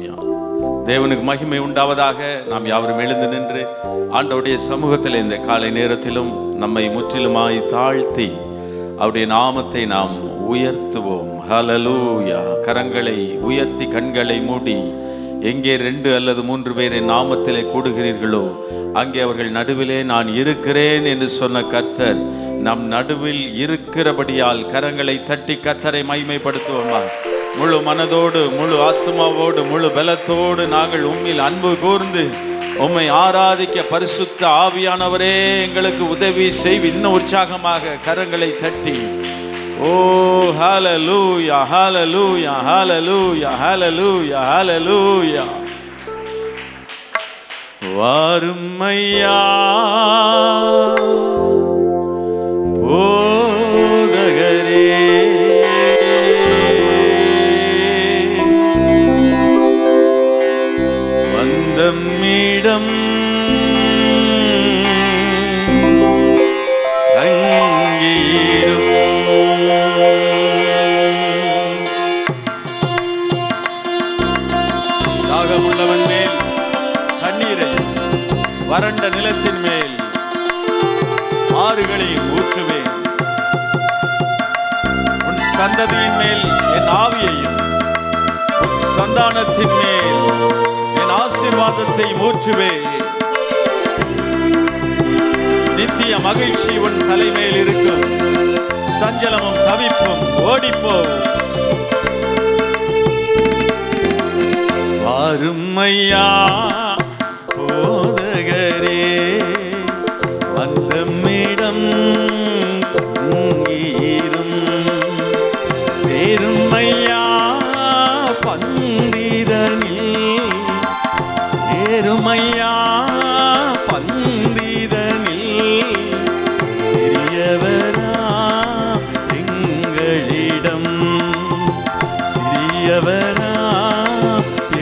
ஹல்லேலூயா. தேவனுக்கு மகிமை உண்டாவதாக. நாம் யாவரும் எழுந்து நின்று ஆண்டவருடைய சமூகத்தில் இந்த காலை நேரத்திலும் நம்மை முற்றிலுமாய் தாழ்த்தி அவருடைய நாமத்தை நாம் உயர்த்துவோம். ஹல்லேலூயா. கரங்களை உயர்த்தி கண்களை மூடி, எங்கே 2 அல்லது 3 பேர் என் நாமத்திலே கூடுகிறீர்களோ அங்கே அவர்கள் நடுவிலே நான் இருக்கிறேன் என்று சொன்ன கர்த்தர் நம் நடுவில் இருக்கிறபடியால் கரங்களை தட்டி கர்த்தரை மகிமைப்படுத்துவோமா. முழு மனதோடு, முழு ஆத்மாவோடு, முழு பலத்தோடு நாங்கள் உம்மில் அன்பு கூர்ந்து உம்மை ஆராதிக்க பரிசுத்த ஆவியானவரே எங்களுக்கு உதவி செய்து இன்னும் உற்சாகமாக கரங்களை தட்டி, ஓ ஹல்லேலூயா, ஹல்லேலூயா, ஹல்லேலூயா, ஹல்லேலூயா, ஹல்லேலூயா. வாரும் ஐயா போதகரே, வந்தம்மிடம் தாகமுள்ளவன் மேல் தண்ணீரை, வறண்ட நிலத்தின் மேல் ஆறுகளை ஊற்றுவேன். உன் சந்ததியின் மேல் என் ஆவியையும் உன் சந்தானத்தின் மேல் என் ஆசீர்வாதத்தை ஊற்றுவேன். நித்திய மகிழ்ச்சி உன் தலைமையில் இருக்கும், சஞ்சலமும் தவிப்பும் ஓடிப்போ. வாரும் ஐயா போதகரே, வந்தம்மிடம் தங்கீரும், சேரும் ஐயா பந்திதனில், சேரும் ஐயா பந்திதனில். சிறியவரா எங்களிடம், சிறியவரா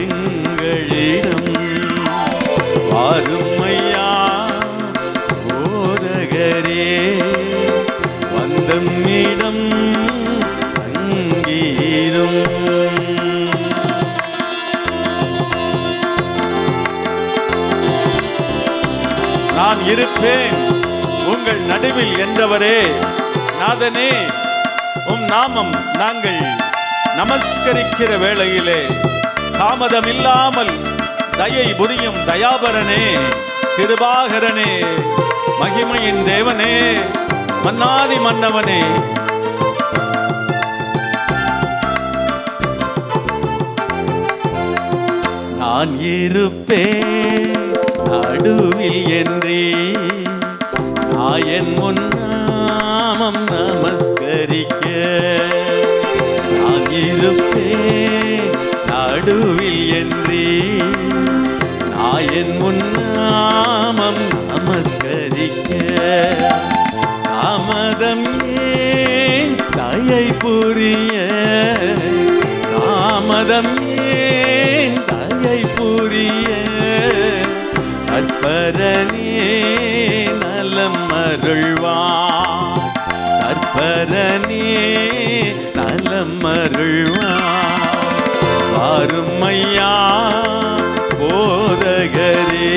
எங்களிடம். வாரும் ஐயா போதகரே, வந்தம்மிடம் தங்கீரும். நான் இருப்பேன் உங்கள் நடுவில் என்றவரே, நாதனே உம் நாமம் நாங்கள் நமஸ்கரிக்கிற வேளையிலே தாமதம் இல்லாமல் தயை புரியும் தயாபரனே, கிருபாகரனே, மகிமையின் தேவனே, மன்னாதி மன்னவனே. நான் இருப்பேன் நடுவில் என்றே, நாயன் முன் நாமம் நமஸ்கரிக்க. நான் இருப்பேன் நடுவில் என்றே, நாயன் முன் நாமம் நமஸ்கரிக்க. தாமதம் ஏன் தயை புரிய, தாமதம் ஏன் தயை புரிய. கற்பரனே நலம் அருள்வார், கற்பரனே நலம் அருள்வார். வாரும் ஐயா போதகரே,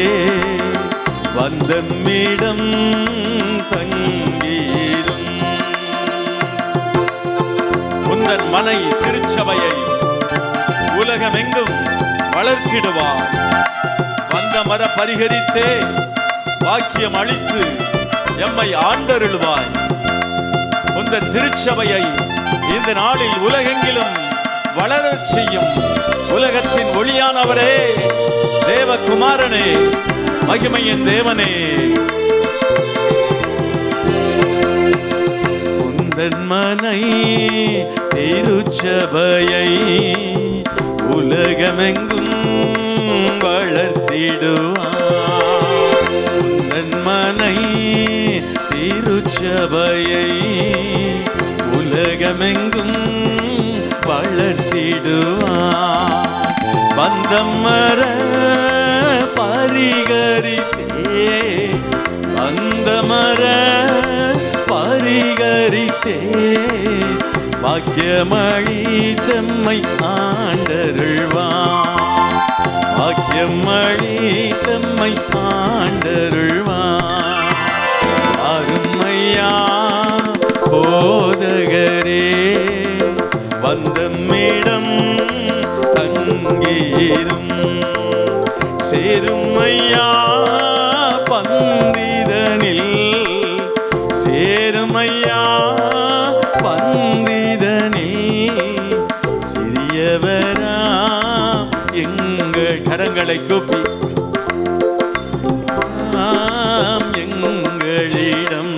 வந்தம்மிடம் தங்கீரும். உந்தன் மனை திருச்சபையை உலகமெங்கும் வளர்த்திடுவார். வந்த மர பரிகரித்தே வாக்கியம் அளித்து எம்மை ஆண்டருள்வாய். உந்தன் திருச்சபையை இந்த நாளில் உலகெங்கிலும் வளரச் செய்யும் உலகத்தின் ஒளியானவரே, தேவகுமாரனே, மகிமையின் தேவனே. உந்தன் மனை திருச்சபையை உலகமெங்கும் வளர்த்திடுவார். உந்தன் மனை திருச்சபையை உலகமெங்கும் வளர்த்திடுவார். பந்தமர பரிகரித்தே, பந்தமர பரிகரித்தே, பாக்கியமழி தம்மை ஆண்டருள்வார். எம்மழி தம்மை ஆண்டருள்வார். அருமையா போதகரே வந்தம்மிடம் தங்கீரும். சேருமையா பந்திதனில் சேருமையா பந்திதனில் சிறியவரா எங்கள் கரங்களை கூப்பி எங்களிடம்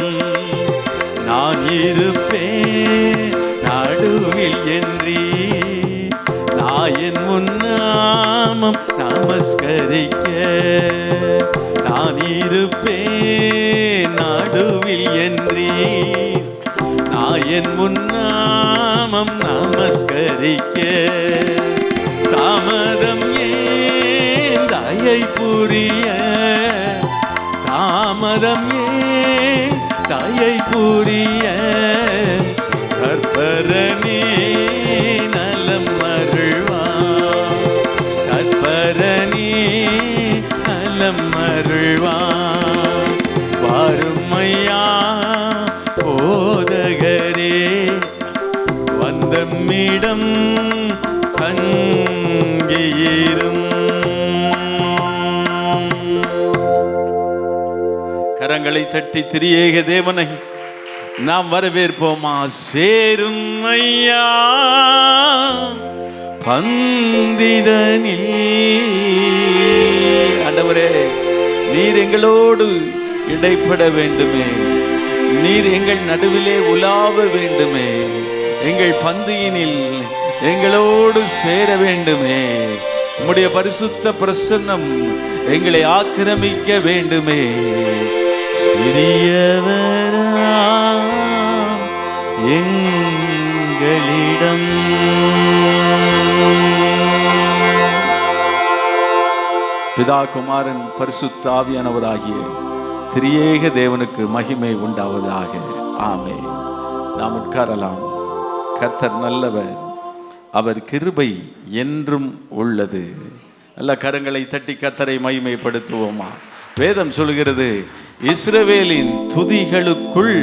நான் இருப்பேன் நடுவில் என்றீ. நாயன் முன்னாமம் நமஸ்கரிக்க நான் இருப்பேன் நடுவில் என்றீ. நாயன் முன்னாமம் நமஸ்கரிக்க தாமதம் ஏன் தயை புரிய. தாமதம் ஏன் தயை புரிய. கற்பரனே நலம் அருள்வார். கற்பரனே நலம் அருள்வார். வாருமையா போதகரே வந்தம்மிடம் தங்கீரும். கரங்களை தட்டி திரியேக தேவனை நாம் வரவேற்போமா. சேரும் ஐயா பந்திதனில். ஆண்டவரே, நீர் எங்களோடு இடைப்பட வேண்டுமே. நீர் எங்கள் நடுவிலே உலாவ வேண்டுமே. எங்கள் பந்தியினில் எங்களோடு சேர வேண்டுமே. உம்முடைய பரிசுத்த பிரசன்னம் எங்களை ஆக்கிரமிக்க வேண்டுமே. சிறியவரா எங்களிடம். பிதா குமாரன் பரிசுத்த ஆவியானவராகிய திரியேக தேவனுக்கு மகிமை உண்டாவதாக. ஆமென். நாம் உட்காரலாம். கர்த்தர் நல்லவர், அவர் கிருபை என்றும் உள்ளது. நல்ல கரங்களை தட்டி கர்த்தரை மகிமைப்படுத்துவோமா. வேதம் சொல்கிறது, இஸ்ரவேலின் துதிகளுக்குள்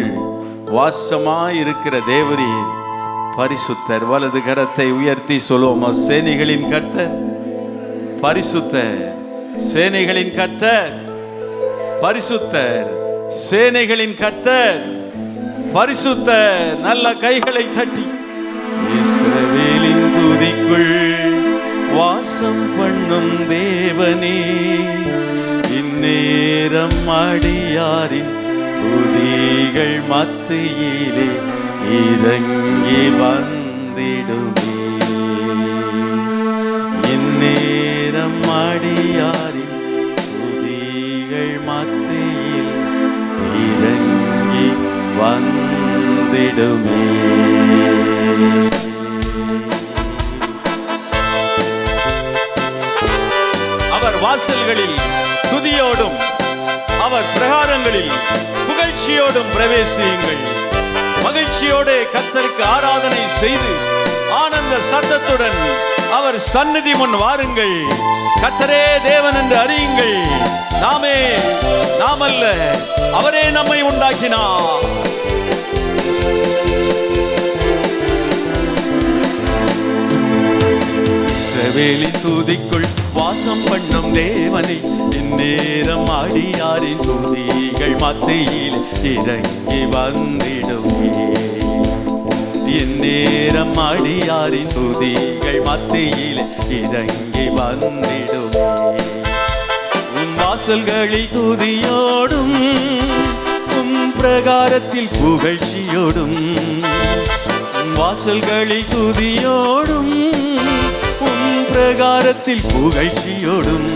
வாசமாயிருக்கிற தேவரீர் பரிசுத்தர். வலது கரத்தை உயர்த்தி சொல்லுவோமா. சேனைகளின் கர்த்தர் பரிசுத்தர். சேனைகளின் கர்த்தர் பரிசுத்தர். சேனைகளின் கர்த்தர் பரிசுத்தர். நல்ல கைகளை தட்டி இஸ்ரவேலின் துதிக்குள் வாசம் பண்ணும் தேவனே, இந்நேரம் அடியாரின் துதிகள் மத்தியிலே இறங்கி வந்திடுமே. இந்நேரம் அடியாரின் துதிகள் மத்தியில் இறங்கி வந்திடுமே. அவர் வாசல்களில் துதியோடும் அவர் பிரகாரங்களில் புகழ்ச்சியோடும் பிரவேசியுங்கள். மகிழ்ச்சியோடு கர்த்தருக்கு ஆராதனை செய்து ஆனந்த சத்தத்துடன் அவர் சந்நிதி முன் வாருங்கள். கர்த்தரே தேவன் என்று அறியுங்கள். நாமல்ல, அவரே நம்மை உண்டாக்கினார். இஸ்ரவேலின் துதிக்குள் வாசம் பண்ணும் தேவனை, இந்நேரம் அடியாரின் துதிகள் மத்தியில் இறங்கி வந்திடுமே. இந்நேரம் அடியாரின் துதிகள் மத்தியில் இறங்கி வந்திடுமே. உன் வாசல்களில் துதியோடும் உன் பிரகாரத்தில் புகழ்ச்சியோடும். உன் வாசல்களில் துதியோடும் உன் பிரகாரத்தில் புகழ்ச்சியோடும்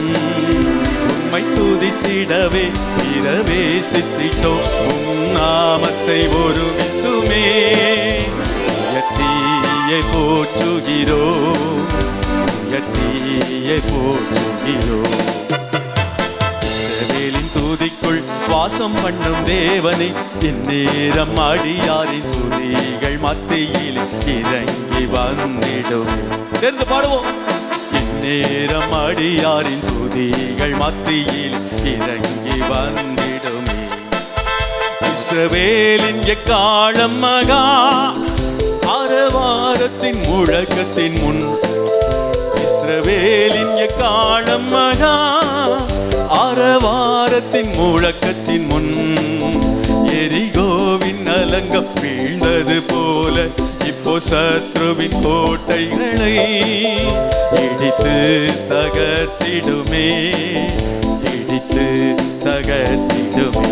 உம்மை துதித்திடவே பிரவேசித்தோம். உம் நாமத்தை ஒருமித்துமே உயர்த்தியே போற்றுகிறோம். உயர்த்தியே போற்றுகிறோம். இஸ்ரவேலின் துதிக்குள் வாசம் பண்ணும் தேவனை, இந்நேரம் அடியாரின் துதிகள் மத்தியில் இறங்கி வந்திடும். சேர்ந்து பாடுவோம். இந்நேரம் அடியாரின் துதிகள் மத்தியில் இறங்கி வந்திடுமே. இஸ்ரவேலின் எக்காளம் மகா ஆரவாரத்தின் முழக்கத்தின் முன், இஸ்ரவேலின் எக்காளம் மகா ஆரவாரத்தின் முழக்கத்தின் முன், எரிகோவின் அலங்கம் வீழ்ந்தது போல இப்போ சத்ருவின் கோட்டைகளை இடித்து தகர்த்திடுமே, இடித்து தகர்த்திடுமே.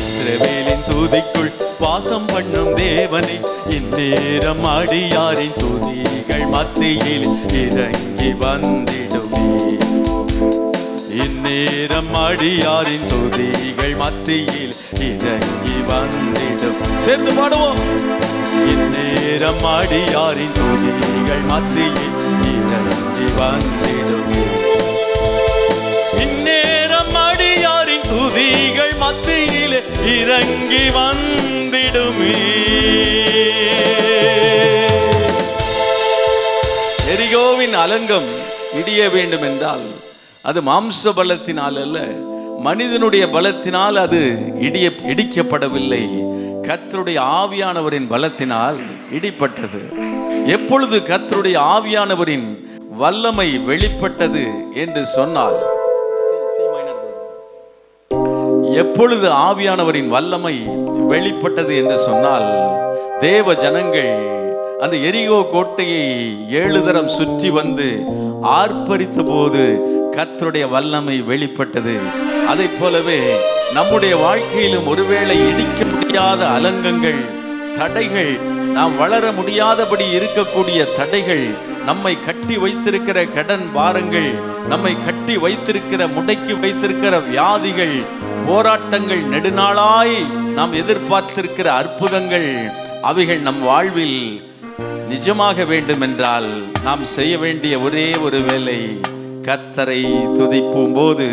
இஸ்ரவேலின் துதிக்குள் வாசம் பண்ணும் தேவனை இந்நேரம் அடியாரின் துதிகள் மத்தியில் இறங்கி வந்திடுமே. இந்நேரம் அடியாரின் துதிகள் மத்தியில் இறங்கி வந்திடும். சேர்ந்து பாடுவோம். இந்நேரம் அடியாரின் துதிகள் மத்தியில் இறங்கி வந்திடுமே. இந்நேரம் அடியாரின் துதிகள் மத்தியில் இறங்கி வந்திடுமே. எரிகோவின் அலங்கம் இடிய வேண்டும் என்றால் அது மாம்ச பலத்தினால் அல்ல, மனிதனுடைய பலத்தினால் அது இடிக்கப்படவில்லை. கர்த்தருடைய ஆவியானவரின் பலத்தினால் இடிப்பட்டது. எப்பொழுது கர்த்தருடைய ஆவியானவரின் வல்லமை வெளிப்பட்டது என்று சொன்னால், எப்பொழுது ஆவியானவரின் வல்லமை வெளிப்பட்டது என்று சொன்னால், தேவ ஜனங்கள் அந்த எரிகோ கோட்டையை 7 தரம் சுற்றி வந்து ஆர்ப்பரித்த போது கர்த்தருடைய வல்லமை வெளிப்பட்டது. அதை போலவே நம்முடைய வாழ்க்கையிலும் ஒருவேளை இடிக்க முடியாத அலங்கங்கள், தடைகள், நாம் வளர முடியாதபடி இருக்கக்கூடிய தடைகள், நம்மை கட்டி வைத்திருக்கிற கடன் பாரங்கள், நம்மை கட்டி வைத்திருக்கிற முடக்கி வைத்திருக்கிற வியாதிகள், போராட்டங்கள், நெடுநாளாய் நாம் எதிர்பார்த்திருக்கிற அற்புதங்கள், அவைகள் நம் வாழ்வில் நிஜமாக வேண்டும் என்றால் நாம் செய்ய வேண்டிய ஒரே ஒரு வேலை, கர்த்தரை துதிக்கும் போது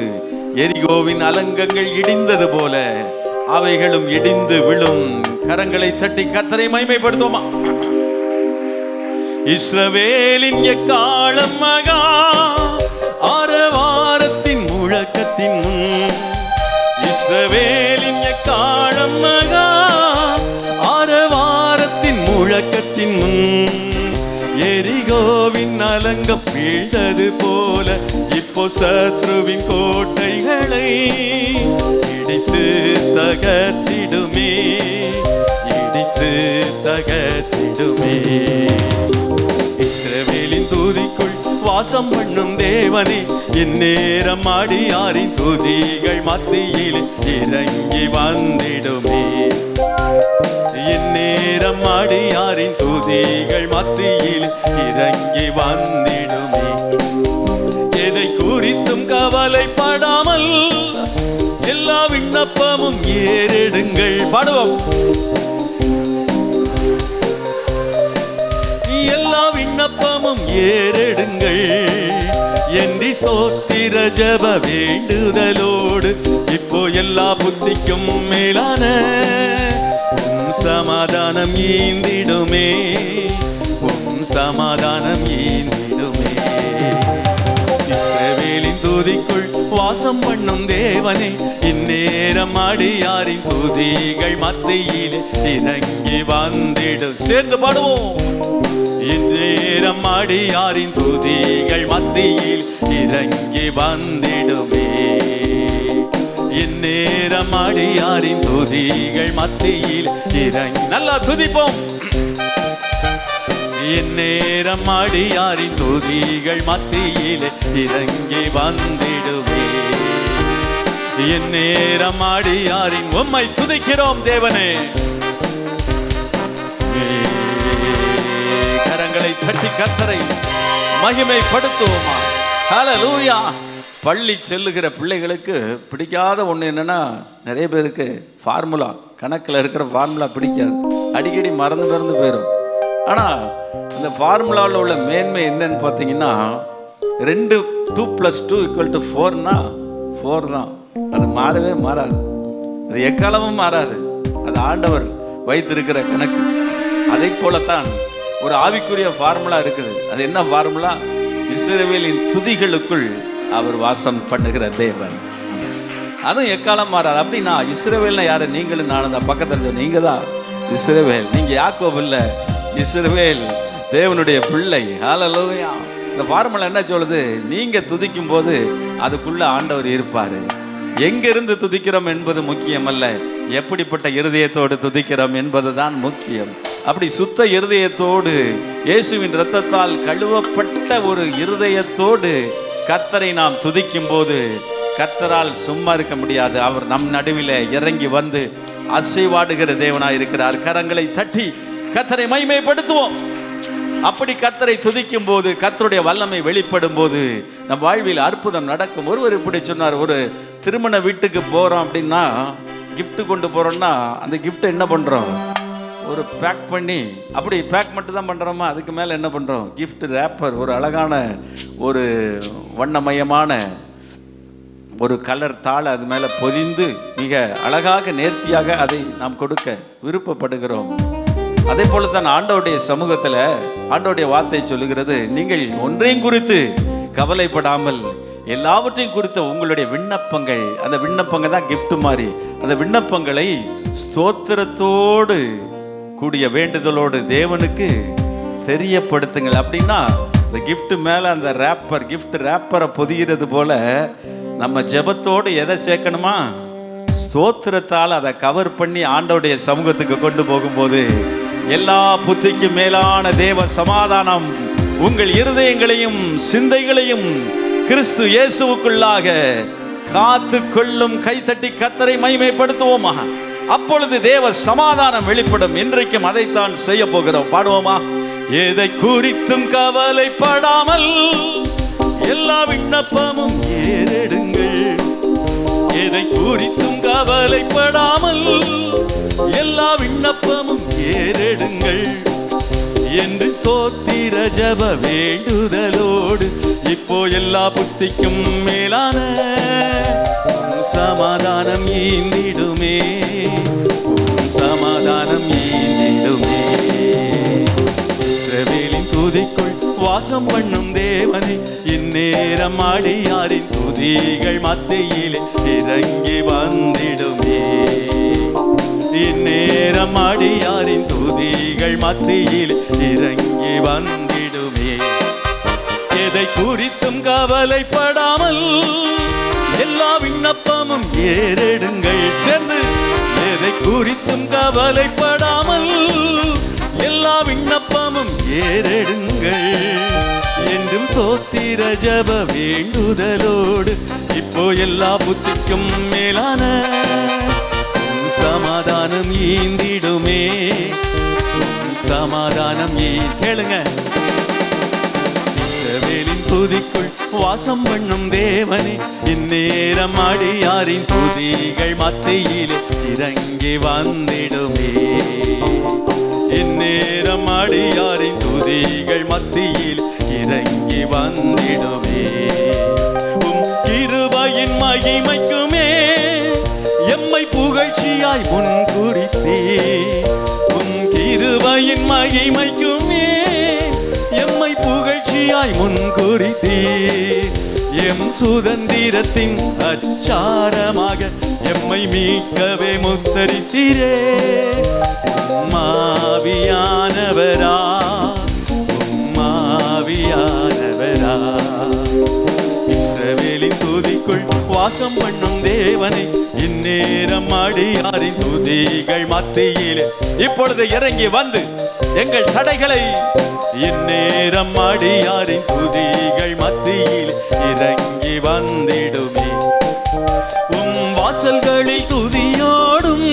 எரிகோவின் அலங்கங்கள் இடிந்தது போல அவைகளும் இடிந்து விழும். கரங்களை தட்டி கர்த்தரை மகிமைப்படுத்துவோமா? இஸ்ரவேலின் எக்காளம் மகா ஆரவாரத்தின் முழக்கத்தின் முன், இஸ்ரவேலின் எக்காளம் மகா ஆரவாரத்தின் முழக்கத்தின் முன், எரிகோவின் அலங்கம் வீழ்ந்தது போல இப்போ சத்ருவின் கோட்டைகளை இடித்து தகர்த்திடுமே, இடித்து தகர்த்திடுமே. இஸ்ரவேலின் துதிக்குள் வாசம் பண்ணும் தேவனே இந்நேரம் அடியாரின் துதிகள் மத்தியில் இறங்கி வந்திடுமே. இந்நேரம் அடியாரின் துதிகள் மத்தியில் இறங்கி வந்திடுமே. எதை குறித்தும் கவலைப்படாமல் எல்லா விண்ணப்பமும் ஏறெடுங்கள். பாடுவோம். எல்லா விண்ணப்பமும் ஏறெடுங்கள் என்று சோத்திர ஜப வேண்டுதலோடு இப்போ எல்லா புத்திக்கும் மேலான சமாதானம் ஈந்திடுமே, சமாதானம் ஈந்திடுமே. இஸ்ரவேலின் துதிக்குள் வாசம் பண்ணும் தேவனே இந்நேரம் அடியாரின் துதிகள் மத்தியில் இறங்கி வந்திடும். சேர்ந்து பாடுவோம். இந்நேரம் அடியாரின் துதிகள் மத்தியில் இறங்கி வந்திடுமே. இந்நேரம் அடியாரின் துதிகள் மத்தியில் இறங்கி, நல்லா துதிப்போம். இந்நேரம் அடியாரின் துதிகள் மத்தியில் இறங்கி வந்திடுமே. இந்நேரம் அடியாரின் உம்மை துதிக்கிறோம் தேவனே. கரங்களை தட்டி கர்த்தரை மகிமைப்படுத்துவோமா? ஹல்லேலூயா. பள்ளி செல்லுகிற பிள்ளைகளுக்கு பிடிக்காத ஒன்று என்னன்னா, நிறைய பேருக்கு ஃபார்முலா, கணக்கில் இருக்கிற ஃபார்முலா பிடிக்காது, அடிக்கடி மறந்து போயிடும். ஆனால் இந்த ஃபார்முலாவில் உள்ள மேன்மை என்னன்னு பார்த்தீங்கன்னா, 2 2 + 2 = 4னா 4 தான். அது மாறவே மாறாது, அது எக்காலமும் மாறாது. அது ஆண்டவர் வைத்திருக்கிற கணக்கு. அதை போலத்தான் ஒரு ஆவிக்குரிய ஃபார்முலா இருக்குது. அது என்ன ஃபார்முலா? இஸ்ரவேலின் துதிகளுக்குள் அவர் வாசம் பண்ணுகிற தேவன். அதுவும் எக்காலம் மாறாது. அப்படின்னா இஸ்ரவேல்னா யாரு? நீங்களும் நானும் தான். பக்கத்தில் சொன்ன நீங்க தான் இஸ்ரவேல். நீங்க யாக்கோபு இல்ல, இஸ்ரவேல் தேவனுடைய பிள்ளை. ஹல்லேலூயா. இந்த ஃபார்முலா என்ன சொல்லுது? நீங்க துதிக்கும் போது அதுக்குள்ள ஆண்டவர் இருப்பாரு. எங்கிருந்து துதிக்கிறோம் என்பது முக்கியம் அல்ல, எப்படிப்பட்ட இருதயத்தோடு துதிக்கிறோம் என்பதுதான் முக்கியம். அப்படி சுத்த இருதயத்தோடு, இயேசுவின் இரத்தத்தால் கழுவப்பட்ட ஒரு இருதயத்தோடு கர்த்தரை நாம் துதிக்கும் போது கர்த்தரால் சும்மா இருக்க முடியாது. அவர் நம் நடுவில் இறங்கி வந்து அசைவாடுகிற தேவனாய் இருக்கிறார். கரங்களை தட்டி கர்த்தரை மகிமைப்படுத்துவோம். அப்படி கர்த்தரை துதிக்கும் போது, கர்த்தருடைய வல்லமை வெளிப்படும் போது நம் வாழ்வில் அற்புதம் நடக்கும். ஒருவர் இப்படி சொன்னார், ஒரு திருமண வீட்டுக்கு போகிறோம் அப்படின்னா, கிஃப்ட் கொண்டு போகிறோம்னா அந்த கிஃப்ட்டை என்ன பண்ணுறோம்? ஒரு பேக் பண்ணி, அப்படி பேக் மட்டும் தான் பண்ணுறோமா? அதுக்கு மேலே என்ன பண்ணுறோம்? கிஃப்ட் ரேப்பர், ஒரு அழகான ஒரு வண்ணமயமான ஒரு கலர் தாளை அது மேலே பொதிந்து மிக அழகாக நேர்த்தியாக அதை நாம் கொடுக்க விருப்பப்படுகிறோம். அதே போல தான் ஆண்டவருடைய சமூகத்தில் ஆண்டவருடைய வார்த்தை சொல்லுகிறது, நீங்கள் ஒன்றையும் குறித்து கவலைப்படாமல் எல்லாவற்றையும் குறித்த உங்களுடைய விண்ணப்பங்கள், அந்த விண்ணப்பங்கள் தான் கிஃப்ட் மாதிரி, அந்த விண்ணப்பங்களை ஸ்தோத்திரத்தோடு கூடிய வேண்டுதலோடு தேவனுக்கு தெரியப்படுத்துங்கள். அப்படின்னா இந்த கிஃப்ட் மேலே அந்த ரேப்பர், கிஃப்ட் ரேப்பரை பொதிகிறது போல நம்ம ஜெபத்தோடு எதை சேர்க்கணுமா? ஸ்தோத்திரத்தால் அதை கவர் பண்ணி ஆண்டவருடைய சமூகத்துக்கு கொண்டு போகும்போது எல்லா புத்திக்கும் மேலான தேவ சமாதானம் உங்கள் இருதயங்களையும் சிந்தைகளையும் கிறிஸ்து இயேசுவுக்குள்ளாக காத்து கொள்ளும். கைத்தட்டி கர்த்தரை மகிமைப்படுத்துவோமா? அப்பொழுது தேவ சமாதானம் வெளிப்படும். இன்றைக்கும் அதைத்தான் செய்ய போகிறோம். பாடுவோமா? எதை குறித்தும் கவலைப்படாமல் எல்லா விண்ணப்பமும் ஏறெடுங்கள். எதை குறித்தும் கவலைப்படாமல் எல்லா விண்ணப்பமும் ஏறெடுங்கள் என்று ஸ்தோத்திர ஜெப வேண்டுதலோடு இப்போ எல்லா புத்திக்கும் மேலான சமாதானம் ஈந்திடுமே, சமாதானம் ஈந்திடுமே. இஸ்ரவேலின் துதிக்குள் வாசம் பண்ணும் தேவனை இந்நேரம் அடியாரின் துதிகள் மத்தியிலே இறங்கி வந்திடுமே. இந்நேரம் அடியாரின் துதிகள் மத்தியில் இறங்கி வந்திடுமே. எதை குறித்தும் கவலைப்படாமல் எல்லா விண்ணப்பமும் ஏறெடுங்கள். சேர்ந்து எதை குறித்தும் கவலைப்படாமல் எல்லா விண்ணப்பமும் ஏறெடுங்கள் என்றும் ஸ்தோத்திர ஜெப வேண்டுதலோடு இப்போ எல்லா புத்திக்கும் மேலான சமாதானம் ஈந்திடுமே, சமாதானம் கேளுங்க. இஸ்ரவேலின் துதிக்குள் வாசம் பண்ணும் தேவனே இந்நேரம் அடியாரின் துதிகள் மத்தியிலே இறங்கி வந்திடுமே. இந்நேரம் அடியாரின் துதிகள் மத்தியில் இறங்கி வந்திடுமே. கிருபையின் மகிமைக்குமே எம்மை புகழ்ச்சியாய் முன் குறித்தே. கிருபையின் மகிமைக்குமே எம்மை புகழ்ச்சியாய் முன் குறித்தே. எம் சுதந்திரத்தின் அச்சாரமாக எம்மை மீட்கவே முத்தரித்தீரே. மாவியானவரா, மாவியானவரா. இஸ்ரவேலின் துதிக்குள் வாசம் பண்ணும் தேவனை இந்நேரம் அடியாரின் துதிகள் மத்தியிலே இப்பொழுது இறங்கி வந்து எங்கள் தடைகளை இந்நேரம் அடியாரின் துதிகள் மத்தியில் இறங்கி வந்திடுமே. வாசல்களில் துதியோடும்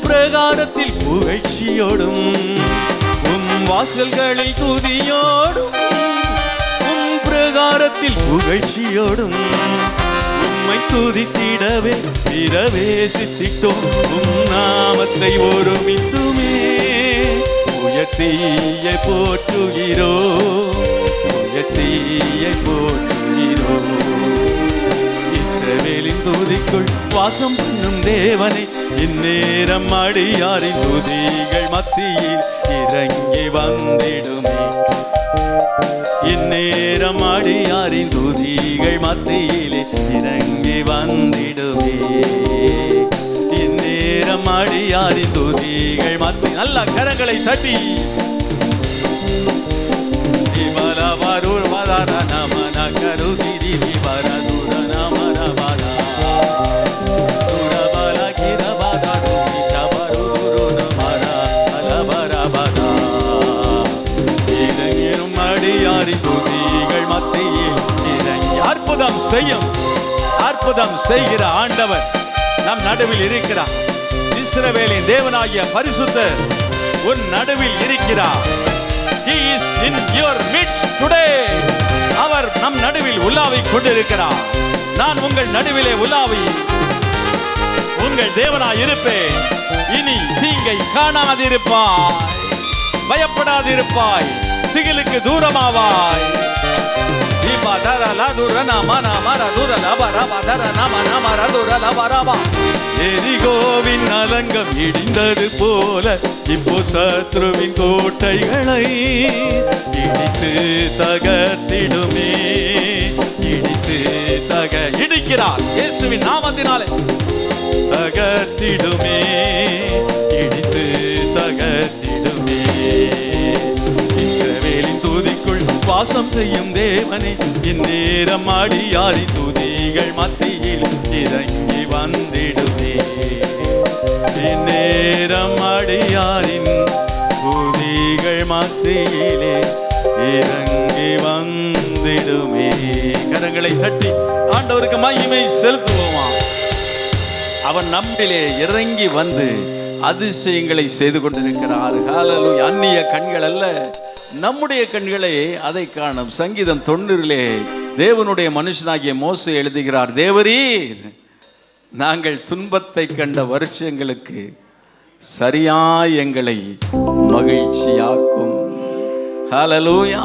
பிரகாரத்தில் புகழ்ச்சியோடும், வாசல்களில் துதியோடும் பிரகாரத்தில் புகழ்ச்சியோடும் உம்மை துதித்திடவே பிரவேசித்தோம். நாமத்தை ஒருமித்துமே உயர்த்திய போற்றுகிறோ, உயர்த்திய போற்றுகிறோ. இஸ்ரவேலின் துதிக்குள் வாசம் பண்ணும் தேவனை இந்நேரம் அடியாரின் துதிகள் மத்தியில் இறங்கி வந்திடுமே. இந்நேரம் அடியாரின் துதிகள் மத்தியிலே இறங்கி வந்திடுமே. இந்நேரம் அடியாரின் துதிகள் மத்தியில் நல்ல கரங்களை தட்டி அற்புதம் செய்யும், அற்புதம் செய்கிற ஆண்டவர் நம் நடுவில் இருக்கிறார். இஸ்ரவேலின் தேவனாகிய பரிசுத்தர் உன் நடுவில் இருக்கிறார். He is in your midst today. அவர் நம் நடுவில் உலாவிக் கொண்டிருக்கிறார். நான் உங்கள் நடுவிலே உலாவி உங்கள் தேவனாய் இருப்பேன். இனி தீங்கை காணாதிருப்பாய், பயப்படாதிருப்பாய், திகிலுக்கு தூரமாவாய். எரிகோவின் அலங்கம் இடிந்தது போல இப்போ சத்ருவின் கோட்டைகளை இடித்து தகர்த்திடுமே. இடித்து இடிக்கிறார் இயேசுவின் நாமத்தினாலே. தகர்த்திடுமே, இடித்து தகர்த்திடுமே. இஸ்ரவேலின் துதிக்குள் வாசம் செய்யும் தேவனே, இந்நேரம் அடியாரின் துதிகள் மத்தியில் இறங்கி வந்திடுமே. இந்நேரம் அடியாரின் துதிகள் மத்தியிலே இறங்கி வந்திடுமே. கரங்களை தட்டி ஆண்டவருக்கு மகிமை செலுத்துவோமா. அவன் நம்மிலே இறங்கி வந்து அதிசயங்களை செய்து கொண்டிருக்கிறார். ஹல்லேலூயா. அந்நிய கண்கள் அல்ல, நம்முடைய கண்களே அதை காணும். சங்கீதம் 90 தேவனுடைய மனுஷனாகிய மோசே எழுதுகிறார், தேவரீர் நாங்கள் துன்பத்தை கண்ட வருஷங்களுக்கு சரியாய் எங்களை மகிழ்ச்சியாக்கும். ஹல்லேலூயா.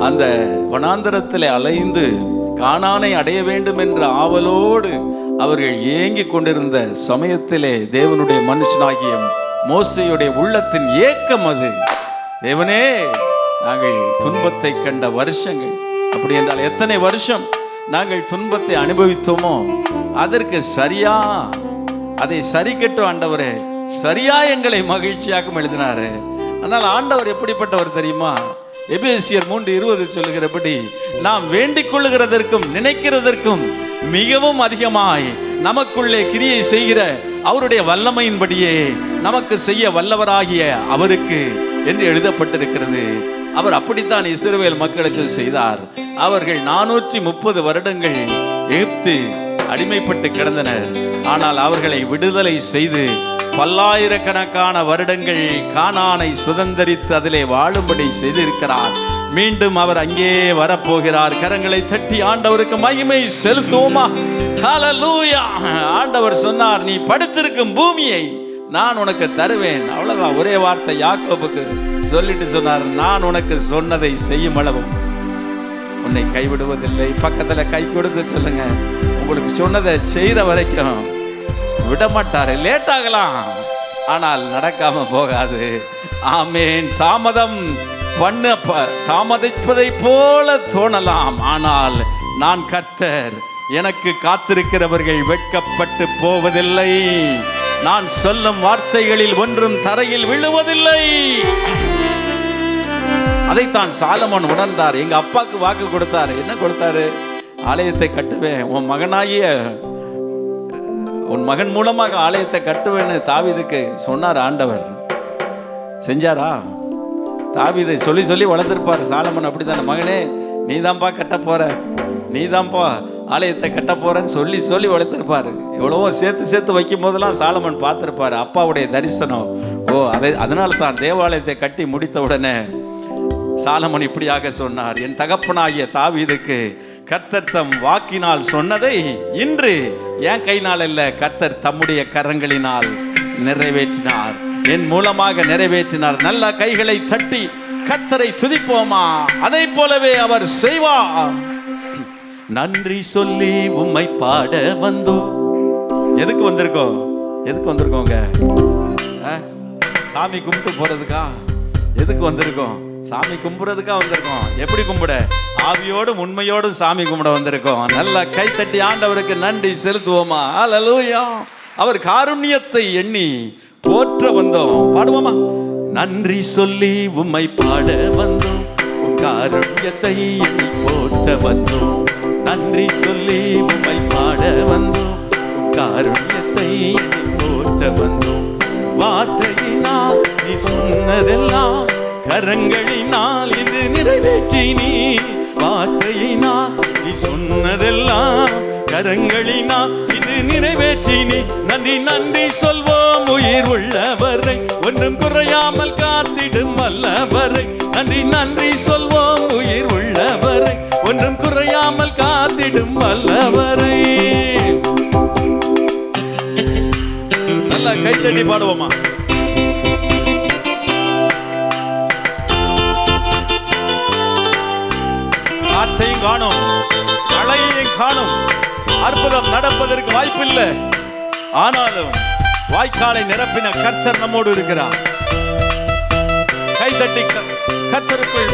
அந்த வனாந்தரத்தில் அலைந்து கானானை அடைய வேண்டும் என்ற ஆவலோடு அவர்கள் ஏங்கிக் கொண்டிருந்த சமயத்திலே தேவனுடைய மனுஷனாகிய மோசேயுடைய உள்ளத்தின் ஏக்கம் அது. தேவனே, நாங்கள் துன்பத்தை கண்ட வருஷங்கள், அப்படி என்றால் எத்தனை வருஷம் நாங்கள் துன்பத்தை அனுபவித்தோமோ அதற்கு சரியா அதை சரி கட்டும் ஆண்டவரே, சரியா எங்களை மகிழ்ச்சியாக்கும் எழுதினாரு. ஆனால் ஆண்டவர் எப்படிப்பட்டவர் தெரியுமா? எபேசியர் 3:20 சொல்லுகிறபடி நாம் வேண்டிக் கொள்ளுகிறதற்கும் நினைக்கிறதற்கும் மிகவும் அதிகமாய் நமக்குள்ளே கிரியை செய்கிற அவருடைய வல்லமையின்படியே நமக்கு செய்ய வல்லவராகிய அவருக்கு என்று எழுதப்பட்டிருக்கிறது. அவர் அப்படித்தான் இஸ்ரவேல் மக்களுக்கு செய்தார். அவர்கள் 430 வருடங்கள் எகிப்து அடிமைப்பட்டு கிடந்தனர். ஆனால் அவர்களை விடுதலை செய்து பல்லாயிரக்கணக்கான வருடங்கள் கானானை சுதந்தரித்து அதிலே வாழும்படி செய்திருக்கிறார். மீண்டும் அவர் அங்கே வரப்போகிறார். கரங்களை தட்டி ஆண்டவருக்கு மகிமை செலுத்துவோமா. ஹல்லேலூயா. ஆண்டவர் சொன்னார், நீ படுத்திருக்கும் பூமியை நான் உனக்கு தருவேன். அவ்வளவுதான், ஒரே வார்த்தை யாக்கோபுக்கு சொல்லிட்டு சொன்னார், நான் உனக்கு சொன்னதை செய்யும் அளவும் உன்னை கைவிடுவதில்லை. பக்கத்துல கை கொடுத்து சொல்லுங்க, உங்களுக்கு சொன்னதை செய்யற வரைக்கும் விடமாட்டாரு. லேட் ஆகலாம், ஆனால் நடக்காம போகாது. ஆமேன். தாமதிப்பதை போல தோணலாம், ஆனால் நான் கர்த்தர், எனக்கு காத்திருக்கிறவர்கள் வெட்கப்பட்டு போவதில்லை. நான் சொல்லும் வார்த்தைகளில் ஒன்றும் தரையில் விழுவதில்லை. அதைத்தான் சாலமோன் உணர்ந்தார். எங்க அப்பாக்கு வாக்கு கொடுத்தாரு. என்ன கொடுத்தாரு? ஆலயத்தை கட்டுவேன், உன் மகன் மூலமாக ஆலயத்தை கட்டுவேன்னு தாவீதுக்கு சொன்னார் ஆண்டவர். செஞ்சாரா? தாவீதை சொல்லி சொல்லி வளர்த்திருப்பார். சாலமோன் அப்படித்தானே, மகனே நீதான்ப்பா கட்ட போற, நீதான்ப்பா ஆலயத்தை கட்ட போறேன்னு சொல்லி சொல்லி வளர்த்திருப்பாரு. எவ்வளவோ சேர்த்து வைக்கும் போதெல்லாம் சாலமோன் பார்த்திருப்பாரு அப்பாவுடைய தரிசனம். அதனால தான் தேவாலயத்தை கட்டி முடித்த உடனே சாலமோன் இப்படியாக சொன்னார், என் தகப்பனாகிய தாவீதுக்கு கர்த்தர் தம் வாக்கினால் சொன்னதை இன்று என் கையினால் அல்ல, கர்த்தர் தம்முடைய கரங்களினால் நிறைவேற்றினார், என் மூலமாக நிறைவேற்றினார். நல்ல கைகளை தட்டி கர்த்தரை துதிப்போமா. அதை போலவே அவர் செய்வார். நன்றி சொல்லி உம்மை பாட வந்தோம். எதுக்கு வந்திருக்கோங்க? சாமி கும்பிட்டு போறதுக்கா? எதுக்கு வந்திருக்கோம்? சாமி கும்பிடுறதுக்காக வந்திருக்கோம். எப்படி கும்பிட? ஆவியோடும் உண்மையோடும் சாமி கும்பிட வந்திருக்கோம். நல்லா கைத்தட்டி ஆண்டவருக்கு நன்றி செலுத்துவோமா? ஹல்லேலூயா. அவர் காருண்யத்தை எண்ணி போற்ற வந்தோம். பாடுவோமா? நன்றி சொல்லி உம்மை பாட வந்தோம், உம் காருண்யத்தை எண்ணி போற்ற வந்தோம். நன்றி சொல்லி உம்மை பாட வந்தோம், உம் காருண்யத்தை எண்ணி போற்ற வந்தோம். வார்த்தையினால் நீ சொன்னதெல்லாம் கரங்களினால் இது நிறைவேற்றி நீ. வார்த்தையினால் நீ சொன்னதெல்லாம் கரங்களினால் இது நிறைவேற்றி நீ. நன்றி நன்றி சொல்வோம் உயிர் உள்ளவரை, ஒன்றும் குறையாமல் காத்திடும் வல்லவரை. நன்றி நன்றி சொல்வோம் உயிர் உள்ளவரை, ஒன்றும் குறையாமல் காத்திடும் வல்லவரை. நல்லா கைத்தட்டி பாடுவோமா? காற்றையும் காணும், மழையையும் காணும், அற்புதம் நடப்பதற்கு வாய்ப்பில்லை. ஆனாலும் வாய்க்காலை நிரப்பின கர்த்தர் நம்மோடு இருக்கிறார். கைதட்டி கர்த்தருக்குள்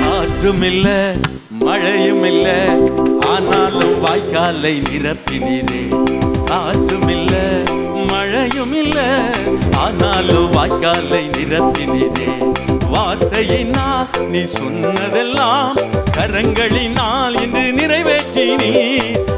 காற்றும் இல்ல மழையும் இல்ல, ஆனாலும் வாய்க்காலை நிரப்பினீரே. காற்றும் இல்ல மழையும் இல்ல, ஆனாலும் வாய்க்காலை நிரப்பினீரே. வார்த்தையினால் நீ சொன்னதெல்லாம் கரங்களினால் இன்று நிறைவேற்றி நீ.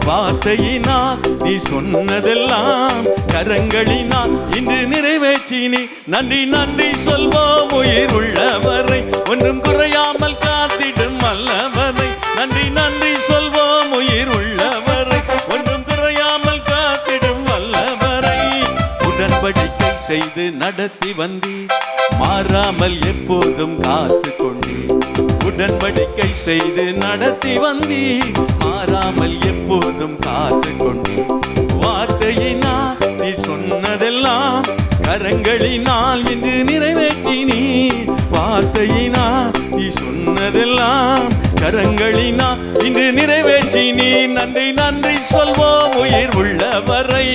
வார்த்தையினால் நீ சொன்னதெல்லாம் கரங்களினால் இன்று நிறைவேற்றி நீ. நன்றி நன்றி சொல்வோம் உயிர் உள்ளவரை, ஒன்றும் குறையாமல் காத்திடும் வல்லவரை. நன்றி நன்றி சொல்வோம் உயிர் உள்ளவரை, ஒன்றும் குறையாமல் காத்திடும் வல்லவரை. உடன்படிக்கை செய்து நடத்தி வந்தீர், மாறாமல் எப்போதும் காத்து கொண்டீர். உடன்படிக்கை செய்து நடத்தி வந்தீர், மாறாமல் எப்போதும் காத்து கொண்டீர். வார்த்தையினால் நீ சொன்னதெல்லாம் கரங்களினால் இன்று நிறைவேற்றி நீ. வார்த்தையினால் நீ சொன்னதெல்லாம் கரங்களினால் இன்று நிறைவேற்றி நீ. நன்றி நன்றி சொல்வோம் உயிர் உள்ளவரை,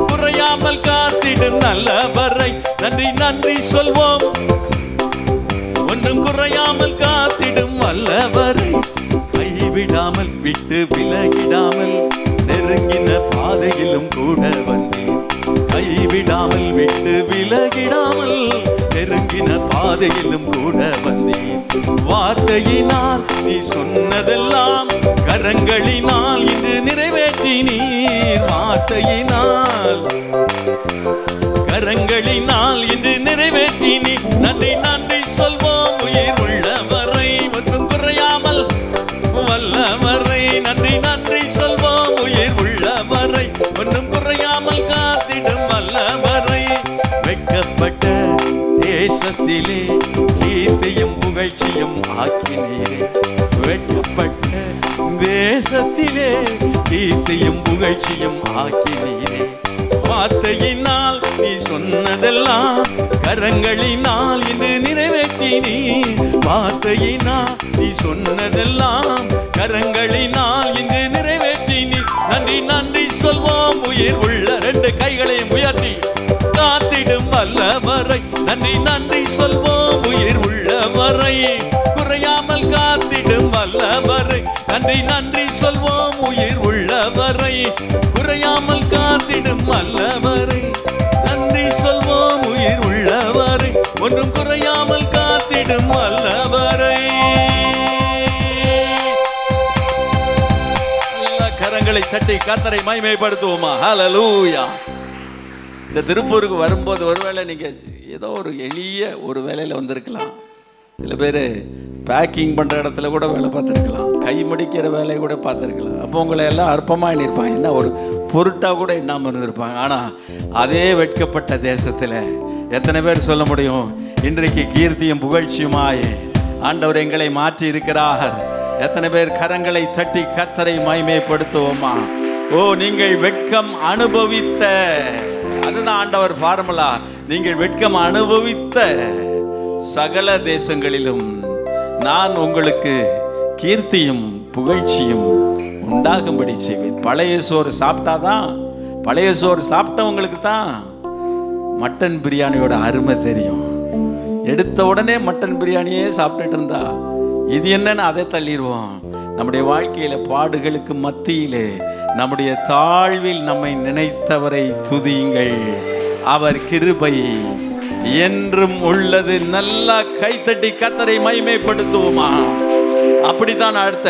குறையாமல் காத்திடும் நல்லவரை. நன்றி நன்றி சொல்வோம், ஒன்றும் குறையாமல் காத்திடும் வல்லவரை. கைவிடாமல் விட்டு விலகிடாமல் நெருங்கின பாதையிலும் கூட வந்தேன். கைவிடாமல் விட்டு விலகிடாமல் நெருங்கின பாதையிலும் கூட வந்தேன். வார்த்தையினால் நீ சொன்னதெல்லாம் கரங்களினால் இன்று நிறைவேற்றி நீர். வார்த்தையினால் கரங்களினால் இன்று நிறைவேற்றி நீ. நன்றி நன்றி சொல்வோம் உயிர் உள்ளவரை, ஒன்றும் குறையாமல் வல்லவரை. நன்றி நன்றி சொல்வோம் உயிர் உள்ளவரை, ஒன்றும் குறையாமல் காத்திடும் வல்லவரை. வெட்கப்பட்ட தேசத்திலே கீர்த்தியும் புகழ்ச்சியும் ஆக்கினீரே. வெட்கப்பட்ட தேசத்திலே கீர்த்தியும் புகழ்ச்சியும் ஆக்கினீரே. வார்த்தையினால் நீ சொன்னதெல்லாம் கரங்களினால் இன்று நிறைவேற்றி நீ. வார்த்தையினால் நீ சொன்னதெல்லாம் கரங்களினால் இன்று நிறைவேற்றி நீ. நன்றி நன்றி சொல்வோம் உயிர் உள்ள ரெண்டு கைகளையும் உயர்த்தி காத்திடும் வல்லவரை. நன்றி நன்றி சொல்வோம் உயிர் உள்ளவரை, குறையாமல் காத்திடும் வல்லவரை. நன்றி நன்றி சொல்வோம் உயிர் உள்ளவரை, குறையாமல் காத்திடும் வல்லவரை. நன்றி சொல்வோம் உயிர் உள்ளவரை, ஒன்றும் குறையாமல் காத்திடும் வல்லவரை. கரங்களை தட்டி கர்த்தரை மகிமைப்படுத்துவோமா? ஹல்லேலூயா. இந்த திருப்பூருக்கு வரும்போது ஒருவேளை நீங்கள் ஏதோ ஒரு எளிய ஒரு வேலையில் வந்திருக்கலாம். சில பேர் பேக்கிங் பண்ணுற இடத்துல கூட வேலை பார்த்துருக்கலாம், கை மடிக்கிற வேலையை கூட பார்த்துருக்கலாம். அப்போ உங்களை எல்லாம் அற்பமாக எண்ணிருப்பாங்க, என்ன ஒரு பொருட்டாக கூட எண்ணாமல் இருந்திருப்பாங்க. ஆனால் அதே வெட்கப்பட்ட தேசத்தில் எத்தனை பேர் சொல்ல முடியும், இன்றைக்கு கீர்த்தியும் புகழ்ச்சியுமாய் ஆண்டவர் எங்களை மாற்றி இருக்கிறார்? எத்தனை பேர் கரங்களை தட்டி கர்த்தரை மகிமைப்படுத்துவோமா? ஓ, நீங்கள் வெட்கம் அனுபவித்த, அதுதான் ஆண்டவர் ஃபார்முலா. நீங்கள் வெட்கம் அனுபவித்த சகல தேசங்களிலும் நான் உங்களுக்கு கீர்த்தியும் புகழ்ச்சியும் உண்டாகும்படி செய்வேன். பழைய சோறு சாப்பிட்டாதான், பழைய சோறு சாப்பிட்டவங்களுக்கு தான் மட்டன் பிரியாணியோட அருமை தெரியும். எடுத்த உடனே மட்டன் பிரியாணியே சாப்பிட்டுட்டு இருந்தா இது என்னன்னு அதை தள்ளிடுவோம். நம்முடைய வாழ்க்கையில பாடுகளுக்கு மத்தியிலே நம்முடைய தாழ்வில் நம்மை நினைத்தவரை துதியுங்கள். அவர் கிருபை என்றும் உள்ளது. நல்லா கைத்தட்டி கர்த்தரை மகிமைப்படுத்துவோமா? அப்படித்தான் அடுத்த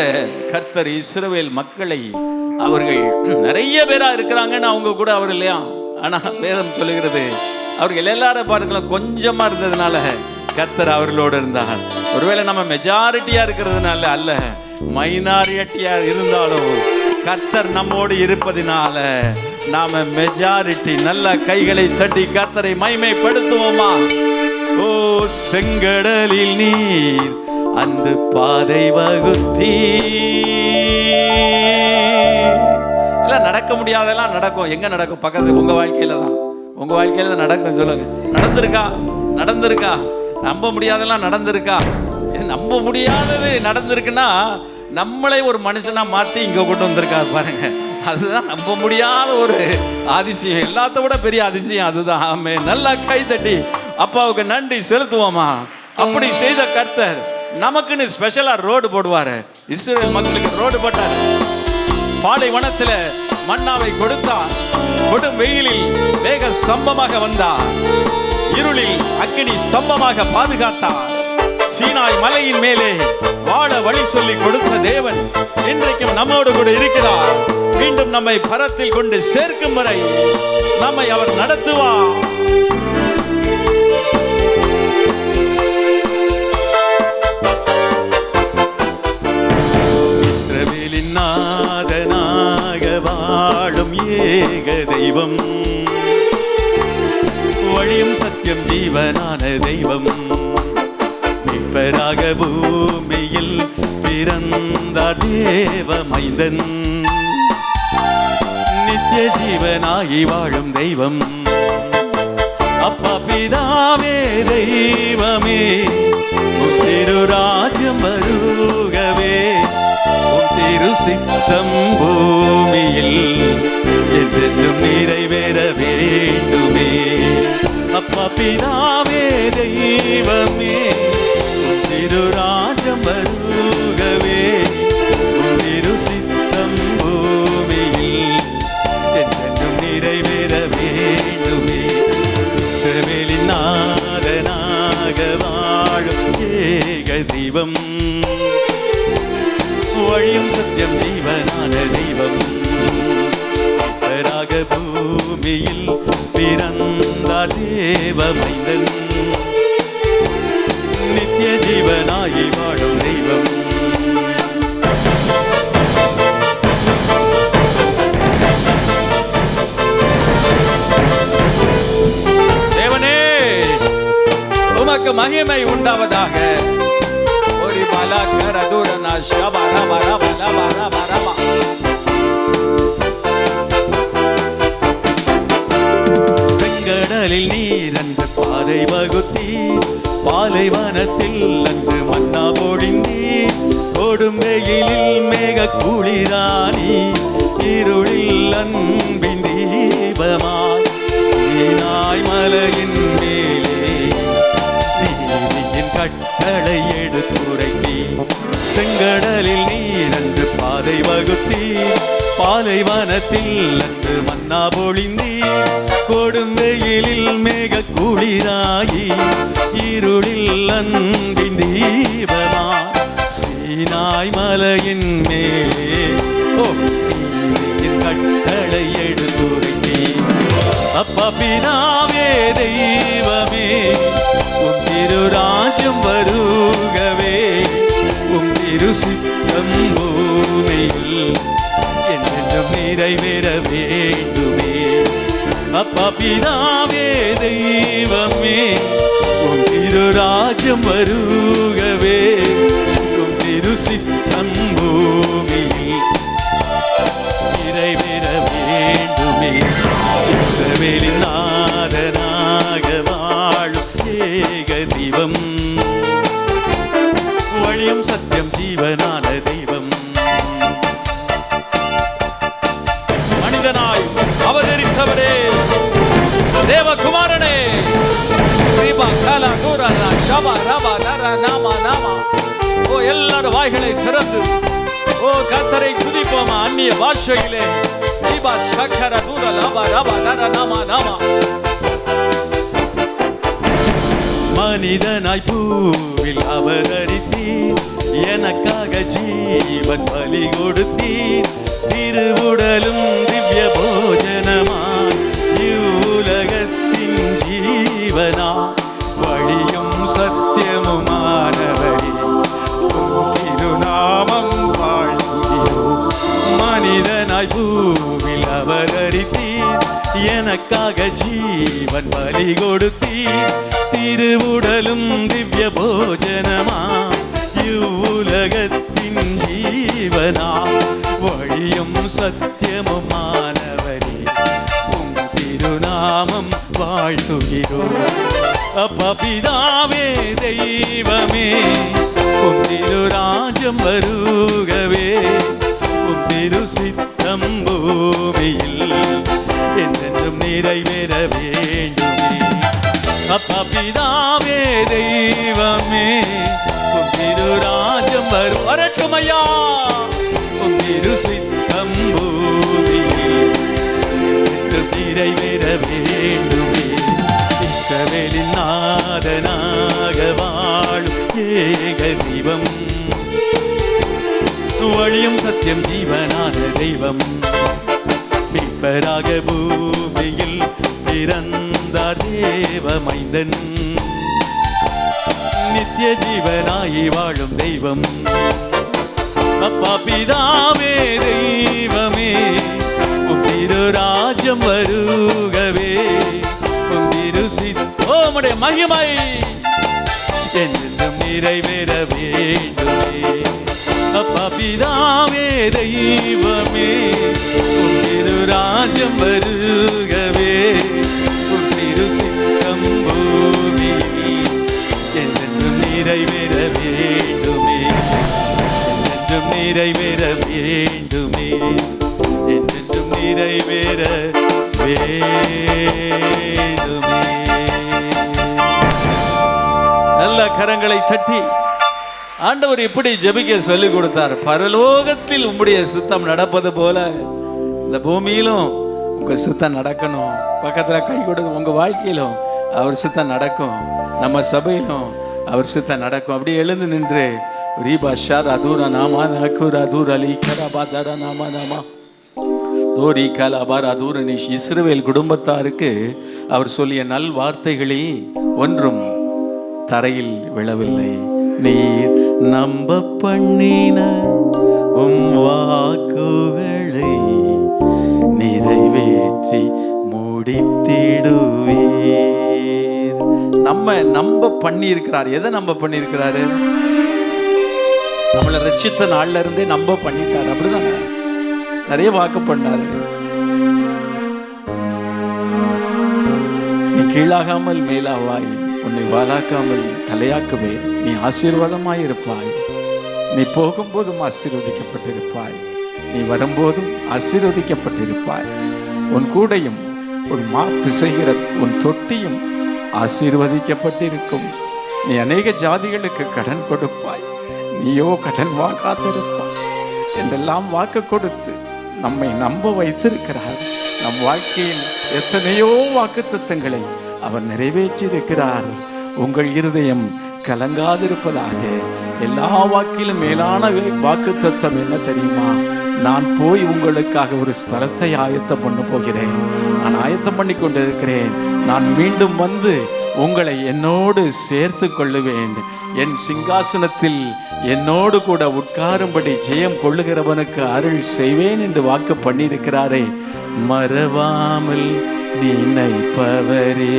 கர்த்தர் இஸ்ரவேல் மக்களை, அவர்கள் நிறைய பேரா இருக்கிறாங்கன்னு அவங்க கூட அவர் இல்லையா, ஆனா வேதம் சொல்லுகிறது அவர்கள் எல்லாரும் பாருங்களேன் கொஞ்சமா இருந்ததுனால கர்த்தர் அவர்களோடு இருந்தார். ஒருவேளை நம்ம மெஜாரிட்டியா இருக்கிறதுனால அல்ல, மைனாரிட்டியா இருந்தாலும் கர்த்தர் நம்மோடு இருப்பதினால நாம மெஜாரிட்டி. நல்ல கைகளை தட்டி கர்த்தரை மகிமைப்படுத்துவோமா? ஓ செங்கடலில் நீர் அந்த பாதை வகுத்தி, எல்லாம் நடக்க முடியாதெல்லாம் நடக்கும். எங்க நடக்கும்? பக்கத்து உங்க வாழ்க்கையில தான். உங்க வாழ்க்கையில தான் நடக்கும். சொல்லுங்க, நடந்திருக்கா? நடந்திருக்கா? நம்ப முடியாதெல்லாம் நடந்திருக்கா? நம்ப முடியாதது நடந்திருக்குன்னா நம்மளே ஒரு மனுஷனா மாத்தி இங்க கொண்டு வந்திருக்காரு பாருங்க. அதுதான் நம்ப முடியாத ஒரு அதிசயம். எல்லாத்த விட பெரிய அதிசயம் அதுதான். ஆமே. நல்லா கை தட்டி அப்பாவுக்கு நன்றி செலுத்துவோமா? அப்படி செய்த கர்த்தர் நமக்குன்னு ஸ்பெஷலா ரோடு போடுவாரு. இஸ்ரவேல் மக்களுக்கு ரோடு போட்டார். பாலைவனத்துல மன்னாவை கொடுத்தார். கொடும் வெயிலில் வேக ஸ்தம்பமாக வந்தார். இருளில் அக்கினி ஸ்தம்பமாக பாதுகாத்தார். சீனாய் மலையின் மேலே வாழ வழி சொல்லி கொடுத்த தேவன் இன்றைக்கும் நம்மோடு கூட இருக்கிறார். மீண்டும் நம்மை பரத்தில் கொண்டு சேர்க்கும் வரை நம்மை அவர் நடத்துவார். இஸ்ரவேலின் நாதனாக வாழும் ஏக தெய்வம், வழியும் சத்தியம் ஜீவனான தெய்வம், மீட்பராக பூமியில் பிறந்தார் தேவ மைந்தன், நித்திய ஜீவனாகி வாழும் தெய்வம், அப்பா பிதாவே தெய்வமே, உம் திரு ராஜ்யம் வருகவே, உம் திரு சித்தம் பூமியில் என்றென்றும் நிறைவேற வேண்டுமே. அப்பா பிதாவே தெய்வமே, உம் திரு ராஜ்யம் வருகவே, உம் திரு சித்தம் பூமியில் என்றென்றும் நிறைவேற வேண்டுமே. இஸ்ரவேலின் நாதனாக வாழும் ஏக தெய்வம், வழியும் சத்தியம் ஜீவனான தெய்வம், மீட்பராக பூமியில் பிறந்தார் தேவ மைந்தன், நித்திய ஜீவனாகி வாழும் தெய்வம். தேவனே உமக்கு மகிமை உண்டாவதாக. ஒரு பலகர துரனா ஷபர பர பல பர பரமா. செங்கடலில் நீர் அன்று பாதை வகுத்தி, பாலைவனத்தில் அன்று மன்னா பொழிந்தீர், ஓடும் வெயிலில் மேக குளிரானி, இருளில் அன்பின் தீபமாய் சீனாய் மலையின் மேலே நீதியின் கட்டளை எடுத்துரைத்தி, செங்கடலில் நீர் அன்று பாதை வகுத்தி, பாலைவனத்தில் அன்று மன்னா பொழிந்தீர், கொடும் வெயிலில் மேக குளிராயி, இருளில் அன்பின் தீபமாய் சீனாய் மலையின் மேலே நீதியின் கட்டளை எடுத்துரைத்தி, அப்பா பிதாவே தெய்வமே, உம் திரு ராஜ்யம் வருகவே, உம் திரு சித்தம் பூமியில் என்றென்றும் நிறைவேற வேண்டுமே. அப்பா பிதாவே தெய்வமே, உம் திரு ராஜ்யம் வருகவே, உம் திரு சித்தம் பூமியில் நிறைவேற வேண்டுமே. இஸ்ரவேலின் நாதனாக வாழும் ஏக தெய்வம், வழியும் சத்தியம் ஜீவனான தெய்வம், மனிதனாய் அவதரித்தவரே, தேவகுமாரனே, ரபா ரபா நர நாமா நாமா. ஓ எல்லாரும் வாய்களை திறந்து ஓ கர்த்தரை துதிப்போமா அந்நிய பாஷையிலே. தீபா சக்கர தூர லபா ரபா நர நாமா நாமா. மனிதனாய் பூவில் அவதரித்தீர், எனக்காக ஜீவன் பலி கொடுத்தீர். திருவுடலும் திவ்ய போஜனமாய் இவ்வுலகத்தின் ஜீவனா, வழியும் சத்தியமுமானவரே திருநாமம் வாழ்கிறோம். மனிதனாய் பூவில் அவதரித்தீர், எனக்காக ஜீவன் பலி கொடுத்தீர். திருவுடலும் திவ்ய போஜனமா இவ்வுலகத்தின் ஜீவனா, வழியும் சத்தியமுமானவரே உம் திருநாமம் வாழ்த்துகிறோம். அப்பா பிதாவே தெய்வமே, உம் திருராஜ்யம் வருகவே. உம் திரு சித்தம் பூமியில் என்றென்றும் நிறைவேற வேண்டுமே. அப்பா பிதாவே தெய்வமே, உம் திருராஜ்யம் வரட்டுமையா. உம் திரு சித்தம் பூமியில் என்றும் நிறைவேற வேண்டுமே. இஸ்ரவேலின் நாதனாக வாழும் ஏக தெய்வம், வழியும் சத்தியம் ஜீவனான தெய்வம். மீட்பராக பூமியில் பிறந்தார் தேவமைந்தன், நித்திய ஜீவனாய் வாழும் தெய்வம். அப்பா பிதாவே தெய்வமே, உம் திருராஜ்யம் வருகவே. உம் திரு சித்தோமுடைய மகிமை என்றென்றும் நிறைவேற வேண்டுமே. அப்பா பிதாவே தெய்வமே, உம் திருராஜ்யம் வருகவே. உம் திரு சித்தம் பூமியில் என்றென்றும் நிறைவேற வேண்டுமே. என்றென்றும் நிறைவேற வேண்டுமே. என்றென்றும் நிறைவேற வேண்டுமே. நல்ல கரங்களை தட்டி ஆண்டவர் இப்படி ஜெபிக்க சொல்லிக் கொடுத்தார். பரலோகத்தில் உம்முடைய சித்தம் நடப்பது போல இந்த பூமியிலும் உங்க சித்தம் நடக்கணும். பக்கத்துல கை கொடுத்து உங்க வாழ்க்கையிலும் அவர் சித்தம் நடக்கும். நம்ம சபையிலும் அவர் சித்தம் நடக்கும். அப்படி எழுந்து நின்று ரீபா ஷார் அதூர நாமா நக்கூர் அதூர் அலி கராபாதாரா நாமா நாமா தோரி கலாபார் அதூர நிஷ். இஸ்ரவேல் குடும்பத்தாருக்கு அவர் சொல்லிய நல் வார்த்தைகளில் ஒன்றும் தரையில் விழவில்லை. நீர் நம்ப பண்ணின உம் வாக்குகளை நிறைவேற்றி முடித்திடுவீர். நம்ம நம்ப பண்ணி இருக்கிறார். எதை நம்ப பண்ணி இருக்கிறாரு? நம்மளை ரட்சித்த நாள்ல இருந்தே நம்ப பண்ணிட்டாரு. அப்படிதானே? நிறைய வாக்கு பண்ணாரு. நீ கீழாகாமல் மேலாவாய், உன்னை வாலாக்காமல் தலையாக்குவேன். நீ ஆசீர்வாதமாய் இருப்பாய். நீ போகும்போதும் ஆசீர்வதிக்கப்பட்டிருப்பாய். நீ வரும்போதும் ஆசீர்வதிக்கப்பட்டிருப்பாய். உன் கூடையும் உன் பிசைகிற உன் தொட்டியும் ஆசீர்வதிக்கப்பட்டிருக்கும். நீ அநேக ஜாதிகளுக்கு கடன் கொடுப்பாய். நீயோ கடன் வாங்காதிருப்பாய் என்றெல்லாம் வாக்கு கொடுத்து நம்மை நம்ப வைத்திருக்கிறார். நம் வாழ்க்கையில் எத்தனையோ வாக்கு தத்தங்களை அவர் நிறைவேற்றியிருக்கிறார். உங்கள் இருதயம் கலங்காதிருப்பதாக. எல்லா வாக்கிலும் மேலான வாக்கு தத்தம் என்ன தெரியுமா? நான் போய் உங்களுக்காக ஒரு ஸ்தலத்தை ஆயத்தம் பண்ண போகிறேன். நான் ஆயத்தம் பண்ணி கொண்டிருக்கிறேன். நான் மீண்டும் வந்து உங்களை என்னோடு சேர்த்து கொள்ளுவேன். என் சிங்காசனத்தில் என்னோடு கூட உட்காரும்படி ஜெயம் கொள்ளுகிறவனுக்கு அருள் செய்வேன் என்று வாக்கு பண்ணியிருக்கிறாரே. மறவாமல் நினைப்பவரே.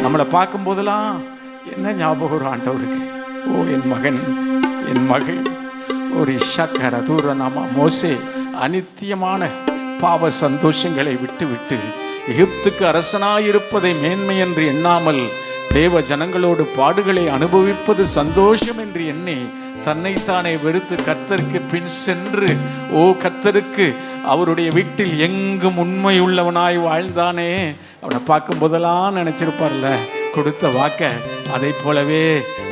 நம்மளை பார்க்கும் போதெல்லாம் என்ன ஞாபகம் ஆண்டவருக்கு? ஓ என் மகன், என் மகள், ஒரு ஷக்கர தூர நாமா மோசே அனித்தியமான பாவ சந்தோஷங்களை விட்டு விட்டு எகிப்துக்கு அரசனாயிருப்பதை மேன்மை என்று எண்ணாமல் தேவ ஜனங்களோடு பாடுகளை அனுபவிப்பது சந்தோஷம் என்று எண்ணி தன்னைத்தானே வெறுத்து கர்த்தருக்கு பின் சென்று கர்த்தருக்கு அவருடைய வீட்டில் எங்கும் உண்மை உள்ளவனாய் வாழ்ந்தானே. அவனை பார்க்கும் போதெல்லாம் நினைச்சிருப்பார்ல, கொடுத்த வாக்க அதை போலவே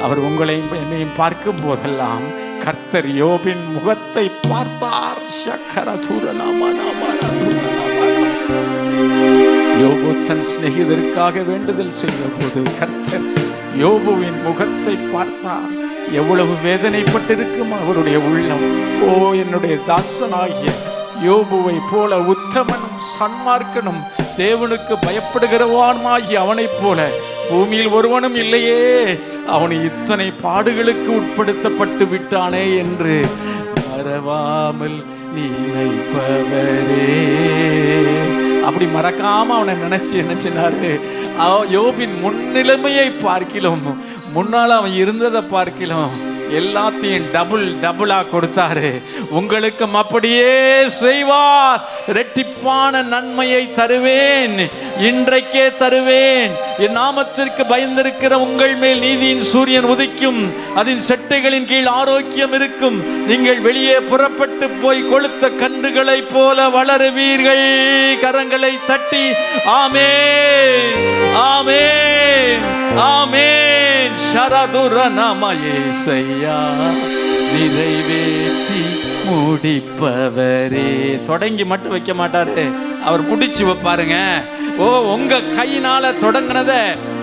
அவர் உங்களையும் என்னையும் பார்க்கும் போதெல்லாம் கர்த்தர் யோபின் முகத்தை பார்த்தார். யோபு தன் சிநேகிதருக்காக வேண்டுதல் செய்த போது கர்த்தர் யோபுவின் முகத்தை பார்த்தார். எவ்வளவு வேதனைப்பட்டிருக்கும் அவருடைய உள்ளம். ஓ, என்னுடைய தாசனாகிய யோபுவை போல உத்தமனும் சன்மார்க்கனும் தேவனுக்கு பயப்படுகிறவானுமாகி அவனைப் போல பூமியில் ஒருவனும் இல்லையே, அவன் இத்தனை பாடுகளுக்கு உட்படுத்தப்பட்டு விட்டானே என்று மறவாமல் நினைப்பவரே. அப்படி மறக்காம அவனை நினைச்சு நினைச்சினாரு. யோபின் முன்னிலைமையை பார்க்கிலும் முன்னால் அவன் இருந்ததை பார்க்கிலும் எல்லாத்தையும் டபுளா கொடுத்தாரு. உங்களுக்கும் அப்படியே செய்வார். இரட்டிப்பான நன்மையை தருவேன், இன்றைக்கே தருவேன். என் நாமத்திற்கு பயந்திருக்கிற உங்கள் மேல் நீதியின் சூரியன் உதிக்கும், அதன் செட்டைகளின் கீழ் ஆரோக்கியம் இருக்கும். நீங்கள் வெளியே புறப்பட்டு போய் கொளுத்த கன்றுகளை போல வளருவீர்கள். கரங்களை தட்டி ஆமென், ஆமென், ஆமென். ஷரதுர நமயேசையா, நிறைவேற்றி முடிப்பவரே. தொடங்கி மட்டும் வைக்க மாட்டாரு, அவர் முடிச்சு வைப்பாருங்க. ஓ, உங்க கையினால தொடங்கினத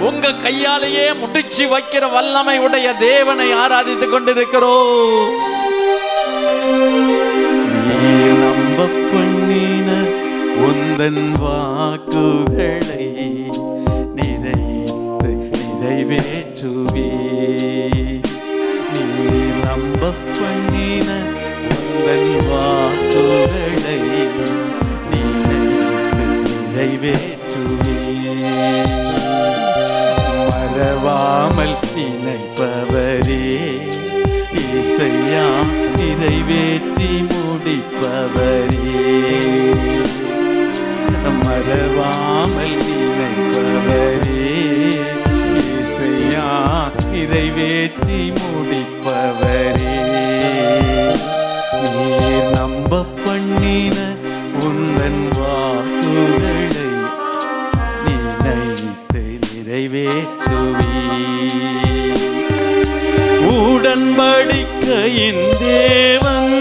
உங்க கையாலேயே முடிச்சு வைக்கிற வல்லமை உடைய தேவனை ஆராதித்து கொண்டிருக்கிறோம். நீ நம்ப பண்ணின உந்தன் வாக்குகளை நிறைவேற்றுவே. நீ நம்ப பண்ணின உந்தன் வாக்குகளை நிறைவேற்றுவே. மறவாமல் நினைப்பவரே இசையா, நிறைவேற்றி முடிப்பவரே. மறவாமல் நினைப்பவரே இசையா, நிறைவேற்றி முடிப்பவரே. நீர் நம்ப பண்ணின உந்தன் வாக்குகளை நினைத்து நிறைவேற்றுவே. உடன்படிக்கையின் தேவன்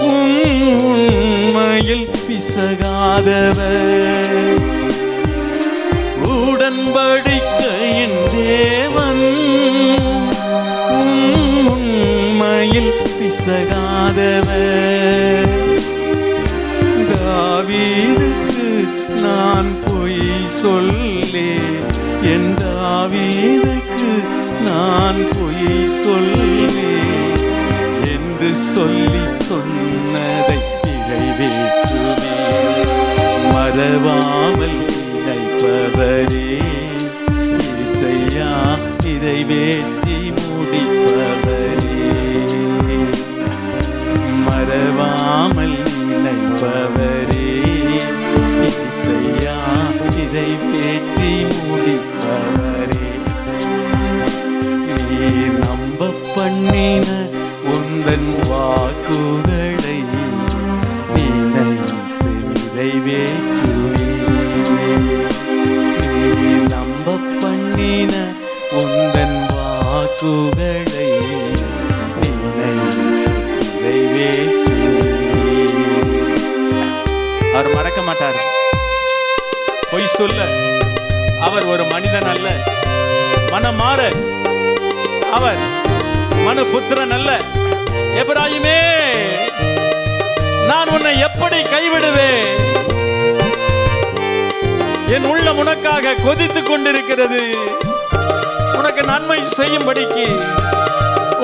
உண்மையில் பிசகாதவர். உடன்படிக்கையின் தேவன் உண்மையில் பிசகாதவர். தாவீதுக்கு நான் பொய் சொல்லே, என் தாவீதுக்கு நான் பொய் சொல்லே என்று சொல்லி சொன்னதை நிறைவேற்றுவே. மறவாமல் நினைப்பவரே இசையா, நிறைவேற்றி முடிப்பவரே. மறவாமல் நினைப்பவரே இசையா, நிறைவேற்றி முடிப்பவரே. நீ நம்ப பண்ணின உந்தன் வாக்குகளை நினைத்து நிறைவேற்றுவே. நீ நம்ப பண்ணின உந்தன் வாக்குகளை நினைத்து நிறைவேற்றுவே. அவர் மறக்க மாட்டார். பொய் சொல்ல அவர் ஒரு மனிதன் அல்ல. மனம் மாற அவர் மனுபுத்திரன் அல்ல. எபிராயிமே, நான் உன்னை எப்படி கைவிடுவேன்? என் உள்ளம் உனக்காக கொதித்துக் கொண்டிருக்கிறது. உனக்கு நன்மை செய்யும்படிக்கு,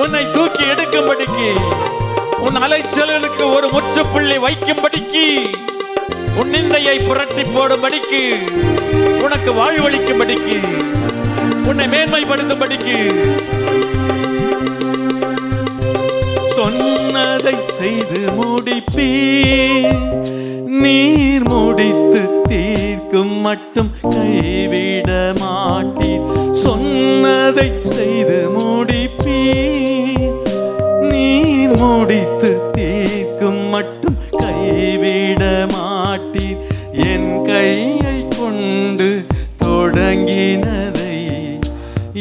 உன்னை தூக்கி எடுக்கும்படிக்கு, உன் அலைச்சலுக்கு ஒரு முற்றுப்புள்ளி வைக்கும்படிக்கு, உன் நிந்தையை புரட்டி போடும்படிக்கு, உனக்கு வாழ்வளிக்கும்படிக்கு, உன்னை மேன்மைப்படுத்தும்படிக்கு சொன்னதை செய்து முடிப்பீர். நீர் முடித்து தீர்க்கும் மட்டும் கைவிட மாட்டீர். சொன்னதை செய்து முடிப்பீர். நீர் முடித்து தீர்க்கும் மட்டும் கைவிட மாட்டீர். என் கையை கொண்டு தொடங்கின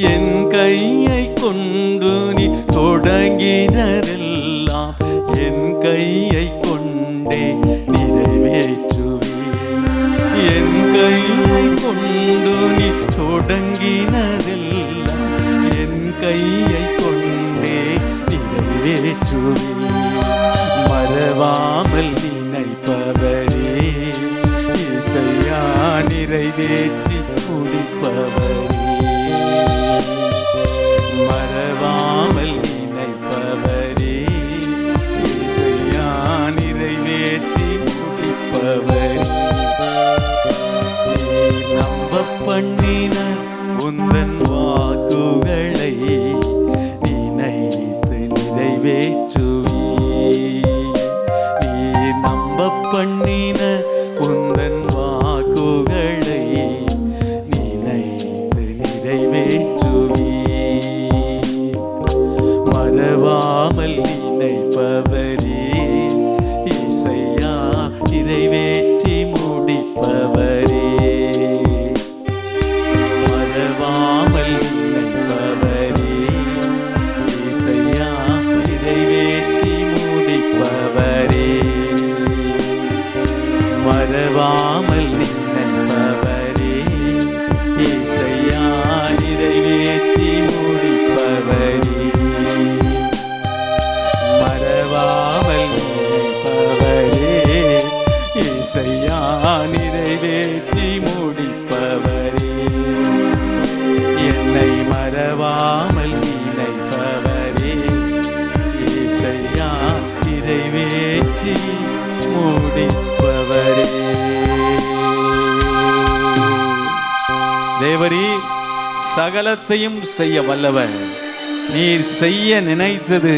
என் கையை கொண்டு நீ தொடங்கினதெல்லாம் என் கையை கொண்டே நிறைவேற்றுவே. என் கையை கொண்டு நீ தொடங்கினதெல்லாம் என் கையை கொண்டே நிறைவேற்றுவே. மறவாமல் நினைப்பவரே இசையா நிறைவேற்றி முடிப்பவரே. மறவாமல் நினைப்பவரே இசையா நிறைவேற்றி முடிப்பவரே. நம்ப பண்ணின உந்தன் வாக்குகளை நினைத்து நிறைவேற்றுவே. நீ நம்ப பண்ணின உந்தன் வாக்குகளை நினைத்து நிறைவேற்றுவே. மறவாமல் நினைப்பவரே இசையா நிறைவேற்றி முடிப்பவரே. மறவாமல் நினைப்பவரே இசையா நிறைவேற்றி முடிப்பவரே. மறவாமல் நினைப்பவரே இசையா நிறைவேற்றி முடிப்பவரே. மறவாமல் நினைப்பவரே இசையா நிறைவேற்றி முடிப்பவரே. என்னை மறவாமல் நினைப்பவரே இசையா நிறைவேற்றி முடிப்பவரே. தேவரீ சகலத்தையும் செய்ய வல்லவர். நீர் செய்ய நினைத்தது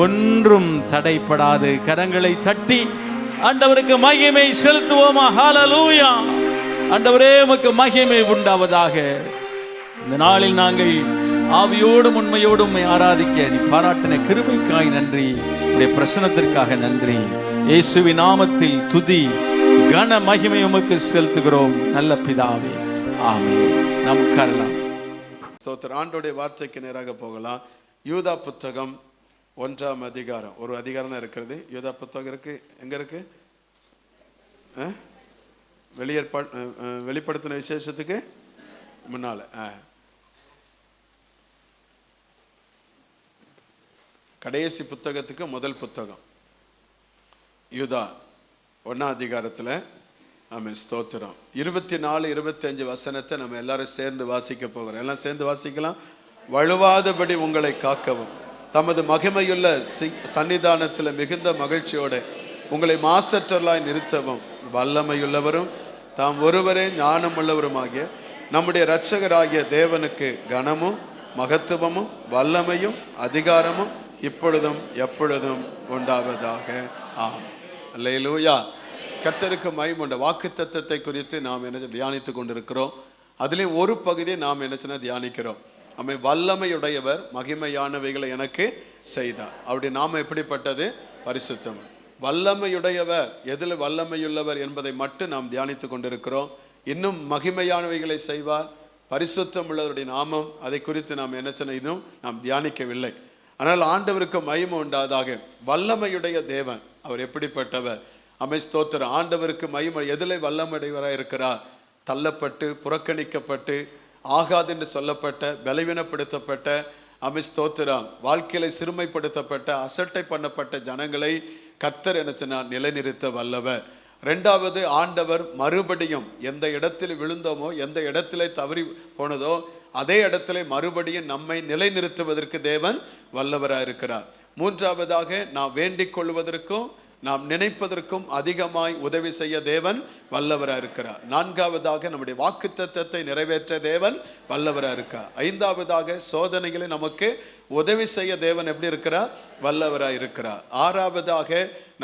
ஒன்றும் தடைப்படாது. கரங்களை தட்டி ஆண்டவருக்கு மகிமை செலுத்துவோமா? ஹல்லேலூயா. ஆண்டவரே உமக்கு மகிமை உண்டாவதாக. இந்த நாளில் நாங்கள் ஆவியோடும் உண்மையோடும் உம்மை ஆராதிக்க நீ பாராட்டின கிருபைக்காய் நன்றி. உடைய பிரசன்னத்திற்காக நன்றி. இயேசுவின் நாமத்தில் துதி கன மகிமை உமக்கு செலுத்துகிறோம் நல்ல பிதாவே. ஆமென். நாம் உட்காரலாம். ஸ்தோத்திரம். ஆண்டவருடைய வார்த்தைக்கு நேராக போகலாம். யூதா புத்தகம் 1ஆம் அதிகாரம். ஒரு அதிகாரம் தான் இருக்கிறது. யூதா புத்தகம் இருக்கு. எங்க இருக்கு? வெளிப்படுத்தின விசேஷத்துக்கு முன்னால கடைசி புத்தகத்துக்கு முதல் புத்தகம் யூதா 1ஆம் அதிகாரத்தில். ஆமென். ஸ்தோத்திரம். 24, 25 வசனத்தை நம்ம எல்லாரும் சேர்ந்து வாசிக்க போகிறோம். எல்லாம் சேர்ந்து வாசிக்கலாம். வழுவாதபடி உங்களை காக்கவும் தமது மகிமையுள்ள சன்னிதானத்தில் மிகுந்த மகிழ்ச்சியோடு உங்களை மாசற்றலாய் நிறுத்தவும் வல்லமையுள்ளவரும் தாம் ஒருவரே ஞானமுள்ளவருமாகிய நம்முடைய இரட்சகராகிய தேவனுக்கு கனமும் மகத்துவமும் வல்லமையும் அதிகாரமும் இப்பொழுதும் எப்பொழுதும் உண்டாவதாக. ஆம். அல்லேலூயா. கர்த்தருக்கு மகிமை உண்டு. வாக்குத்தத்தத்தை குறித்து நாம் என்ன தியானித்து கொண்டிருக்கிறோம். அதுலேயும் ஒரு பகுதியை நாம் என்ன தியானிக்கிறோம். நம்மை வல்லமையுடையவர் மகிமையானவைகளை எனக்கு செய்தார். அப்படி நாம் எப்படிப்பட்டது? பரிசுத்தம். வல்லமையுடையவர் எதில் வல்லமையுள்ளவர் என்பதை மட்டும் நாம் தியானித்து கொண்டிருக்கிறோம். இன்னும் மகிமையானவைகளை செய்வார். பரிசுத்தம் உள்ளவருடைய நாமம், அதை குறித்து நாம் என்ன இன்னும் நாம் தியானிக்கவில்லை. ஆனால் ஆண்டவருக்கு மகிமை உண்டாதாக. வல்லமையுடைய தேவன் அவர் எப்படிப்பட்டவர்? ஸ்தோத்திரம். ஆண்டவருக்கு மகிமை. எதில் வல்லமையுடையவராக இருக்கிறார்? தள்ளப்பட்டு புறக்கணிக்கப்பட்டு ஆகாது என்று சொல்லப்பட்ட பலவீனப்படுத்தப்பட்ட ஸ்தோத்திரம் வாழ்க்கையில சிறுமைப்படுத்தப்பட்ட அசட்டை பண்ணப்பட்ட ஜனங்களை கர்த்தர் என்ன சொன்னார்? நிலைநிறுத்த வல்லவர். ரெண்டாவது, ஆண்டவர் மறுபடியும் எந்த இடத்தில் விழுந்தோமோ, எந்த இடத்துல தவறி போனதோ அதே இடத்துல மறுபடியும் நம்மை நிலைநிறுத்துவதற்கு தேவன் வல்லவராக இருக்கிறார். மூன்றாவதாக, நாம் வேண்டிக் கொள்வதற்கும் நாம் நினைப்பதற்கும் அதிகமாய் உதவி செய்ய தேவன் வல்லவராக இருக்கிறார். நான்காவதாக, நம்முடைய வாக்குத்தத்தத்தை நிறைவேற்ற தேவன் வல்லவராக இருக்கிறார். ஐந்தாவதாக, சோதனைகளை நமக்கு உதவி செய்ய தேவன் எப்படி இருக்கிறார்? வல்லவராக இருக்கிறார். ஆறாவதாக,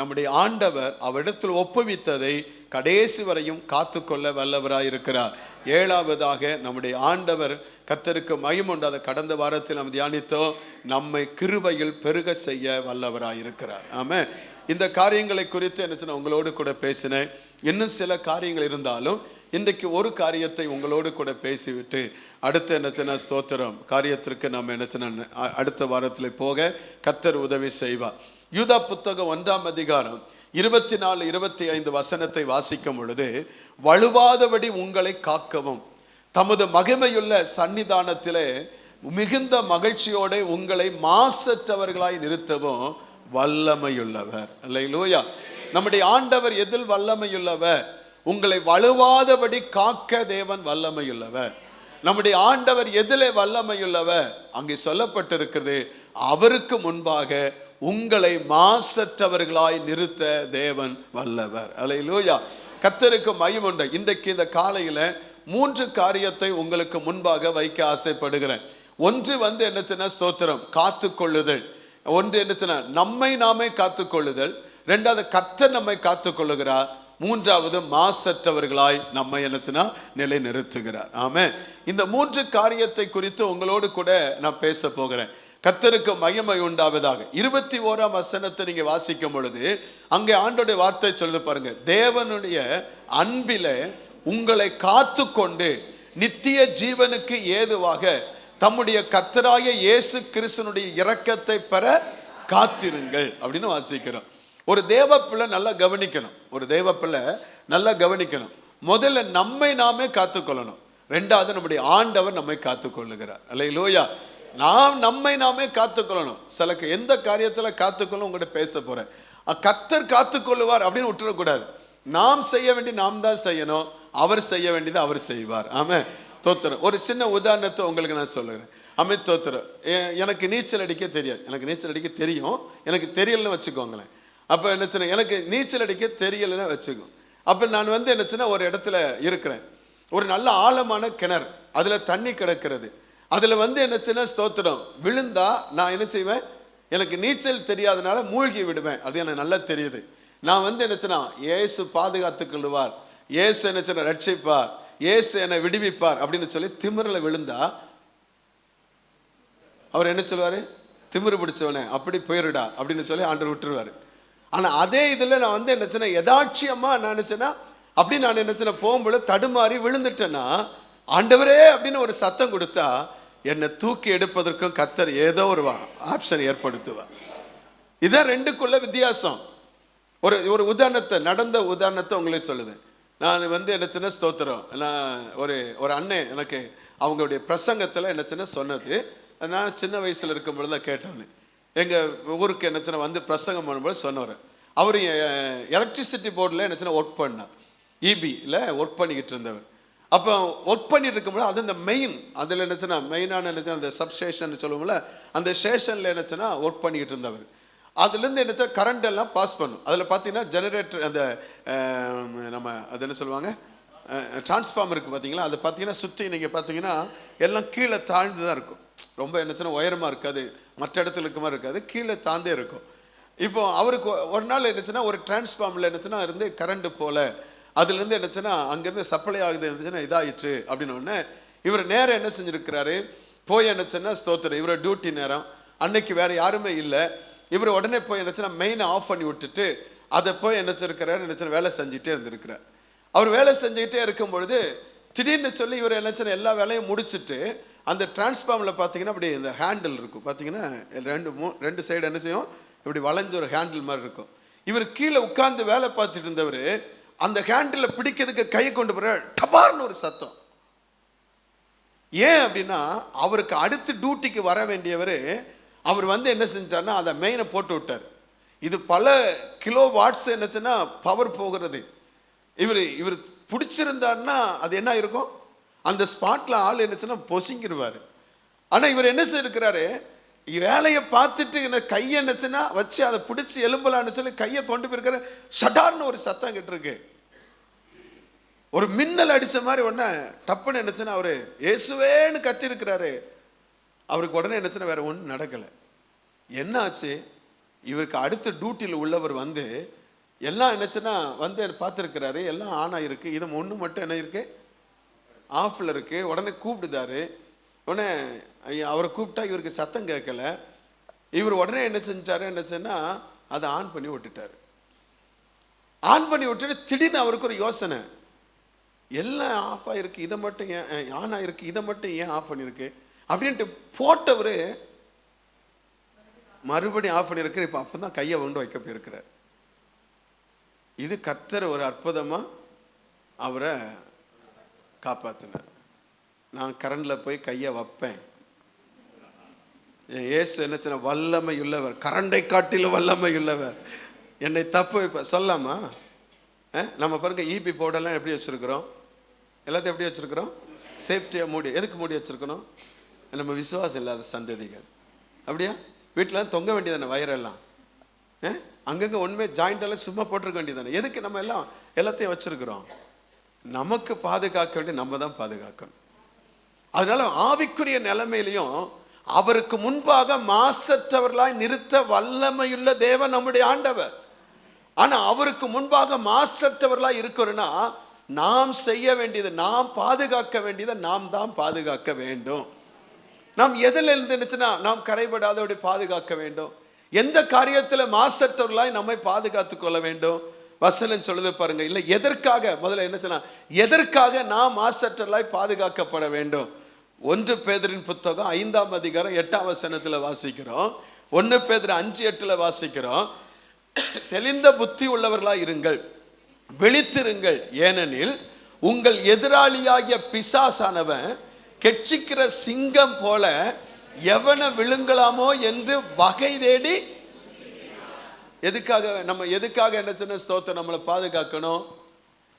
நம்முடைய ஆண்டவர் அவரிடத்தில் ஒப்புவித்ததை கடைசி வரையும் காத்துக்கொள்ள வல்லவராக இருக்கிறார். ஏழாவதாக, நம்முடைய ஆண்டவர் கர்த்தருக்கு மகிமை உண்டாத கடந்த வாரத்தில் நாம் தியானித்தோம், நம்மை கிருபையில் பெருக செய்ய வல்லவராக இருக்கிறார். ஆமென். இந்த காரியங்களை குறித்து என்ன உங்களோடு கூட பேசினேன். இன்னும் சில காரியங்கள் இருந்தாலும் இன்றைக்கு ஒரு காரியத்தை உங்களோடு கூட பேசிவிட்டு அடுத்த என்னச்சுன்னா ஸ்தோத்திரம் காரியத்திற்கு நம்ம என்னச்சுன்னா அடுத்த வாரத்தில் போக கர்த்தர் உதவி செய்வார். யூதா புத்தகம் 1ஆம் அதிகாரம் 24, 25 வசனத்தை வாசிக்கும் பொழுது, வலுவாதபடி உங்களை காக்கவும் தமது மகிமையுள்ள சன்னிதானத்திலே மிகுந்த மகிழ்ச்சியோட உங்களை மாசற்றவர்களாய் நிறுத்தவும் வல்லமையுள்ளவர். அல்லேலூயா. நம்முடைய ஆண்டவர் எதில் வல்லமையுள்ளவர்? உங்களை வலுவாதபடி காக்க தேவன் வல்லமையுள்ளவர். நம்முடைய ஆண்டவர் எதிலே வல்லமையுள்ளவர்? அங்கே சொல்லப்பட்டிருக்கிறது, அவருக்கு முன்பாக உங்களை மாசற்றவர்களாய் நிறுத்த தேவன் வல்லவர். அல்லேலூயா. கர்த்தருக்கு மகிமை உண்டு. இன்றைக்கு இந்த காலையில 3 காரியத்தை உங்களுக்கு முன்பாக வைக்க ஆசைப்படுகிறேன். ஒன்று என்னச்சுன்னா ஸ்தோத்திரம் காத்துக்கொள்ளுதல். ஒன்று என்னச்சுன்னா நம்மை நாமே காத்துக்கொள்ளுதல். 2வது கர்த்தர் நம்மை காத்துக்கொள்ளுகிறார். 3வது மாசற்றவர்களாய் நம்மை என்னச்சுன்னா நிலை நிறுத்துகிறார். ஆமென். இந்த 3 காரியத்தை குறித்து உங்களோடு கூட நான் பேச போகிறேன். கர்த்தருக்கு மகிமை உண்டாவதாக. 21ஆம் வசனத்தை நீங்க வாசிக்கும் பொழுது அங்கே ஆண்டோடைய வார்த்தை சொல்லுது பாருங்க, தேவனுடைய அன்பிலே உங்களை காத்து கொண்டு நித்திய ஜீவனுக்கு ஏதுவாக தம்முடைய கர்த்தராகிய இயேசு கிறிஸ்துவினுடைய இரக்கத்தை பெற காத்திருங்கள் அப்படின்னு வாசிக்கிறோம். ஒரு தேவ பிள்ளை நல்லா கவனிக்கணும். ஒரு தேவ பிள்ளை நல்லா கவனிக்கணும். முதல்ல நம்மை நாமே காத்துக்கொள்ளணும். 2வது நம்முடைய ஆண்டவர் நம்மை காத்துக்கொள்ளுகிறார். அல்லேலூயா. நாம் நம்மை நாமே காத்துக்கொள்ளணும். சில எந்த காரியத்தில் காத்துக்கொள்ள உங்கள்கிட்ட பேச போறேன். கர்த்தர் காத்துக்கொள்ளுவார் அப்படின்னு விட்டுறக்கூடாது. நாம் செய்ய வேண்டிய நாம் தான் செய்யணும். அவர் செய்ய வேண்டியது அவர் செய்வார். ஆமென். தோத்திரம். ஒரு சின்ன உதாரணத்தை உங்களுக்கு நான் சொல்லுறேன். அமித் தோத்திரம், எனக்கு நீச்சல் அடிக்க தெரியாது. எனக்கு நீச்சல் அடிக்க தெரியும், எனக்கு தெரியலன்னு வச்சுக்கோங்களேன். அப்போ என்னச்சுன்னா எனக்கு நீச்சல் அடிக்க தெரியலைன்னு வச்சுக்கோ. அப்போ நான் என்னச்சுன்னா ஒரு இடத்துல இருக்கிறேன், ஒரு நல்ல ஆழமான கிணறு, அதில் தண்ணி கிடக்கிறது. அதில் என்னச்சுன்னா ஸ்தோத்திரம் விழுந்தா நான் என்ன செய்வேன்? எனக்கு நீச்சல் தெரியாதனால மூழ்கி விடுவேன். அது எனக்கு நல்லா தெரியுது. நான் என்னச்சுன்னா இயேசு பாதுகாத்து கொள்ளுவார், இயேசு என்னச்சுன்னா ரட்சிப்பார், இயேசு என்னை விடுவிப்பார் அப்படின்னு சொல்லி திமிரில் விழுந்தா அவர் என்ன சொல்லுவார்? திமிரு பிடிச்சவனே அப்படி போயிருடா அப்படின்னு சொல்லி ஆண்டவர் விட்டுருவார். ஆனால் அதே இதில் நான் என்னச்சுன்னா யதாட்சியமாக நான் நினச்சேன்னா அப்படி நான் என்னச்சுன்னா போகும்போது தடுமாறி விழுந்துட்டேன்னா ஆண்டவரே அப்படின்னு ஒரு சத்தம் கொடுத்தா என்னை தூக்கி எடுப்பதற்கும் கர்த்தர் ஏதோ ஒரு ஆப்ஷன் ஏற்படுத்துவார். இதான் 2க்குள்ள வித்தியாசம். ஒரு உதாரணத்தை, நடந்த உதாரணத்தை உங்களுக்கு சொல்லுது. நான் என்னச்சுன்னா ஸ்தோத்திரம், நான் ஒரு அண்ணன் எனக்கு அவங்களுடைய பிரசங்கத்தில் என்னச்சுன்னா சொன்னது, நான் சின்ன வயசில் இருக்கும் பொழுது தான் கேட்டேன். எங்கள் ஊருக்கு என்னச்சுன்னா பிரசங்கம் பண்ணும்போது சொன்னவர். அவர் எலக்ட்ரிசிட்டி போர்டில் என்னச்சுன்னா ஒர்க் பண்ணார், இபியில் ஒர்க் பண்ணிக்கிட்டு இருந்தவர். அப்போ ஒர்க் பண்ணிட்டு இருக்கும்போது அது இந்த மெயின் அதில் என்னச்சுன்னா மெயினான என்னச்சுன்னா அந்த சப்ஸ்டேஷன் சொல்லுவோம்ல, அந்த ஸ்டேஷனில் என்னச்சுன்னா ஒர்க் பண்ணிக்கிட்டு இருந்தவர். அதுலேருந்து என்னச்சா கரண்ட் எல்லாம் பாஸ் பண்ணும். அதில் பார்த்தீங்கன்னா ஜெனரேட்டர், அந்த நம்ம அது என்ன சொல்லுவாங்க, டிரான்ஸ்ஃபார்மருக்கு பார்த்தீங்களா, அதை பார்த்தீங்கன்னா சுற்றி நீங்கள் பார்த்தீங்கன்னா எல்லாம் கீழே தாழ்ந்து தான் இருக்கும். ரொம்ப என்னச்சுன்னா உயரமாக இருக்காது, மற்ற இடத்துல இருக்க மாதிரி இருக்காது, கீழே தாழ்ந்தே இருக்கும். இப்போ அவருக்கு ஒரு நாள் என்னச்சுன்னா ஒரு டிரான்ஸ்ஃபார்மரில் என்னச்சுன்னா இருந்து கரண்ட் போல, அதுலேருந்து என்னச்சுன்னா அங்கேருந்து சப்ளை ஆகுது இருந்துச்சுன்னா இதாகிடுச்சு அப்படின்னு ஒன்று இவர் நேரம் என்ன செஞ்சுருக்கிறாரு, போய் என்னச்சுன்னா ஸ்தோத்திரம் இவரோட டியூட்டி நேரம் அன்னைக்கு வேறு யாருமே இல்லை. இவர் உடனே போய் என்னச்சுன்னா மெயினை ஆஃப் பண்ணி விட்டுட்டு அதை போய் என்னச்சிருக்கிறாரு என்னச்சுன்னா வேலை செஞ்சுட்டே இருந்திருக்கிறார். அவர் வேலை செஞ்சுக்கிட்டே இருக்கும் பொழுது திடீர்னு சொல்லி இவர் என்னச்சுன்னா எல்லா வேலையும் முடிச்சுட்டு அந்த டிரான்ஸ்ஃபார்மில் பார்த்தீங்கன்னா அப்படி இந்த ஹேண்டில் இருக்கும், பார்த்தீங்கன்னா 2 சைடு என்ன செய்யும், இப்படி வளைஞ்ச ஒரு ஹேண்டில் மாதிரி இருக்கும். இவர் கீழே உட்கார்ந்து வேலை பார்த்துட்டு இருந்தவர் அந்த ஹேண்டில் பிடிக்கிறதுக்கு கை கொண்டு போகிற டபார்னு ஒரு சத்தம். ஏன் அப்படின்னா அவருக்கு அடுத்து டியூட்டிக்கு வர வேண்டியவர் அவர் என்ன செஞ்சிட்டார்னா அதை மெயினை போட்டு விட்டார். இது பல கிலோ வாட்ஸ் என்னச்சுன்னா பவர் போகிறது. இவர் பிடிச்சிருந்தாருன்னா அது என்ன இருக்கும், அந்த ஸ்பாட்ல ஆள் என்னச்சுன்னா பொசிங்கிடுவார். ஆனால் இவர் என்ன செய்யிருக்கிறாரு, வேலையை பார்த்துட்டு என்ன கையை என்னச்சுன்னா வச்சு அதை பிடிச்சி எலும்பலான்னு சொல்லி கையை கொண்டு போயிருக்கிற, ஷடார்னு ஒரு சத்தம் கிட்டிருக்கு, ஒரு மின்னல் அடித்த மாதிரி ஒன்று டப்புன்னு என்னச்சுன்னா அவர் இயேசுவேன்னு கத்திருக்கிறாரு. அவருக்கு உடனே என்னச்சுன்னா வேற ஒன்றும் நடக்கலை. என்ன ஆச்சு, இவருக்கு அடுத்த டியூட்டியில் உள்ளவர் எல்லாம் என்னச்சுன்னா பார்த்துருக்கிறாரு, எல்லாம் ஆன் ஆகிருக்கு, இது ஒன்று மட்டும் என்ன இருக்கு ஆஃபில் இருக்கு. உடனே கூப்பிடுதாரு. உடனே அவரை கூப்பிட்டா இவருக்கு சத்தம் கேட்கல. இவர் உடனே என்ன செஞ்சிட்டாரு என்னச்சுன்னா அதை ஆன் பண்ணி விட்டுட்டாரு. ஆன் பண்ணி விட்டுட்டு திடீர்னு அவருக்கு ஒரு யோசனை, எல்லாம் ஆஃப் ஆகிருக்கு, இதை மட்டும் ஏன் ஆன் ஆகிருக்கு, இதை மட்டும் ஏன் ஆஃப் பண்ணியிருக்கு அப்படின்ட்டு போட்டவர் மறுபடியும் ஆஃப் பண்ணியிருக்கிற. இப்போ அப்போ தான் கையை கொண்டு வைக்க போயிருக்கிறார். இது கர்த்தர் ஒரு அற்புதமாக அவரை காப்பாற்றினார். நான் கரண்டில் போய் கையை வைப்பேன். ஏசு என்ன வல்லமை உள்ளவர், கரண்டை காட்டிலும் வல்லமை உள்ளவர், என்னை தப்பு வைப்ப சொல்லாமா? நம்ம பாருங்க ஈபி போர்டெல்லாம் எப்படி வச்சுருக்கிறோம், எல்லாத்தையும் எப்படி வச்சுருக்கிறோம்? சேஃப்டியாக மூடி. எதுக்கு மூடி வச்சுருக்கணும்? நம்ம விசுவாசம் இல்லாத சந்ததிகள். அப்படியா? வீட்டில் தொங்க வேண்டியதானே வயரெல்லாம்? அங்கங்கே ஒன்றுமே ஜாயிண்டெல்லாம் சும்மா போட்டிருக்க வேண்டியதானே? எதுக்கு நம்ம எல்லாம் எல்லாத்தையும் வச்சுருக்கிறோம்? நமக்கு பாதுகாக்க வேண்டிய நம்ம தான் பாதுகாக்கணும். அதனால ஆவிக்குரிய நிலைமையிலையும் அவருக்கு முன்பாக மாசற்றவர்களாய் நிறுத்த வல்லமையுள்ள தேவன் நம்முடைய ஆண்டவர். ஆனா அவருக்கு முன்பாக மாசற்றவர்களாய் இருக்கிறோம்னா நாம் செய்ய வேண்டியது, நாம் பாதுகாக்க வேண்டியதை நாம் தான் பாதுகாக்க வேண்டும். நாம் எதில் இருந்துச்சுன்னா நாம் கரைபடாதபடி பாதுகாக்க வேண்டும். எந்த காரியத்தில் மாசற்றவர்களாய் நம்மை பாதுகாத்துக் கொள்ள வேண்டும்? வசனம் சொல்லுது பாருங்க. இல்லை எதற்காக, முதல்ல என்ன, எதற்காக நாம் மாசற்றவர்களாய் பாதுகாக்கப்பட வேண்டும்? 1 பேதுருவின் புத்தகம் 5ஆம் அதிகாரம் 8ஆம் வசனத்தில் வாசிக்கிறோம். 1 பேதுரு 5:8 வாசிக்கிறோம். தெளிந்த புத்தி உள்ளவர்களாய் இருங்கள், விழித்திருங்கள், ஏனெனில் உங்கள் எதிராளியாகிய பிசாசானவன் கெட்சிக்கிற சிங்கம் போல எவனை விழுங்கலாமோ என்று வகை தேடி. எதுக்காக என்ன சொன்ன ஸ்தோத்திரம், நம்மளை பாதுகாக்கணும்.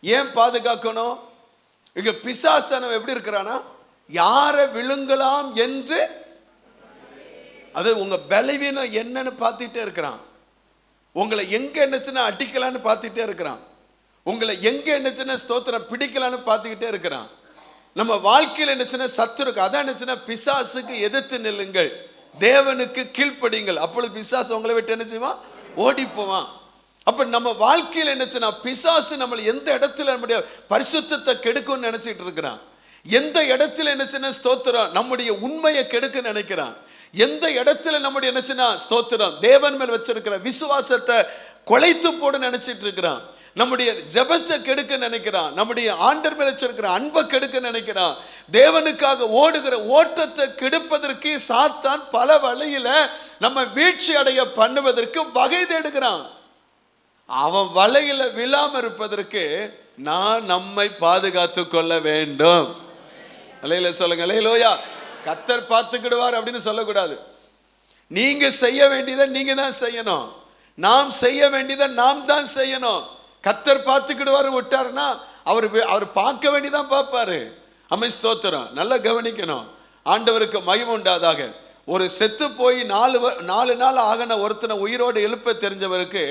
ஏன் பாதுகாக்கணும்? இங்க பிசாசானவன் எப்படி இருக்கிறானா, யாரை விழுங்கலாம் என்று, அது உங்க பலவீனம் என்னன்னு பார்த்துட்டே இருக்கிறான். உங்களை எங்க என்னச்சுன்னா அடிக்கலான்னு பார்த்துட்டே இருக்கிறான். உங்களை எங்க என்னச்சுன்னா ஸ்தோத்திரம் பிடிக்கலான்னு பார்த்துக்கிட்டே இருக்கிறான். நம்ம வாழ்க்கையில் என்னச்சுன்னா சத்துரு இருக்கு. அதான் என்னச்சுன்னா பிசாசுக்கு எதிர்த்து நில்லுங்கள், தேவனுக்கு கீழ்ப்படிங்கள், அப்பொழுது பிசாசு உங்களை விட்டு என்ன செய்வான்? ஓடி போவான். அப்ப நம்ம வாழ்க்கையில் என்னச்சுன்னா பிசாசு நம்மளை எந்த இடத்துல நம்முடைய பரிசுத்தத்தை கெடுக்கும்னு நினைச்சிட்டு இருக்கிறான். எந்த இடத்துல என்னச்சுன்னா ஸ்தோத்திரம் நம்முடைய உண்மையை கெடுக்க நினைக்கிறான். எந்த இடத்துல நம்முடைய என்னச்சுன்னா ஸ்தோத்திரம் தேவன் மேல் வச்சிருக்கிற விசுவாசத்தை கொலைத்து போட நினைச்சிட்டு இருக்கிறான். நம்முடைய ஜெபத்தை கெடுக்க நினைக்கிறான். நம்முடைய ஆண்டவர் மேல் வச்சிருக்கிற அன்பை கெடுக்க நினைக்கிறான். தேவனுக்காக ஓடுகிற ஓட்டத்தை கெடுப்பதற்கு சாத்தான் பல வழியில நம்ம வீழ்ச்சி அடைய பண்ணுவதற்கு வகை தேடுகிறான். அவன் வலையில விழாம இருப்பதற்கு நான் நம்மை பாதுகாத்து கொள்ள வேண்டும். அலையில சொல்லுங்க, அலையிலோயா. கர்த்தர் பார்த்துக்கிடுவார் அப்படின்னு சொல்லக்கூடாது. நீங்க செய்ய வேண்டியதை நீங்க தான் செய்யணும். நாம் செய்ய வேண்டியதை நாம் தான் செய்யணும். கர்த்தர் பார்த்துக்கிடுவார் விட்டாருன்னா அவர் பார்க்க வேண்டியதான் பார்ப்பாரு. அமை ஸ்தோத்திரம். நல்லா கவனிக்கணும். ஆண்டவருக்கு மகிமை உண்டாதாக. ஒரு செத்து போய் 4 நாள் ஆகன ஒருத்தனை உயிரோடு எழுப்ப தெரிஞ்சவருக்கு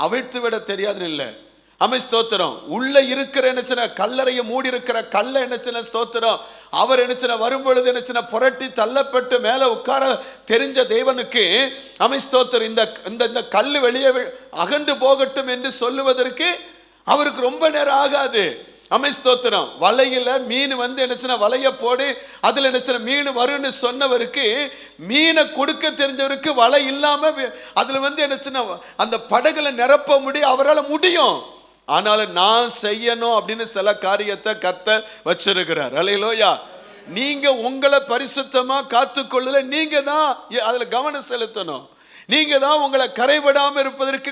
அவிழ்த்து விட தெரியாதுன்னு இல்லை. அமை ஸ்தோத்திரம். உள்ள இருக்கிற என்னச்சுன்னா கல்லறையை மூடி இருக்கிற கல்லை என்னச்சுன்னா ஸ்தோத்திரம் அவர் என்னச்சுன்னா வரும்பொழுது என்னச்சுன்னா புரட்டி தள்ளப்பட்டு மேலே உட்கார தெரிஞ்ச தேவனுக்கு அமை ஸ்தோத்திரம் இந்த கல் வெளியே அகன்று போகட்டும் என்று சொல்லுவதற்கு அவருக்கு ரொம்ப நேரம் ஆகாது. அமை ஸ்தோத்திரம். வலையில மீன் என்னச்சுன்னா வலைய போடு, அதுல என்னச்சுன்னா மீன் வரும்னு சொன்னவருக்கு, மீனை கொடுக்க தெரிஞ்சவருக்கு வலை இல்லாம அதுல என்னச்சுன்னா அந்த படகுல நிரப்ப முடியும், அவரால் முடியும். ஆனாலும் நான் செய்யணும் அப்படின்னு சில காரியத்தை கர்த்தர் வச்சிருக்கிறார். அல்லேலூயா. நீங்க உங்களை பரிசுத்தமா காத்துக்கொள்ளல, நீங்க தான் அதுல கவனம் செலுத்தணும். நீங்க தான் உங்களை கரைபடாம இருப்பதற்கு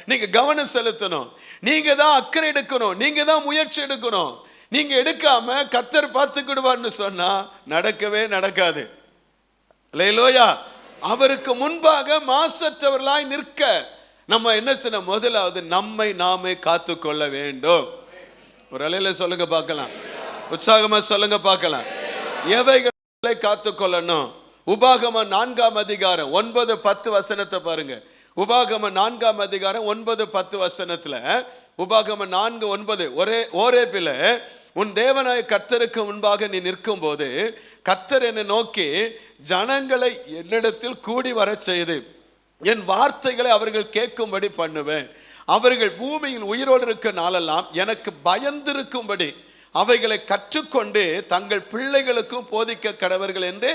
நீங்க கவனம் செலுத்தணும். நீங்க தான் அக்கறை எடுக்கணும். நீங்க தான் முயற்சி எடுக்கணும். நீங்க எடுக்காம கர்த்தர் பார்த்துக்கிடுவார்னு சொன்னா நடக்கவே நடக்காது. அல்லேலூயா. அவருக்கு முன்பாக மாசற்றவர்களாய் நிற்க நம்ம என்ன செய்ய, முதலாவது நம்மை நாமே காத்துக்கொள்ள வேண்டும். ஒரு அலையில சொல்லுங்க பார்க்கலாம், உற்சாகமா சொல்லுங்க பார்க்கலாம். எவைகளை காத்துக்கொள்ளணும்? உபாகமம் 4ஆம் அதிகாரம் 9-10 வசனத்தை பாருங்க. உபாகமம் 4ஆம் அதிகாரம் 9-10 வசனத்துல, உபாகமம் 4:9, ஓரேபில உன் தேவனாய கர்த்தருக்கு முன்பாக நீ நிற்கும் போது கர்த்தர் என்னை நோக்கி ஜனங்களை என்னிடத்தில் கூடி வர செய்து என் வார்த்தைகளை அவர்கள் கேட்கும்படி பண்ணுவேன். அவர்கள் பூமியில் உயிரோடு இருக்க நாளெல்லாம் எனக்கு பயந்திருக்கும்படி அவைகளை கற்றுக்கொண்டு தங்கள் பிள்ளைகளுக்கும் போதிக்க கடவர்கள் என்று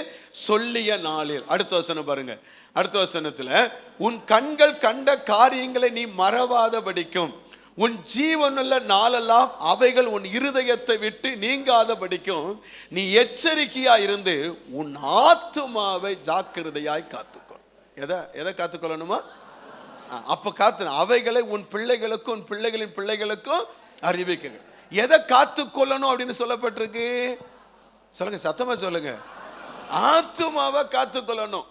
சொல்லிய நாளில். அடுத்த வசனம் பாருங்க. அடுத்த வசனத்துல, உன் கண்கள் கண்ட காரியங்களை நீ மறவாத படிக்கும், உன் ஜீவனுள்ள நாளெல்லாம் அவைகள் உன் இருதயத்தை விட்டு நீங்காதபடிக்கும் நீ எச்சரிக்கையா இருந்து உன் ஆத்துமாவை ஜாக்கிரதையாய் காத்துக்கொள். எதை காத்துக்கொள்ளணுமா? அப்ப காத்து அவைகளை உன் பிள்ளைகளுக்கும் உன் பிள்ளைகளின் பிள்ளைகளுக்கும் அறிவிக்க. எதை காத்துக்கொள்ளணும் அப்படின்னு சொல்லப்பட்டிருக்கு? சொல்லுங்க, சத்தமா சொல்லுங்க. ஆத்துமாவை காத்துக்கொள்ளணும்.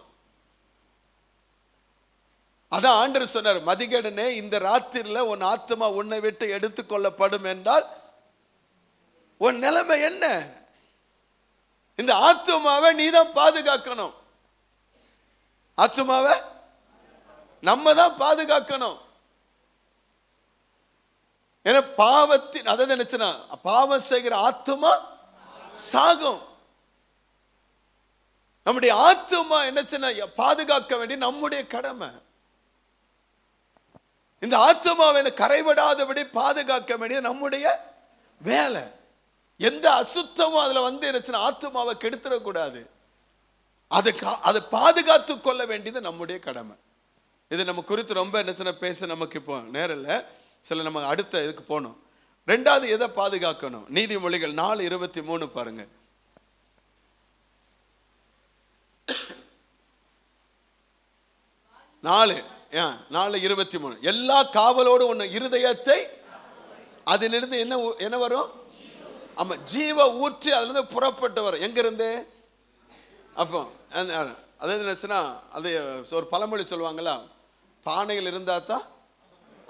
அதான் ஆண்டவர் சொன்னார், மதிகேடனே, இந்த ராத்திரில உன் ஆத்துமா உன்னை விட்டு எடுத்துக்கொள்ளப்படும் என்றால் உன் நிலைமை என்ன? இந்த ஆத்துமாவை நீ தான் பாதுகாக்கணும். ஆத்துமாவை நம்ம தான் பாதுகாக்கணும். ஏன்னா பாவத்தின் அதாவது நினைச்சுனா பாவம் செய்கிற ஆத்துமா சாகும். நம்முடைய ஆத்துமா என்னச்சுன்னா பாதுகாக்க வேண்டிய நம்முடைய கடமை. இந்த ஆத்துமாவை கரைபடாதபடி பாதுகாக்க வேண்டிய நம்முடைய வேலை. எந்த அசுத்தமும் அதுல வந்து என்னச்சுன்னா ஆத்துமாவை கெடுத்துடக்கூடாது. அதை பாதுகாத்து கொள்ள வேண்டியது நம்முடைய கடமை. இது நம்ம குறித்து ரொம்ப என்னச்சுன்னா பேச நமக்கு இப்போ நேரம் இல்லை. சில நம்ம அடுத்த இதுக்கு போகணும். ரெண்டாவது எதை பாதுகாக்கணும்? நீதிமொழிகள் 4:23 பாருங்க. 4:23 எல்லா காவலோடு உன்னை இருதயத்தை அதிலிருந்து என்ன வரும்? ஆமா, ஜீவ ஊற்றி அதுல இருந்து புறப்பட்டு வரும். எங்க இருந்து? அப்போ அதாவது நினைச்சுன்னா அது ஒரு பழமொழி சொல்லுவாங்களா, பானையில் இருந்தா தான்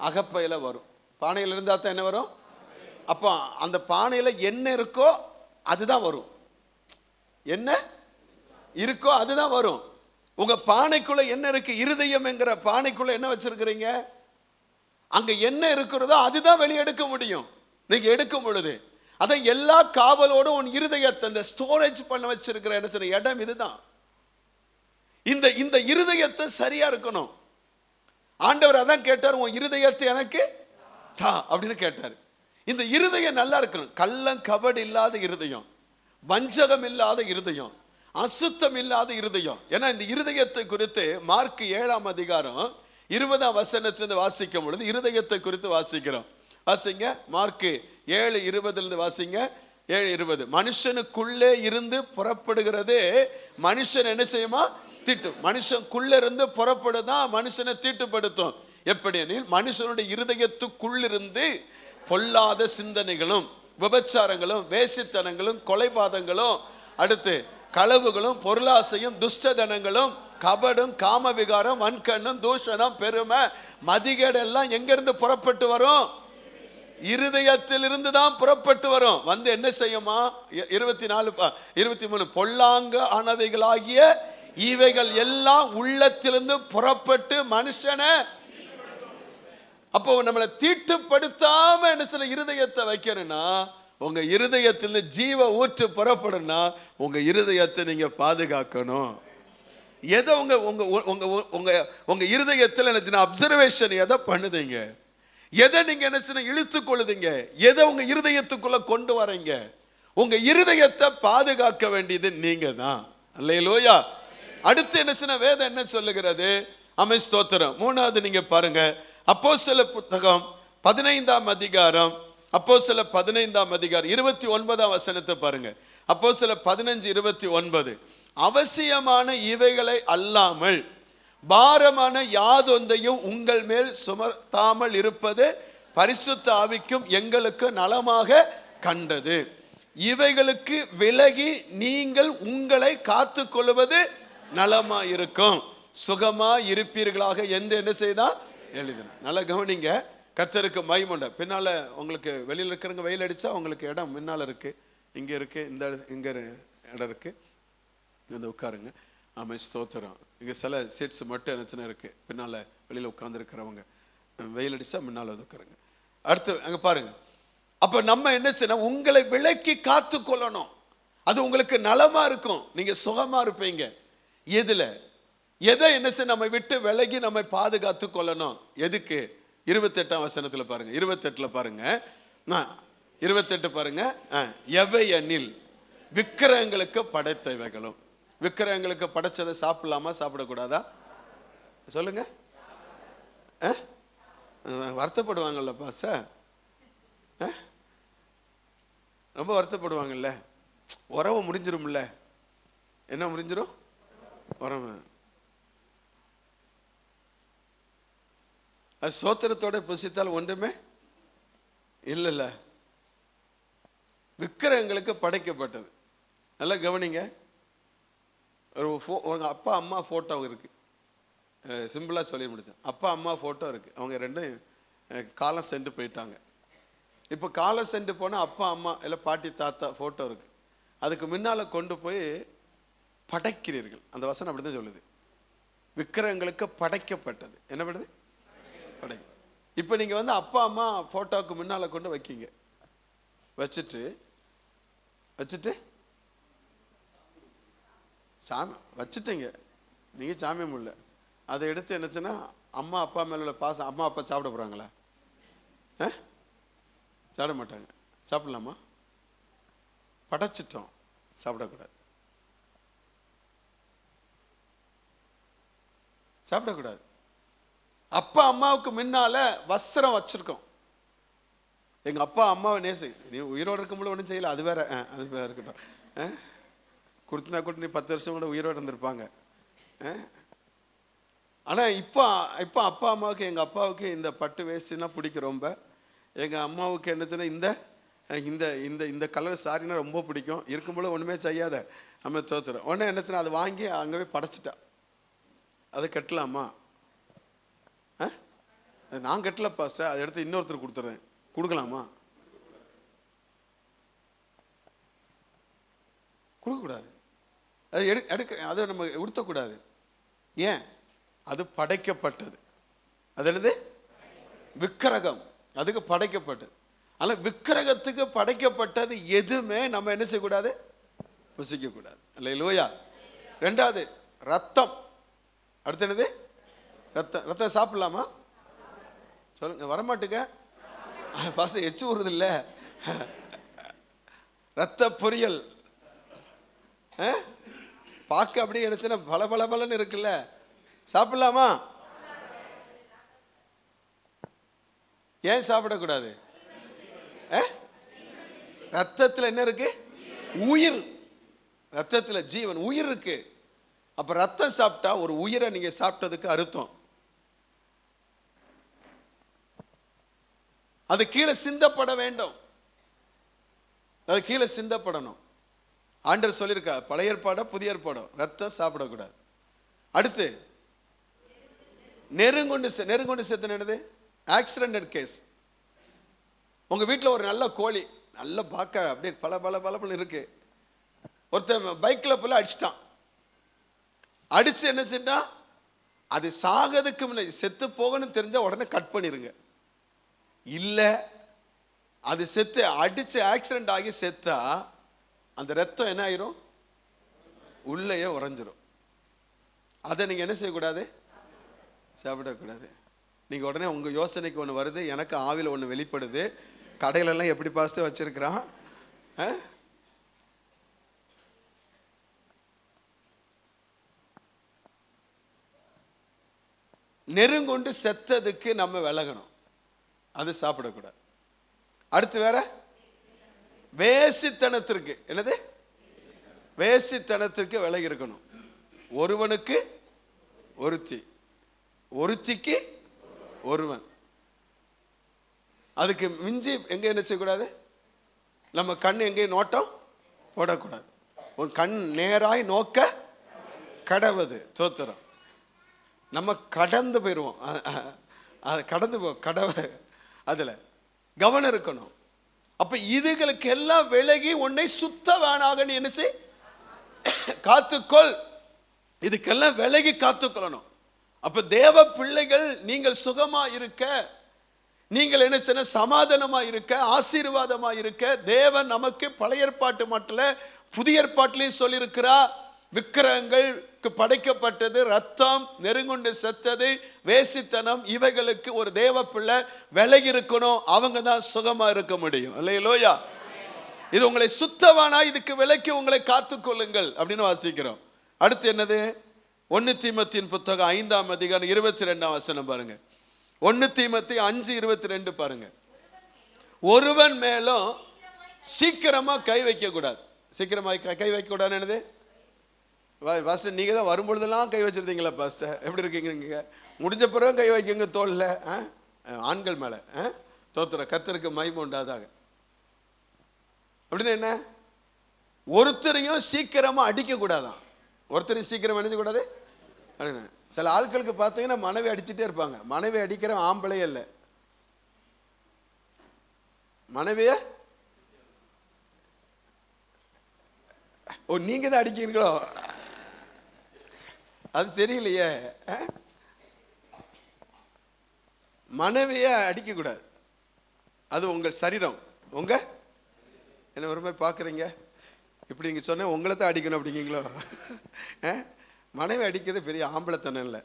அகப்பையில வரும். பானையில் இருந்தா தான் என்ன வரும்? அப்போ அந்த பானையில என்ன இருக்கோ அதுதான் வரும். என்ன இருக்கோ அதுதான் வரும். உங்க பானைக்குள்ள என்ன இருக்கு? இருதயம் என்கிற பானைக்குள்ள என்ன வச்சிருக்கிறீங்க? அங்க என்ன இருக்கிறதோ அதுதான் வெளியெடுக்க முடியும். நீங்க எடுக்கும் பொழுது அதான் எல்லா காவலோடும் உன் இருதயத்தை இந்த ஸ்டோரேஜ் பண்ண வச்சிருக்கிற இடத்துல இடம் இதுதான். இந்த இருதயத்தை சரியா இருக்கணும். ஆண்டவர் அதான் கேட்டார், உன் இருதயத்தை எனக்கு தா அப்படின்னு கேட்டார். இந்த இருதயம் நல்லா இருக்கணும். கள்ளம் கபடு இல்லாத இருதயம், வஞ்சகம் இல்லாத இருதயம், அசுத்தம் இல்லாத இருதயம். ஏன்னா இந்த இருதயத்தை குறித்து மார்க் 7ஆம் அதிகாரம் 20ஆம் வசனத்திலிருந்து வாசிக்கும் பொழுது இருதயத்தை குறித்து வாசிக்கிறோம். வாசிங்க, மார்க் 7:20 வாசிங்க. 7:20 மனுஷனுக்குள்ளே இருந்து புறப்படுகிறதே மனுஷன் என்ன செய்யுமா? தீட்டும். மனுஷனுக்குள்ள இருந்து புறப்படுதான் மனுஷனை தீட்டுப்படுத்தும். எப்படி எனில் மனுஷனுடைய இருதயத்துக்குள்ளிருந்து பொல்லாத சிந்தனைகளும் விபச்சாரங்களும் வேசித்தனங்களும் கொலைபாதங்களும் அடுத்து களவுகளும் பொருளாசையும் துஷ்டதனங்களும் கபடும் காம விகாரம் வன்கண்ணும் தூஷணம் பெருமை மதிகேடெல்லாம் எங்கிருந்து புறப்பட்டு வரும்? இருதயத்திலிருந்து தான் புறப்பட்டு வரும். வந்து என்ன செய்யுமா? 23 பொல்லாங்க ஆனவைகளாகிய இவைகள் எல்லாம் உள்ளத்திலிருந்து புறப்பட்டு மனுஷனை அப்போ நம்மளை தீட்டுப்படுத்தாம என்ன சில இருதயத்தை வைக்கணும்னா உங்க இருதயத்திலிருந்து ஜீவ ஊற்று புறப்படும்னா உங்க இருதயத்தை நீங்க பாதுகாக்கணும். எதை உங்க உங்க உங்க உங்க உங்க இருதயத்தில் என்ன அப்சர்வேஷன் எதை பண்ணுதீங்க? எதை நீங்க என்ன இழுத்து கொள்ளுதீங்க? எதை உங்க இருதயத்துக்குள்ள கொண்டு வரீங்க? உங்க இருதயத்தை பாதுகாக்க வேண்டியது நீங்க தான். அல்லேலூயா. அடுத்து என்ன வேதம் என்ன சொல்லுகிறது? ஆமென், ஸ்தோத்திரம். 3வது நீங்க பாருங்க, அப்போஸ்தலர் புத்தகம் 15ஆம் அதிகாரம் 29ஆம் வசனத்தை பாருங்க. அப்போஸ்தலர் 15:29 அவசியமான இவைகளை அல்லாமல் பாரமான யாதொன்றையும் உங்கள் மேல் சுமத்தாமல் இருப்பது பரிசுத்த ஆவிக்கும் எங்களுக்கு நலமாக கண்டது. இவைகளுக்கு விலகி நீங்கள் உங்களை காத்து கொள்வது நலமா இருக்கும், சுகமா இருப்பீர்களாக என்று என்ன செய்தா எழுதின. நல்லா கவனிங்க. கர்த்தருக்கு மகிமை. பின்னால உங்களுக்கு வெளியில இருக்கிறவங்க வெயில் அடிச்சா உங்களுக்கு இடம் முன்னால இருக்கு, இங்க இருக்கு, இங்க இடம் இருக்கு, வந்து உட்காருங்க. ஆமாம், ஸ்தோத்திரம். இங்க சில சீட்ஸ் மட்டும் என்னச்சுன்னா இருக்கு. பின்னால வெளியில உட்கார்ந்து இருக்கிறவங்க வெயில் அடிச்சா முன்னால வந்து உட்காருங்க. அடுத்து அங்க பாருங்க. அப்ப நம்ம என்ன செய்யணும்? உங்களை விலக்கி காத்து கொள்ளணும். அது உங்களுக்கு நலமா இருக்கும், நீங்க சுகமா இருப்பீங்க. எதுல எதை என்ன செய்ய நம்ம விட்டு விலகி நம்மை பாதுகாத்து கொள்ளணும்? எதுக்கு? 28ஆம் வசனத்துல பாருங்க. 28 பாருங்க. 28 பாருங்க. எவையெனில் விக்கிரகங்களுக்கு படைத்தவைகளும். விக்கிரகங்களுக்கு படைச்சதை சாப்பிடலாமா சாப்பிடக்கூடாதா? சொல்லுங்க. வருத்தப்படுவாங்கல்ல பாஸ்டர், ரொம்ப வருத்தப்படுவாங்கல்ல. உறவு முடிஞ்சிரும்ல. என்ன முடிஞ்சிரும்? உறவு. அது சோத்திரத்தோட புசித்தால் ஒன்றுமே இல்லைல்ல. விக்கிரகங்களுக்கு படைக்கப்பட்டது. நல்லா கவனிங்க. உங்க அப்பா அம்மா ஃபோட்டோ இருக்கு. சிம்பிளாக சொல்லி முடிச்சேன். அப்பா அம்மா ஃபோட்டோ இருக்கு. அவங்க ரெண்டும் காலம் சென்று போயிட்டாங்க. இப்போ காலம் சென்று போனால் அப்பா அம்மா இல்லை பாட்டி தாத்தா ஃபோட்டோ இருக்கு. அதுக்கு முன்னால் கொண்டு போய் படைக்கிறீர்கள். அந்த வசனம் அப்படி தான் சொல்லுது. விக்கிரகங்களுக்கு படைக்கப்பட்டது. என்ன பண்ணுது? படை. இப்போ நீங்கள் வந்து அப்பா அம்மா ஃபோட்டோவுக்கு முன்னால் கொண்டு வைக்கிங்க. வச்சுட்டு சாமி வச்சுட்டீங்க. நீங்கள் சாமியம் இல்லை. அதை எடுத்து என்னச்சுன்னா அம்மா அப்பா மேலே உள்ள பாசம். அம்மா அப்பா சாப்பிட போகிறாங்களா? சாப்பிட மாட்டாங்க. சாப்பிடலாமா? படைச்சிட்டோம், சாப்பிடக்கூடாது. சாப்பிடக்கூடாது. அப்பா அம்மாவுக்கு முன்னால வஸ்திரம் வச்சிருக்கோம். எங்க அப்பா அம்மாவை நேசு. நீ உயிரோடு இருக்கும்போது ஒன்றும் செய்யல, அது வேற. அது வேற இருக்கட்டும். கொடுத்தா கூட நீ 10 வருஷம் கூட உயிரோடு இருந்திருப்பாங்க. ஆனால் இப்போ அப்பா அம்மாவுக்கு, எங்கள் அப்பாவுக்கு இந்த பட்டு வேஸ்ட்டுன்னா பிடிக்கும் ரொம்ப. எங்கள் அம்மாவுக்கு என்னச்சுன்னா இந்த இந்த இந்த இந்த கலர் சாரின்னா ரொம்ப பிடிக்கும். இருக்கும்போது ஒன்றுமே செய்யாத நம்ம தோத்துறோம். உடனே என்னச்சுன்னா அதை வாங்கி அங்கே போய் படைச்சிட்டா. அதை கட்டலாமா? அது நான் கட்டல பாஸ்டர், அதை எடுத்து இன்னொருத்தர் கொடுத்துட்றேன், கொடுக்கலாமா? கொடுக்கக்கூடாது. அது எடுக்க அதை நம்ம உடுத்தக்கூடாது. ஏன்? அது படைக்கப்பட்டது. அது என்னது? விக்கிரகம். அதுக்கு படைக்கப்பட்டது. ஆனால் விக்கிரகத்துக்கு படைக்கப்பட்டது எதுவுமே நம்ம என்ன செய்யக்கூடாது? புசிக்கக்கூடாது. அல்லேலூயா. ரெண்டாவது ரத்தம். அடுத்து என்னது? ரத்தம் சாப்பிடலாமா? சொல்லுங்க. வரமாட்டுக்க பாச எச்சு ஊறுது இல்லை. ரத்த பொரியல் பார்க்க அப்படியே எடுத்துன்னா பல பல பலன்னு இருக்குல்ல. சாப்பிடலாமா? ஏன் சாப்பிடக்கூடாது? ரத்தத்தில் என்ன இருக்கு? உயிர். ரத்தத்தில் ஜீவன், உயிர் இருக்கு. அப்ப ரத்தம் சாப்பிட்டா ஒரு உயிரை நீங்க சாப்பிட்டதுக்கு அர்த்தம். அது கீழே சிந்தப்பட வேண்டும். அது கீழே சிந்தப்படணும். ஆண்டவர் சொல்லியிருக்கா, பழைய ஏற்பாடோ புதிய ஏற்பாடோ, ரத்தம் சாப்பிடக்கூடாது. அடுத்து நெருங்கொண்டு செத்து என்னது? Accident case. உங்க வீட்டில் ஒரு நல்ல கோழி, நல்ல பார்க்க அப்படியே பல பல பல இருக்கு. ஒருத்தன் பைக்கில் போல அடிச்சிட்டான். அடிச்சு என்ன செஞ்சா, அது சாகிறதுக்கு முன்னாடி செத்து போகணும்னு தெரிஞ்சா உடனே கட் பண்ணிருங்க. இல்லை அது செத்து அடிச்சு ஆக்சிடென்ட் ஆகி செத்தா அந்த ரத்தம் என்ன ஆயிரும்? உள்ளேயே உறைஞ்சிரும். அதை நீங்க என்ன செய்யக்கூடாது? சாப்பிடக்கூடாது. நீங்க உடனே உங்க யோசனைக்கு ஒன்று வருது, எனக்கு ஆவில ஒன்று வெளிப்படுது. கடையிலெல்லாம் எப்படி பாஸ்து வச்சிருக்கிறான்? நெருங்கொண்டு செத்ததுக்கு நம்ம விலகணும். அது சாப்பிடக்கூடாது. அடுத்து வேற வேசித்தனத்திற்கு. என்னது? வேசித்தனத்திற்கு விலகி இருக்கணும். ஒருவனுக்கு ஒருத்தி, ஒருத்திக்கு ஒருவன். அதுக்கு மிஞ்சி எங்க என்ன செய்யக்கூடாது? நம்ம கண் எங்கேயும் நோட்டம் போடக்கூடாது. உன் கண் நேராய் நோக்க கடவுது. தோத்திரம். நம்ம கடந்து போயிடுவோம். அது கடந்து போ கடவை. அதுல கவனம் இருக்கணும். அப்ப இதுகளுக்கு எல்லாம் விலகி உன்னை சுத்தவானாக நீ என்ன செய்? காத்துக்கொள். இதுக்கெல்லாம் விலகி காத்துக்கொள்ளணும். அப்ப தேவ பிள்ளைகள் நீங்கள் சுகமா இருக்க, நீங்கள் என்ன செய்ய, சமாதானமா இருக்க, ஆசீர்வாதமா இருக்க, தேவன் நமக்கு பழைய ஏற்பாட்டு மட்டும் புதிய ஏற்பாட்டிலையும் சொல்லியிருக்கிறா. விக்கிரகங்களுக்கு படைக்கப்பட்டது, ரத்தம், நெருங்கொண்டு செத்தது, வேசித்தனம், இவைகளுக்கு ஒரு தேவ பிள்ளை விலகி இருக்கணும். அவங்க தான் சுகமா இருக்க முடியும். அல்லேலூயா. இது உங்களை சுத்தவானா, இதுக்கு விலக்கி உங்களை காத்துக்கொள்ளுங்கள் அப்படின்னு வாசிக்கிறோம். அடுத்து என்னது? 1 தீமோத்தேயுவின் புத்தகம் 5ஆம் அதிகாரம் 22ஆம் வசனம் பாருங்க. 1 தீமோத்தேயு 5:22 பாருங்க. ஒருவன் மேலும் சீக்கிரமா கை வைக்க கூடாது. சீக்கிரமா கை வைக்க கூடாதுன்னு என்னது? பாஸ்டர் நீங்க தான் வரும்பொழுதெல்லாம் கை வச்சிருந்தீங்களா பாஸ்டர்? எப்படி இருக்கீங்க? நீங்க முடிஞ்ச பிறகு கை வைக்குங்க தோல்ல, ஆண்கள் மேல. தோத்திர கர்த்தருக்கு மகிமை உண்டாதாக. அப்படின்னு என்ன? ஒருத்தரையும் சீக்கிரமா அடிக்க கூடாதான். ஒருத்தரையும் சீக்கிரம் அடிக்க கூடாது. சில ஆட்களுக்கு பார்த்தீங்கன்னா மனைவி அடிச்சுட்டே இருப்பாங்க. மனைவி அடிக்கிற ஆம்பளையே இல்லை, மனைவிய நீங்க தான் அடிக்கிறீங்களோ? அது சரியில்லையே. மனைவிய அடிக்க கூடாது. அது உங்கள் சரீரம். உங்க என்ன ஒரு மாதிரி பார்க்குறீங்க? இப்படி நீங்கள் சொன்ன உங்களை தான் அடிக்கணும் அப்படிங்களோ? மனைவி அடிக்கிறது பெரிய ஆம்பளைத்தனம் இல்லை.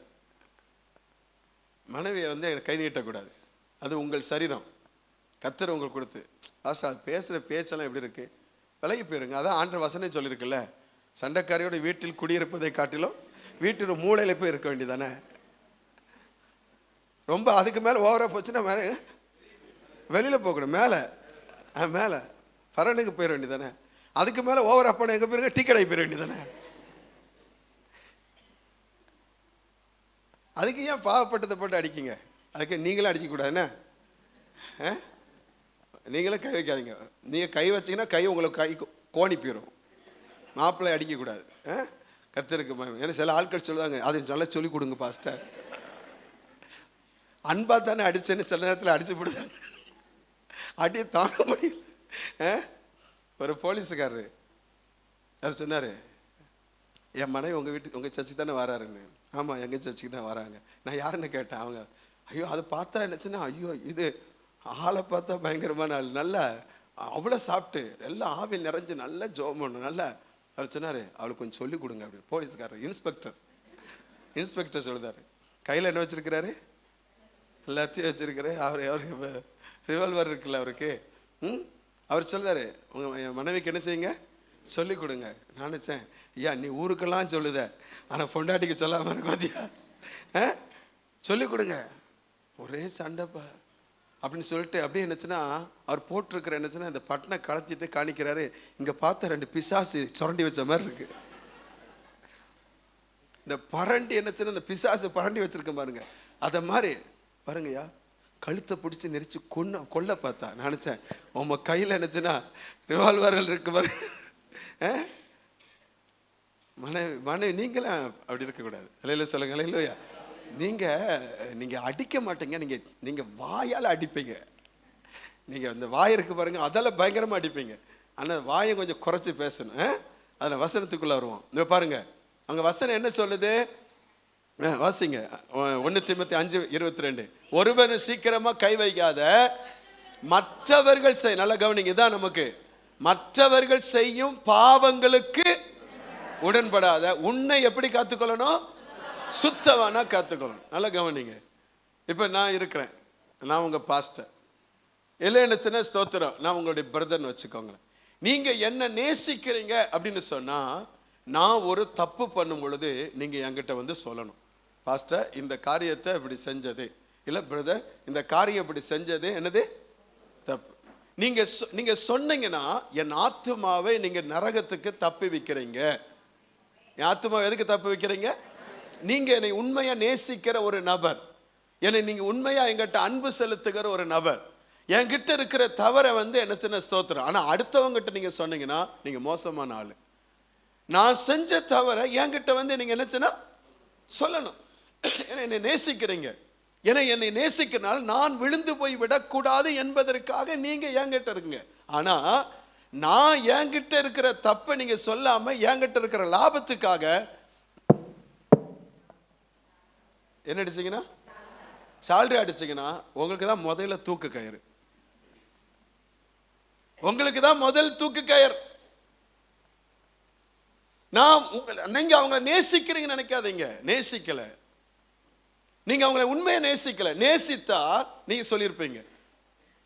மனைவியை வந்து கை நீட்டக்கூடாது. அது உங்கள் சரீரம், கர்த்தர் உங்களுக்கு கொடுத்து. ஆஸ்டர் அது பேசுகிற பேச்செல்லாம் எப்படி இருக்கு? விலகி போயிருங்க. அதான் ஆண்டவர் வசனம் சொல்லியிருக்குல்ல, சண்டைக்காரியோட வீட்டில் குடியிருப்பதை காட்டிலும் வீட்டில் மூளையில் போய் இருக்க வேண்டியதானே. ரொம்ப அதுக்கு மேலே ஓவராக போச்சுன்னா மேலே வெளியில் போகக்கூடாது. மேலே மேலே பரனுக்கு போயிட வேண்டியதானே. அதுக்கு மேலே ஓவராக போன எங்கே போயிருங்க? டீ கடைக்கு போயிட வேண்டியதானே. அதுக்கு ஏன் பாவப்பட்டதை போட்டு அடிக்குங்க? அதுக்கு நீங்களும் அடிக்கக்கூடாதுண்ணே. நீங்களும் கை வைக்காதீங்க. நீங்கள் கை வச்சிங்கன்னா கை உங்களுக்கு கை கோணி போயிடும். மாப்பிள்ளை அடிக்கக்கூடாது. கர்த்தருக்கு ஏன்னா சில ஆட்கள் சொல்லுவாங்க, அது நல்லா சொல்லிக் கொடுங்க பாஸ்டர். அன்பா தானே அடிச்சேன்னு சில நேரத்தில் அடிச்சு போடுதாங்க. அடியை தாங்க முடியல. ஒரு போலீஸுக்காரரு அவர் சொன்னார், என் மனைவி உங்கள் சர்ச்சுக்கு தானே வராருன்னு. ஆமாம், எங்கள் சர்ச்சுக்கு தான் வராங்க. நான் யாருன்னு கேட்டேன். அவங்க ஐயோ அதை பார்த்தா என்னச்சுன்னா, ஐயோ இது ஆளை பார்த்தா பயங்கரமான ஆள், நல்லா அவ்வளோ சாப்பிட்டு எல்லாம் ஆவில் நிறைஞ்சு நல்லா ஜோம் பண்ணணும் நல்லா. அவர் சொன்னார், அவளுக்கு கொஞ்சம் சொல்லிக் கொடுங்க அப்படின்னு. போலீஸ்காரர் இன்ஸ்பெக்டர் சொல்லுதாரு. கையில் என்ன வச்சுருக்கிறாரு? எல்லாத்தையும் வச்சுருக்கிறாரு. அவருக்கு ரிவால்வர் இருக்குல்ல அவருக்கு. அவர் சொல்லுதாரு, உங்கள் மனைவிக்கு என்ன செய்யுங்க? சொல்லிக் கொடுங்க. நான் நினச்சேன், ஐயா நீ ஊருக்கெல்லாம் சொல்லுத, ஆனால் பொண்டாட்டிக்கு சொல்லாமல் இருக்கும் பார்த்தியா? சொல்லிக் கொடுங்க. ஒரே சண்டைப்பா அப்படின்னு சொல்லிட்டு அப்படியே என்னச்சுன்னா அவர் போட்டிருக்கிற என்னச்சுன்னா இந்த பட்டனை கலத்திட்டு காணிக்கிறாரு. இங்கே பார்த்த 2 பிசாசு சுரண்டி வச்ச மாதிரி இருக்கு. இந்த பரண்டி என்னச்சுன்னா இந்த பிசாசு பரண்டி வச்சிருக்க பாருங்க. அதை மாதிரி பாருங்கய்யா கழுத்தை பிடிச்சி நெரிச்சு கொல்ல பார்த்தா. நான் நினச்சேன், உங்க கையில் என்னச்சுன்னா ரிவால்வர்கள் இருக்கு பாருங்க. மனைவி நீங்களாம் அப்படி இருக்கக்கூடாது. இல்லைல்ல சொல்லுங்க. இல்லையா நீங்கள் அடிக்க மாட்டீங்க. நீங்கள் வாயால் அடிப்பீங்க. நீங்கள் இந்த வாய் இருக்கு பாருங்க, அதெல்லாம் பயங்கரமாக அடிப்பீங்க. ஆனால் வாயை கொஞ்சம் குறைச்சி பேசணும். அதில் வசனத்துக்குள்ளே வருவோம். இந்த பாருங்க அங்கே வசனம் என்ன சொல்லுது? வாசிங்க. 1 தீமோத்தேயு 5:22. ஒருவன் சீக்கிரமாக கை வைக்காத மற்றவர்கள் நல்ல கவனிங்க. இதான் நமக்கு மற்றவர்கள் செய்யும் பாவங்களுக்கு உடன்படாத உன்னை எப்படி காத்துக்கொள்ளணும்? சுத்தவானா காத்துக்கொள்ளணும். நல்லா கவனிங்க. இப்போ நான் இருக்கிறேன், நான் உங்கள் பாஸ்டர். இல்லை என்னச்சுன்னா ஸ்தோத்திரம், நான் உங்களுடைய பிரதர்னு வச்சுக்கோங்களேன். நீங்கள் என்ன நேசிக்கிறீங்க அப்படின்னு சொன்னால், நான் ஒரு தப்பு பண்ணும் பொழுது நீங்கள் என்கிட்ட வந்து சொல்லணும், பாஸ்டர் இந்த காரியத்தை இப்படி செஞ்சது, இல்லை பிரதர் இந்த காரியம் இப்படி செஞ்சது என்னது தப்பு. நீங்கள் சொன்னீங்கன்னா என் ஆத்துமாவை நீங்கள் நரகத்துக்கு தப்பி வைக்கிறீங்க. என் ஆத்துமாவை எதுக்கு தப்பி வைக்கிறீங்க? நீங்கள் என்னை உண்மையாக நேசிக்கிற ஒரு நபர், என்னை நீங்கள் உண்மையாக என்கிட்ட அன்பு செலுத்துகிற ஒரு நபர், என்கிட்ட இருக்கிற தவறை வந்து என்ன சின்ன ஸ்தோத்திரம். ஆனால் அடுத்தவங்ககிட்ட நீங்கள் சொன்னீங்கன்னா நீங்கள் மோசமான ஆள். நான் செஞ்ச தவறை என்கிட்ட வந்து நீங்கள் என்னச்சுன்னா சொல்லணும். ஏன்னா என்னை நேசிக்கிறீங்க, ஏன்னா என்னை நேசிக்கிறனால நான் விழுந்து போய் விடக்கூடாது என்பதற்காக நீங்கள் என்கிட்ட இருக்குங்க. ஆனால் நான் என்கிட்ட இருக்கிற தப்பை நீங்கள் சொல்லாமல் என்கிட்ட இருக்கிற லாபத்துக்காக என்ன அடிச்சிங்கன்னா, சால்ரி அடிச்சிங்கன்னா உங்களுக்கு தான் முதல்ல தூக்கு கயிறு. உங்களுக்கு தான் முதல் தூக்கு கயிறு. நீங்க அவங்க நேசிக்கிறீங்கன்னு நினைக்காதீங்க. நேசிக்கல, நீங்க அவங்களை உண்மையை நேசிக்கல. நேசித்தா நீங்க சொல்லியிருப்பீங்க.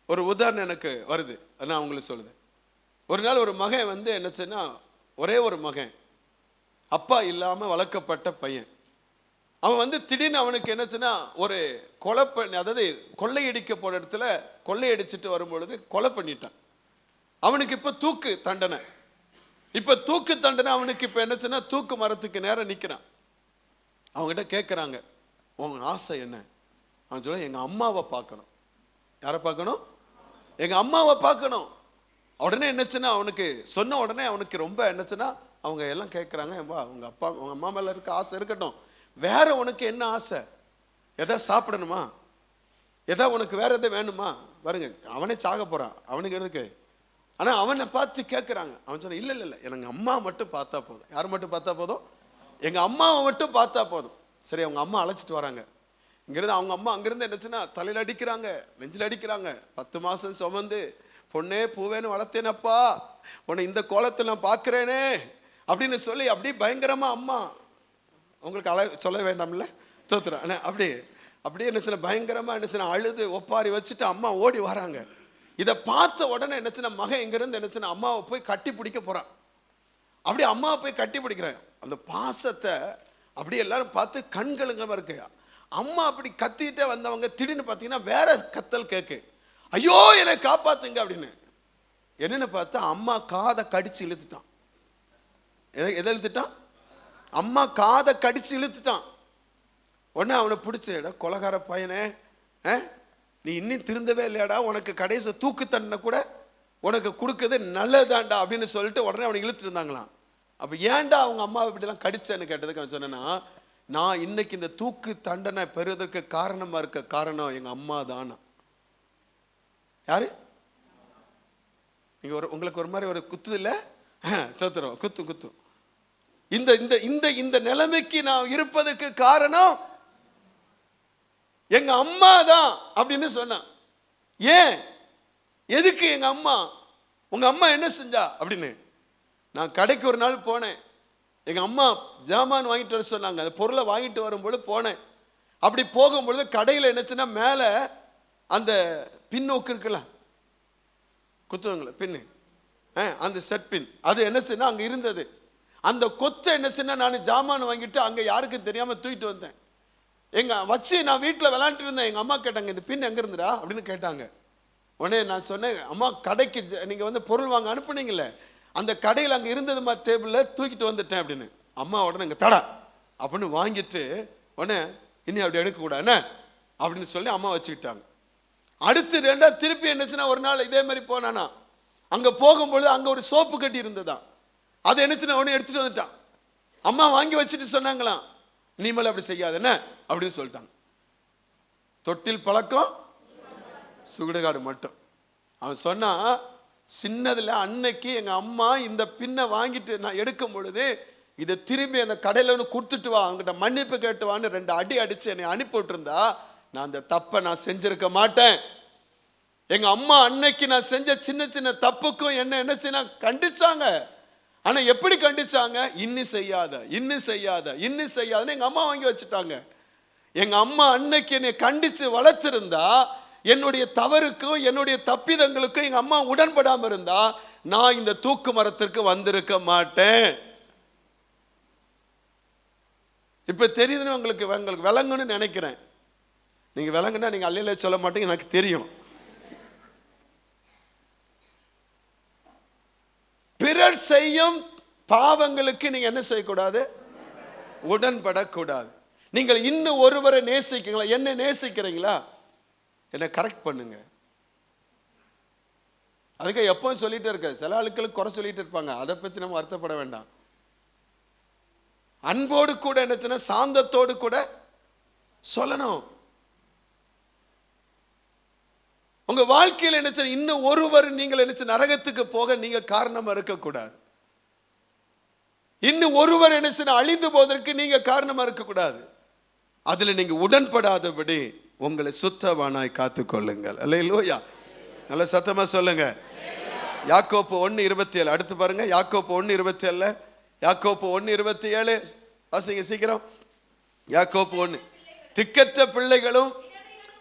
ஒரு உதாரணம் எனக்கு வருது, நான் உங்களுக்கு சொல்லுது. ஒரு நாள் ஒரு மகன் வந்து என்னச்சுன்னா, ஒரே ஒரு மகன், அப்பா இல்லாம வளர்க்கப்பட்ட பையன். அவன் வந்து திடீர்னு அவனுக்கு என்னச்சுன்னா ஒரு கொலை பண்ணி, அதாவது கொள்ளையடிக்க போன இடத்துல கொள்ளையடிச்சிட்டு வரும்பொழுது கொலை பண்ணிட்டான். அவனுக்கு இப்போ தூக்கு தண்டனை. இப்போ தூக்கு தண்டனை அவனுக்கு இப்போ என்னச்சுன்னா தூக்கு மரத்துக்கு நேரம் நிற்கிறான். அவங்ககிட்ட கேட்குறாங்க, உங்க ஆசை என்ன? அவன் சொல்ல, எங்கள் அம்மாவை பார்க்கணும். யாரை பார்க்கணும்? எங்கள் அம்மாவை பார்க்கணும். உடனே என்னச்சுன்னா அவனுக்கு சொன்ன உடனே அவனுக்கு ரொம்ப என்னச்சுன்னா அவங்க எல்லாம் கேட்குறாங்க, வா உங்கள் அப்பா உங்கள் அம்மா மேலே இருக்க ஆசை இருக்கட்டும், வேற உனக்கு என்ன ஆசை? எதா சாப்பிடணுமா? எதா உனக்கு வேற எதாவது வேணுமா? பாருங்க, அவனே சாக போகிறான், அவனுக்கு எதுக்கு? ஆனால் அவனை பார்த்து கேட்குறாங்க. அவன் சொன்ன, இல்லை இல்லை இல்லை, எனக்கு அம்மா மட்டும் பார்த்தா போதும். யார் மட்டும் பார்த்தா போதும்? எங்கள் அம்மாவை மட்டும் பார்த்தா போதும். சரி, அவங்க அம்மா அழைச்சிட்டு வராங்க. இங்கிருந்து அவங்க அம்மா அங்கிருந்து என்னச்சுன்னா தலையில் அடிக்கிறாங்க, நெஞ்சில் அடிக்கிறாங்க. 10 மாதம் சுமந்து பொண்ணே பூவேன்னு வளர்த்தேனப்பா, உன்னை இந்த கோலத்தை நான் பார்க்குறேனே அப்படின்னு சொல்லி அப்படி பயங்கரமாக அம்மா, உங்களுக்கு சொல்ல வேண்டாம்ல, தோத்துறேன் அப்படியே என்னச்சுன்னா பயங்கரமாக என்னச்சுன்னா அழுது ஒப்பாரி வச்சுட்டு அம்மா ஓடி வராங்க. இதை பார்த்த உடனே என்னச்சுன்னா மகன் இங்கிருந்து என்னச்சுன்னா அம்மாவை போய் கட்டி பிடிக்க போகிறான். அப்படி அம்மாவை போய் கட்டி பிடிக்கிறேன். அந்த பாசத்தை அப்படி எல்லாரும் பார்த்து கண்களுங்க இருக்கு. அம்மா அப்படி கத்திக்கிட்டே வந்தவங்க திடீர்னு பார்த்தீங்கன்னா வேற கத்தல் கேட்கு, ஐயோ என்னை காப்பாத்துங்க அப்படின்னு. என்னன்னு பார்த்தா அம்மா காதை கடிச்சு இழுத்துட்டான். எதை இழுத்துட்டான்? அம்மா காதை கடிச்சு இழுத்துட்டான். உடனே அவனை பிடிச்ச, கொலகார பையனே, நீ இன்னும் திருந்தவே இல்லையாடா, உனக்கு கடைசி தூக்கு தண்டனை கூட உனக்கு கொடுக்குறது நல்லதாண்டா அப்படின்னு சொல்லிட்டு உடனே அவனை இழுத்துட்டு இருந்தாங்களாம். அப்போ ஏன்டா அவங்க அம்மாவை இப்படிலாம் கடிச்சேன்னு கேட்டதுக்கு அவன் சொன்னா, நான் இன்னைக்கு இந்த தூக்கு தண்டனை பெறுவதற்கு காரணமா இருக்க காரணம் எங்க அம்மா தானா. யாரு? நீங்க உங்களுக்கு ஒரு மாதிரி ஒரு குத்து இல்ல, தோத்துறோம், குத்து இந்த இந்த இந்த இந்த நிலைமைக்கு நான் இருப்பதற்கு காரணம் எங்க அம்மா தான் அப்படின்னு சொன்னான். ஏன்? எதுக்கு எங்க அம்மா? உங்க அம்மா என்ன செஞ்சா அப்படின்னு. நான் கடைக்கு ஒரு நாள் போனேன். எங்க அம்மா ஜாமான் வாங்கிட்டு வர சொன்னாங்க. அந்த பொருளை வாங்கிட்டு வரும்போது போனேன். அப்படி போகும்பொழுது கடையில் என்னச்சுன்னா மேலே அந்த பின்னோக்கு இருக்குல்ல, குத்துவங்கள பின்னு, அந்த செட் பின், அது என்னச்சுன்னா அங்கே இருந்தது. அந்த கொத்தை என்னச்சுன்னா நான் ஜாமான் வாங்கிட்டு அங்கே யாருக்கும் தெரியாமல் தூக்கிட்டு வந்தேன். வச்சு நான் வீட்டில் விளையாண்டு இருந்தேன். எங்கள் அம்மா கேட்டாங்க, இந்த பின் எங்கே இருந்துடா அப்படின்னு கேட்டாங்க. உடனே நான் சொன்னேன், அம்மா கடைக்கு நீங்கள் வந்து பொருள் வாங்க அனுப்புனீங்களே, அந்த கடையில் அங்கே இருந்ததுமா டேபிளில் தூக்கிட்டு வந்துட்டேன் அப்படின்னு. அம்மா உடனே இங்கே தடா அப்படின்னு வாங்கிட்டு உடனே இனி அப்படி எடுக்கக்கூடாது என்ன அப்படின்னு சொல்லி அம்மா வச்சுக்கிட்டாங்க. அடுத்து ரெண்டாவது திருப்பி என்னச்சுன்னா ஒரு நாள் இதே மாதிரி போனானா, அங்கே போகும்பொழுது அங்கே ஒரு சோப்பு கட்டி இருந்ததான். அதை என்னச்சுன்னா உடனே எடுத்துகிட்டு வந்துட்டான். அம்மா வாங்கி வச்சுட்டு சொன்னாங்களாம், இனிமேல் அப்படி செய்யாது என்ன அப்படின்னு சொல்லிட்டாங்க. தொட்டில் பழக்கம் சுடுகாடு மட்டும். அவன் சொன்னா, சின்னதுல அன்னைக்கு எங்க அம்மா இந்த பின்னை வாங்கிட்டு நான் எடுக்கும் பொழுது இதை திரும்பி அந்த கடையில் ஒன்று கொடுத்துட்டு வா, அவங்ககிட்ட மன்னிப்பு கேட்டுவான்னு 2 அடி அடிச்சு என்னை அனுப்பி விட்டுருந்தா நான் அந்த தப்பை நான் செஞ்சிருக்க மாட்டேன். எங்க அம்மா அன்னைக்கு நான் செஞ்ச சின்ன சின்ன தப்புக்கும் என்னச்சுன்னா கண்டிச்சாங்க. ஆனா எப்படி கண்டிச்சாங்க? இன்னும் செய்யாத எங்க அம்மா வாங்கி வச்சுட்டாங்க. எங்க அம்மா அன்னைக்கு என்னை கண்டிச்சு வளர்த்திருந்தா, என்னுடைய தவறுக்கும் என்னுடைய தப்பிதங்களுக்கும் எங்க அம்மா உடன்படாம இருந்தா நான் இந்த தூக்கு மரத்திற்கு வந்திருக்க மாட்டேன். இப்ப தெரியுதுன்னு உங்களுக்கு விளங்கணும்னு நினைக்கிறேன். நீங்க விளங்குனா நீங்க அல்லையில சொல்ல மாட்டீங்க, எனக்கு தெரியும். பிறர் செய்யும் பாவங்களுக்கு நீங்க என்ன செய்யக்கூடாது? உடன்படக்கூடாது. நீங்கள் இன்னும் ஒருவரை நேசிக்கிறீங்களா? என்ன நேசிக்கிறீங்களா? என்ன கரெக்ட் பண்ணுங்க. அதுக்கு எப்பவும் சொல்லிட்டே இருக்க, சில ஆளுக்களுக்கு குறை சொல்லிட்டு இருப்பாங்க, அதை பத்தி நம்ம வருத்தப்பட வேண்டாம். அன்போடு கூட என்னச்சுன்னா சாந்தத்தோடு கூட சொல்லணும். உங்க வாழ்க்கையில் என்னச்சு இன்னும் ஒருவர் நீங்கள் என்னச்சு நரகத்துக்கு போக நீங்க காரணமா இருக்கக்கூடாது. இன்னும் ஒருவர் என்னச்சு அழிந்து போவதற்கு நீங்க காரணமா இருக்கக்கூடாது. அதுல நீங்க உடன்படாதபடி உங்களை சுத்தவானாய் காத்துக்கொள்ளுங்கள். அல்லேலூயா. நல்ல சத்தமா சொல்லுங்க. யாக்கோப்பு 1:27 அடுத்து பாருங்க. யாக்கோப்பு 1:27 யாக்கோப்பு 1:27 வாசிங்க சீக்கிரம். யாக்கோப்பு 1. திக்கற்ற பிள்ளைகளும்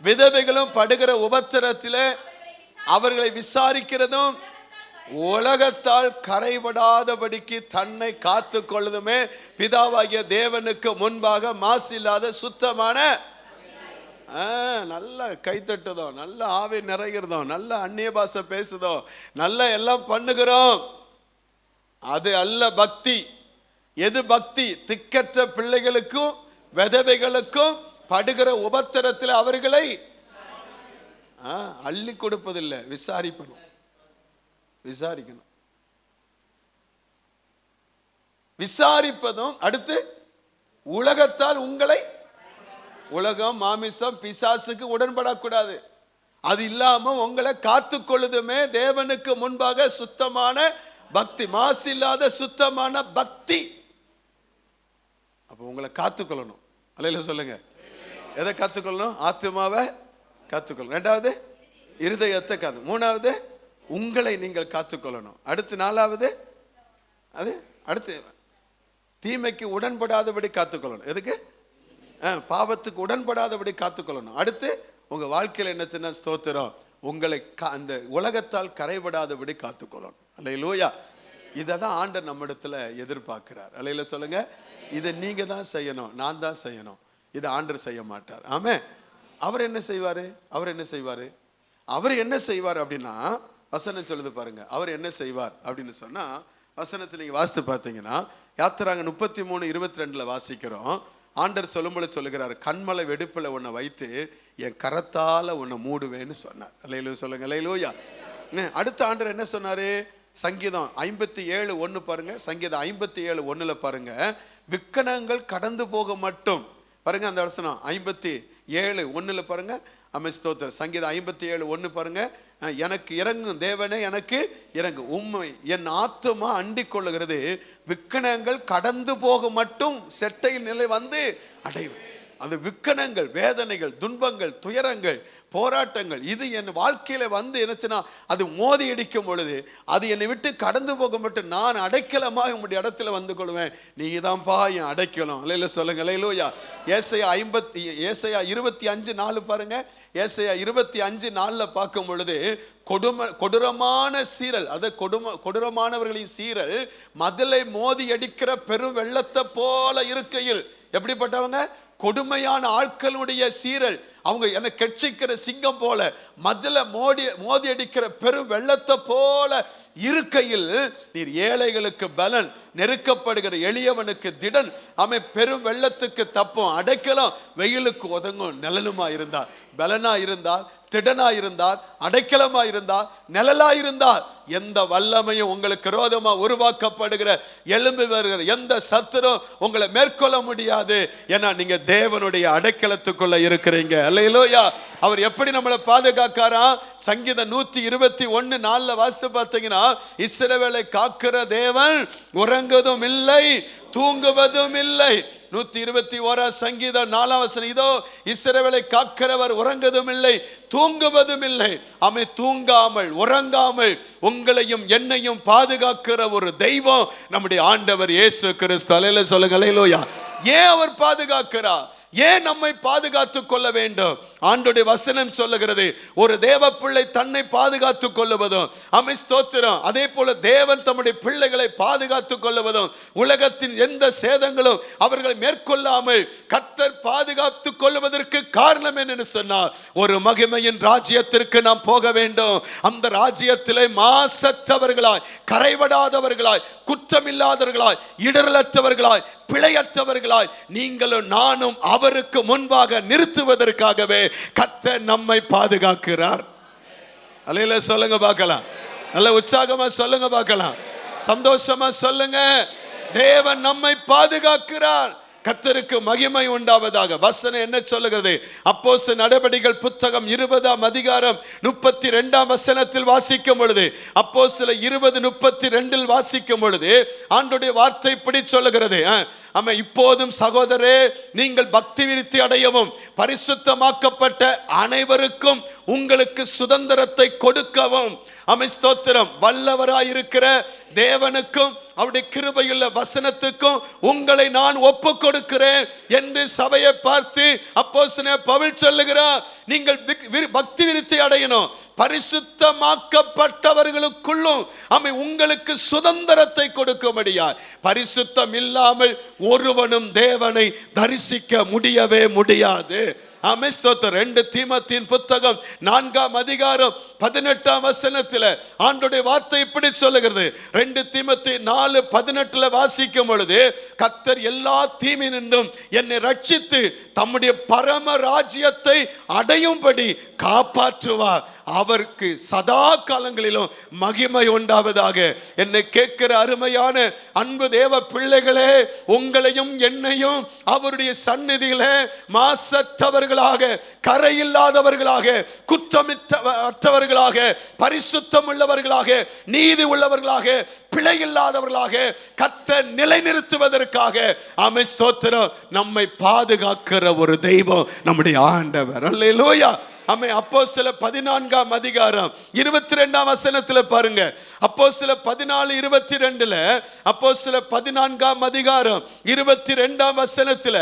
விதவைகளும் படுகிற உபத்திரத்திலே அவர்களை விசாரிக்கிறதும் உலகத்தால் கரைபடாதபடிக்கு தன்னை காத்து கொள்ளுதுமே பிதாவாகிய தேவனுக்கு முன்பாக மாசில்லாத சுத்தமான. நல்ல கைத்தட்டுதோ, நல்ல ஆவி நிறைகிறதோ, நல்ல அந்நிய பாஷை பேசுதோ, நல்ல எல்லாம் பண்ணுகிறோம், அது அல்ல பக்தி. எது பக்தி? திக்கற்ற பிள்ளைகளுக்கும் விதவைகளுக்கும் படுகிற உபத்திரத்தில் அவர்களை அள்ளி கொடுப்பதில்லை, விசாரிக்கணும். விசாரிப்பதும். அடுத்து உலகத்தால் உங்களை, உலகம் மாமிசம் பிசாசுக்கு உடன்படக்கூடாது. அது இல்லாம உங்களை காத்து கொள்ளுதுமே தேவனுக்கு முன்பாக சுத்தமான பக்தி, மாசில்லாத சுத்தமான பக்தி. அப்ப உங்களை காத்துக்கொள்ளணும். அல்லேலூயா சொல்லுங்க. எதை காத்துக்கொள்ளணும்? ஆத்துமாவை காத்துக்கொள்ளணும். ரெண்டாவது இருதயத்தை காத்து. மூணாவது உங்களை நீங்கள் காத்துக்கொள்ளணும். அடுத்து நாலாவது அது அடுத்து தீமைக்கு உடன்படாதபடி காத்துக்கொள்ளணும். எதுக்கு? பாவத்துக்கு உடன்படாதபடி காத்துக்கொள்ளணும். அடுத்து உங்க வாழ்க்கையில் என்ன சின்ன ஸ்தோத்திரம், உங்களை அந்த உலகத்தால் கரைபடாதபடி காத்துக்கொள்ளணும். அல்லேலூயா. இதை தான் ஆண்டவர் நம்மிடத்துல எதிர்பார்க்கிறார். அல்லேலூயா சொல்லுங்க. இதை நீங்க தான் செய்யணும், நான் தான் செய்யணும். இதை ஆண்டவர் செய்ய மாட்டார். ஆமென். அவர் என்ன செய்வாரு? அவர் என்ன செய்வார் அப்படின்னா வசனம் சொல்லுது பாருங்க. அவர் என்ன செய்வார் அப்படின்னு சொன்னா வசனத்தை நீங்க வாசித்து பார்த்தீங்கன்னா யாத்திராங்க 33:22 வாசிக்கிறோம். ஆண்டவர் சொல்லும்போது சொல்லுகிறார், கண்மலை வெடிப்புல உன்னை வைத்து என் கரத்தால உன்னை மூடுவேன்னு சொன்னார். அல்லேலூயா சொல்லுங்க. அல்லேலூயா. அடுத்த ஆண்டவர் என்ன சொன்னாரு? சங்கீதம் 57:1 பாருங்க. சங்கீதம் 57:1 பாருங்க. விக்கனங்கள் கடந்து போக மட்டும் பாருங்க. அந்த வசனம் 57:1 பாருங்க. ஸ்தோத்திரம். சங்கீதம் 57:1 பாருங்க. எனக்கு இறங்கும் தேவனே, எனக்கு இறங்கு, உம்மை என் ஆத்துமா அண்டிக் கொள்ளுகிறது, விக்கனங்கள் கடந்து போக மட்டும் செட்டையில் நிலை வந்து அடையும். அந்த விக்கனங்கள், வேதனைகள், துன்பங்கள், துயரங்கள், போராட்டங்கள் இது என் வாழ்க்கையில வந்து என்னச்சுன்னா அது மோதி அடிக்கும் பொழுது அது என்னை விட்டு கடந்து போக மட்டும் நான் அடைக்கலமாக உங்களுடைய இடத்துல வந்து கொள்வேன். நீங்க தான்ப்பா என் அடைக்கலம். அல்லேலூயா சொல்லுங்க. அல்லேலூயா. ஏசாயா 25:4 பாருங்க. ஏசாயா 25:4 பார்க்கும் பொழுது கொடூரமான சீரல், அது கொடூரமானவர்களின் சீரல் மதிலை மோதி அடிக்கிற பெரும் வெள்ளத்தை போல இருக்கையில். எப்படிப்பட்டவங்க? கொடுமையான ஆட்களுடைய சீரல். அவங்க என்ன கெட்சிக்கிற சிங்கம் போல மதில மோதி அடிக்கிற பெரும் வெள்ளத்தை போல இருக்கையில் நீர் ஏழைகளுக்கு பலன், நெருக்கப்படுகிற எளியவனுக்கு திடன், அவன் பெரும் வெள்ளத்துக்கு தப்பும் அடைக்கலம், வெயிலுக்கு ஒதுங்கும் நிழலுமா இருந்தார். பலனா இருந்தார், திடனா இருந்தார், அடைக்கலமா இருந்தார், நிழலா இருந்தார். எந்த வல்லமையும் உங்களுக்கு விரோதமா உருவாக்கப்படுகிற எழும்பி வருகிற எந்த சத்துரும் உங்களை மேற்கொள்ள முடியாது. ஏன்னா நீங்க தேவனுடைய அடைக்கலத்துக்குள்ள இருக்கிறீங்க. அல்லேலூயா. அவர் எப்படி நம்மளை பாதுகாக்காரா? சங்கீதம் 121:4 வாசித்து பார்த்தீங்கன்னா, இஸ்ரவேலை காக்கிற தேவன் உறங்குவதும் இல்லை, தூங்குவதும் இல்லை. 121 சங்கீதம் 4 வசனம். இதோ இஸ்ரவேலை காக்கிறவர் உறங்குவதும் இல்லை, தூங்குவதும் இல்லை. அவன் தூங்காமல் உறங்காமல் உங்களையும் என்னையும் பாதுகாக்கிற ஒரு தெய்வம் நம்முடைய ஆண்டவர் இயேசு கிறிஸ்து. அல்லேலூயா சொல்லுங்க. அல்லேலூயா. ஏன் அவர் பாதுகாக்கிறார்? ஏன் நம்மை பாதுகாத்துக் கொள்ள வேண்டும்? ஆண்டவருடைய வசனம் சொல்லுகிறது, ஒரு தேவ பிள்ளை தன்னை பாதுகாத்துக் கொள்ளுவதும், ஸ்தோத்திரம், அதே போல தேவன் தம்முடைய பிள்ளைகளை பாதுகாத்துக் கொள்ளுவதும், உலகத்தின் எந்த சேதங்களும் அவர்களை மேற்கொள்ளாமல் கர்த்தர் பாதுகாத்துக் கொள்வதற்கு காரணம் என்னன்னு சொன்னார், ஒரு மகிமையின் ராஜ்யத்திற்கு நாம் போக வேண்டும். அந்த ராஜ்யத்திலே மாசற்றவர்களாய், கரைபடாதவர்களாய், குற்றமில்லாதவர்களாய், இடரலற்றவர்களாய், பிழையற்றவர்களாய் நீங்களும் நானும் அவருக்கு முன்பாக நிறுத்துவதற்காகவே கர்த்தர் நம்மை பாதுகாக்கிறார். அல்லேலூயா சொல்லுங்க பார்க்கலாம். நல்ல உற்சாகமா சொல்லுங்க பார்க்கலாம். சந்தோஷமா சொல்லுங்க. தேவன் நம்மை பாதுகாக்கிறார். கர்த்தருக்கு மகிமை உண்டாவதாக. வசனம் என்ன சொல்லுகிறது? அப்போஸ்தலர் நடபடிகள் புத்தகம் 20:32 வசனத்தில் வாசிக்கும் பொழுது, அப்போஸ்தலர் 20:32 வாசிக்கும் பொழுது ஆண்டவருடைய வார்த்தை இப்படி சொல்லுகிறது. இப்போதும் சகோதரரே, நீங்கள் பக்தி விருத்தி அடையவும் பரிசுத்தமாக்கப்பட்ட அனைவருக்கும் உங்களுக்கு சுதந்திரத்தை கொடுக்கவும் ஸ்தோத்திரம், வல்லவராயிருக்கிற தேவனுக்கும் அவருடைய கிருபையுள்ள வசனத்துக்கும் உங்களை நான் ஒப்பு கொடுக்கிறேன் என்று சபையை பார்த்து அப்போஸ்தலர் பவுல் சொல்லுகிறார். நீங்கள் பக்தி விருத்தி அடையணும். பரிசுத்தமாக்கப்பட்டவர்களுக்குள்ளும் அமை உங்களுக்கு சுதந்திரத்தை கொடுக்கும்படியா. பரிசுத்தம் இல்லாமல் ஒருவனும் தேவனை தரிசிக்க முடியவே முடியாது. ஆமென், ஸ்தோத்திரம். 2 தீமோத்தேயுவின் புத்தகம் 4ஆம் அதிகாரம் 18ஆம் வசனத்தில் ஆண்டவருடைய வார்த்தை இப்படி சொல்லுகிறது. 2 தீமோத்தேயு 4:18 வாசிக்கும் பொழுது, கர்த்தர் எல்லா தீமையினின்றும் என்னை ரட்சித்து தம்முடைய பரம ராஜ்யத்தை அடையும்படி காப்பாற்றுவார். அவருக்கு சதா காலங்களிலும் மகிமை உண்டாவதாக. என்னை கேட்கிற அருமையான அன்பு தேவ பிள்ளைகளே, உங்களையும் என்னையும் அவருடைய சந்நிதியிலே மாசற்றவர்களாக, கரையில்லாதவர்களாக, குற்றமற்றவர்களாக, பரிசுத்தம் உள்ளவர்களாக, நீதி உள்ளவர்களாக, பிழை இல்லாதவர்களாக கர்த்தர் நிலைநிறுத்துவதற்காக ஆமென், ஸ்தோத்திரம், நம்மை பாதுகாக்கிற ஒரு தெய்வம் நம்முடைய ஆண்டவர். அல்லேலூயா. ஆமென். அப்போஸ்தலர் 14ஆம் அதிகாரம் 22ஆம் வசனத்துல பாருங்க. அப்போஸ்தலர் 14:22 அப்போஸ்தலர் 14ஆம் அதிகாரம் 22ஆம் வசனத்துல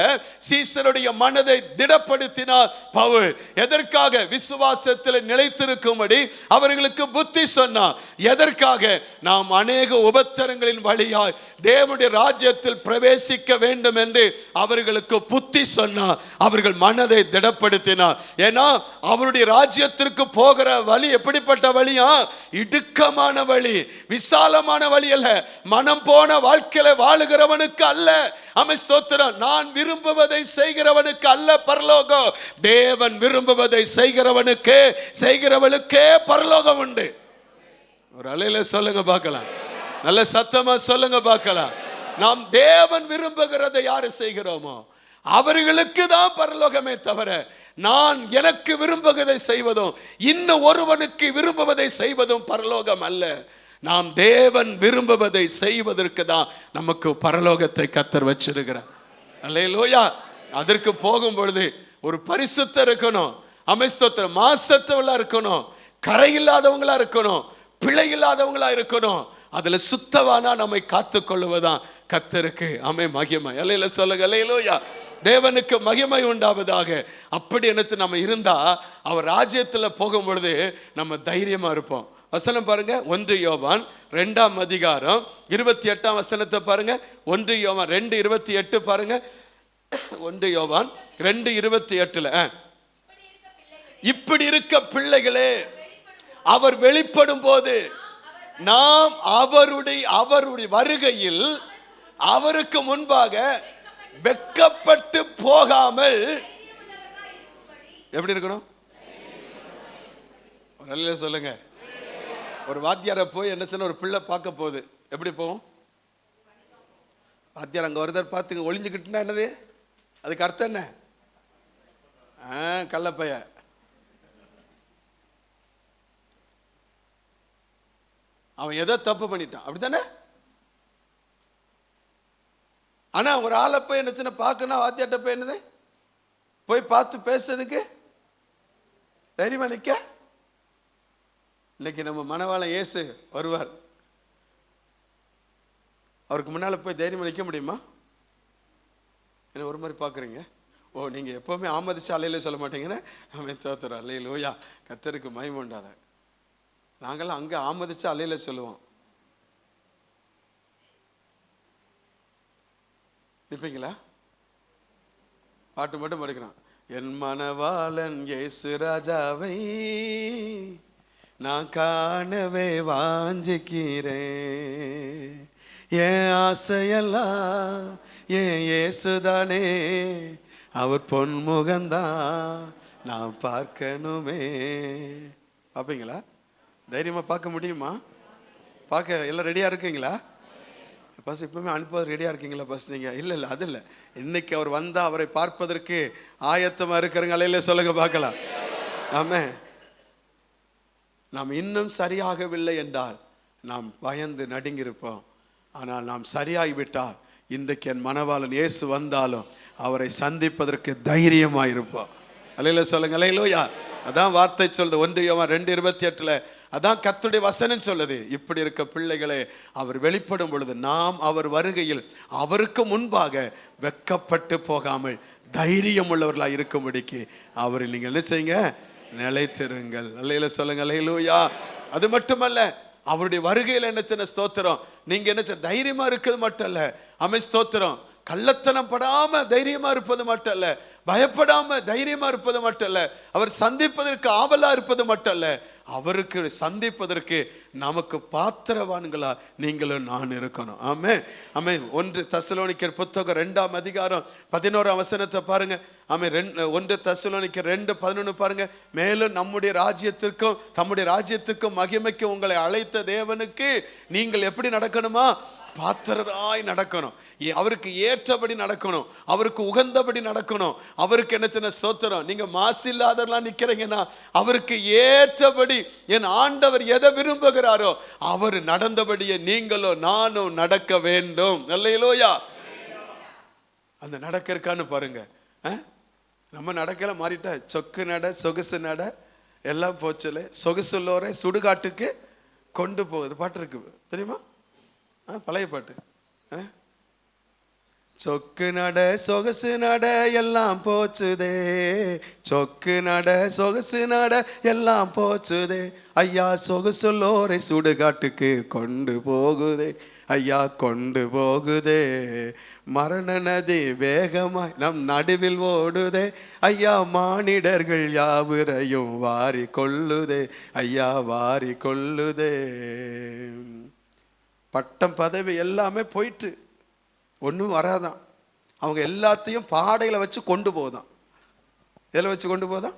சீசருடைய மனதை திடப்படுத்தினார் பவுல். எதற்காக? விசுவாசத்தில் நிலைத்திருக்கும்படி அவர்களுக்கு புத்தி சொன்னார். எதற்காக? நாம் அநேக உபத்திரங்களின் வழியாய் தேவனுடைய ராஜ்யத்தில் பிரவேசிக்க வேண்டும் என்று அவர்களுக்கு புத்தி சொன்னார். அவர்கள் மனதை திடப்படுத்தினார். ஏன்னா அவருடைய ராஜ்யத்திற்கு போகிற வழி எப்படிப்பட்ட வழியா? இடுக்கமான வழி, விசாலமான வழி அல்ல. மனம் போன வாழ்க்கையில வாழுகிறவனுக்கு அல்ல. ஆமென், ஸ்தோத்திரம். நான் விரும்புவதை செய்கிறவனுக்கு அல்ல பரலோகம். தேவன் விரும்புவதை செய்கிறவனுக்கே பரலோகம் உண்டு. ஒரு அலையில சொல்லுங்க பார்க்கலாம். நல்ல சத்தமா சொல்லுங்க பார்க்கலாம். நாம் தேவன் விரும்புகிறதை யாரு செய்கிறோமோ அவர்களுக்கு தான் பரலோகமே தவிர, நான் எனக்கு விரும்புவதை செய்வதும் இன்னும் ஒருவனுக்கு விரும்புவதை செய்வதும் பரலோகம் அல்ல. நாம் தேவன் விரும்புவதை செய்வதற்கு தான் நமக்கு பரலோகத்தை கர்த்தர் வச்சிருக்கிறார். அல்லேலூயா. அதற்கு போகும் பொழுது ஒரு பரிசுத்தம் இருக்கணும். ஆமென், ஸ்தோத்திரம். மாசற்றவங்களா இருக்கணும், கரையில்லாதவங்களா இருக்கணும், பிழை இல்லாதவங்களா இருக்கணும். அதுல சுத்தவானா நம்மை காத்துக்கொள்வதுதான் கர்த்தருக்கு ஆமென் மகிமை. அல்லேலூயா சொல்லுங்க. அல்லேலூயா. தேவனுக்கு மகிமை உண்டாவதாக. அப்படி நினைத்து நம்ம இருந்தா அவர் ராஜ்யத்துல போகும் பொழுது நம்ம தைரியமா இருப்போம். வசனம் பாருங்க. 1 யோவான் 2ஆம் அதிகாரம் 28ஆம் வசனத்தை பாருங்க. 1 யோவான் 2:28 பாருங்க. 1 யோவான் 2:28 இப்படி இருக்க பிள்ளைகளே, அவர் வெளிப்படும் போது நாம் அவருடைய வருகையில் அவருக்கு முன்பாக வெட்கப்பட்டு போகாமல் எப்படி இருக்கணும்? சொல்லுங்க. ஒரு வாத்தியாரை போய் என்ன சொன்ன, ஒரு பிள்ளை பார்க்க போகுது, எப்படி போகும்? வாத்தியார் அங்க ஒருத்தர் பார்த்துங்க ஒளிஞ்சுக்கிட்டுனா என்னது? அதுக்கு அர்த்தம் என்ன? கள்ளப்பைய. அவன் எதோ தப்பு பண்ணிட்டான், அப்படித்தானே? ஆனா ஒரு ஆளை போய் என்ன சின்ன பார்க்கணும், வாத்தியாட்ட போய் என்னது போய் பார்த்து பேசுறதுக்கு தைரியமா நிக்க. இன்னைக்கு நம்ம மனவாளன் இயேசு வருவார். அவருக்கு முன்னால போய் தைரியமா நிக்க முடியுமா? என்ன ஒரு மாதிரி பாக்குறீங்க? ஓ, நீங்க எப்பவுமே ஆமதிச்சு அலையில சொல்ல மாட்டீங்கன்னா அவன் தோத்துறோம். அல்லேலூயா. கர்த்தருக்கு மகிமை உண்டாத. நாங்களாம் அங்க ஆமதிச்சு அலையில சொல்லுவோம். நிப்பீங்களா? பாட்டு மட்டும் படிக்கிறான். என் மனவாளன் இயேசு ராஜாவை நான் காணவே வாஞ்சிக்கிறேன். என் ஆசையெல்லாம் என் இயேசுதானே, அவர் பொன்முகந்தான் நான் பார்க்கணுமே. பார்ப்பீங்களா? தைரியமா பார்க்க முடியுமா? பார்க்க எல்லாம் ரெடியா இருக்கீங்களா? பஸ் இப்பவுமே அனுப்புவது ரெடியா இருக்கீங்களா? பஸ் நீங்க இல்லை அது இல்லை. இன்னைக்கு அவர் வந்தா அவரை பார்ப்பதற்கு ஆயத்தமா இருக்கிறங்க. அல்லேலூயா சொல்லுங்க பார்க்கலாம். ஆமென். நாம் இன்னும் சரியாகவில்லை என்றால் நாம் பயந்து நடுங்கியிருப்போம். ஆனால் நாம் சரியாகிவிட்டால் இன்றைக்கு என் மனவாளன் இயேசு வந்தாலும் அவரை சந்திப்பதற்கு தைரியமாயிருப்போம். அல்லேலூயா சொல்லுங்க. அல்லேலூயா. அதான் வார்த்தை சொல்லுது. 1 யோவான் 2:28 அதான் கர்த்தருடைய வசனம் சொல்லுது. இப்படி இருக்க பிள்ளைகளே, அவர் வெளிப்படும் பொழுது நாம் அவர் வருகையில் அவருக்கு முன்பாக வெட்கப்பட்டு போகாமல் தைரியம் உள்ளவர்களா இருக்கும்படிக்கு அவரை நீங்க என்ன செய்யுங்க, நிலைத்திருங்கள். அல்லேலூயா சொல்லுங்க, அல்லேலூயா. அது மட்டுமல்ல, அவருடைய வருகையில் என்ன செய்ய ஸ்தோத்திரம், நீங்க என்ன செய்ய தைரியமா இருக்கிறது மட்டும் அல்ல, ஸ்தோத்திரம், கள்ளத்தனம் படாம தைரியமா இருப்பது மட்டும் அல்ல, பயப்படாம தைரியமா இருப்பது மட்டும் அல்ல, அவர் சந்திப்பதற்கு ஆவலா இருப்பது மட்டும் அல்ல, அவருக்கு சந்திப்பதற்கு நமக்கு பாத்திரவான்களா நீங்களும் நான் இருக்கணும். ஆமென், ஆமென். 1 தெசலோனிக்கர் புத்தகம் 2ஆம் அதிகாரம் 11ஆம் வசனத்தை பாருங்க. ஆமென். 1 தெசலோனிக்கர் 2:11 பாருங்க. மேலும் நம்முடைய ராஜ்யத்திற்கும் தம்முடைய ராஜ்யத்துக்கும் மகிமைக்கும் உங்களை அழைத்த தேவனுக்கு நீங்கள் எப்படி நடக்கணுமா, பாத்திரராய் நடக்கணும். அவருக்கு ஏற்றபடி நடக்கணும், அவருக்கு உகந்தபடி நடக்கணும். அவருக்கு என்ன சின்ன ஸ்தோத்திரம், நீங்க மாசு இல்லாதெல்லாம் நிக்கிறீங்கன்னா அவருக்கு ஏற்றபடி என் ஆண்டவர் எதை விரும்புகிறாரோ அவர் நடந்தபடியே நீங்களோ நானும் நடக்க வேண்டும். அல்லேலூயா. அந்த நடக்க இருக்கான்னு பாருங்க. நம்ம நடக்கல மாறிட்டா, சொக்கு நட சொகுசு நட எல்லாம் போச்சல, சொகுசுள்ளோரை சுடுகாட்டுக்கு கொண்டு போகுது பாட்டு இருக்கு தெரியுமா, பழைய பாட்டு. சொக்கு நட சொகுசு நட எல்லாம் போச்சுதே, சொக்கு நட சொகுசு நட எல்லாம் போச்சுதே, ஐயா சொகுசுள்ளோரை சுடுகாட்டுக்கு கொண்டு போகுதே, ஐயா கொண்டு போகுதே, மரண நதி வேகமாய் நம் நடுவில் ஓடுதே, ஐயா மானிடர்கள் யாவரையும் வாரி கொள்ளுதே, ஐயா வாரி கொள்ளுதே. பட்டம் பதவி எல்லாமே போயிட்டு ஒன்றும் வராதான். அவங்க எல்லாத்தையும் பாடைகளை வச்சு கொண்டு போதான். எதில் வச்சு கொண்டு போதான்?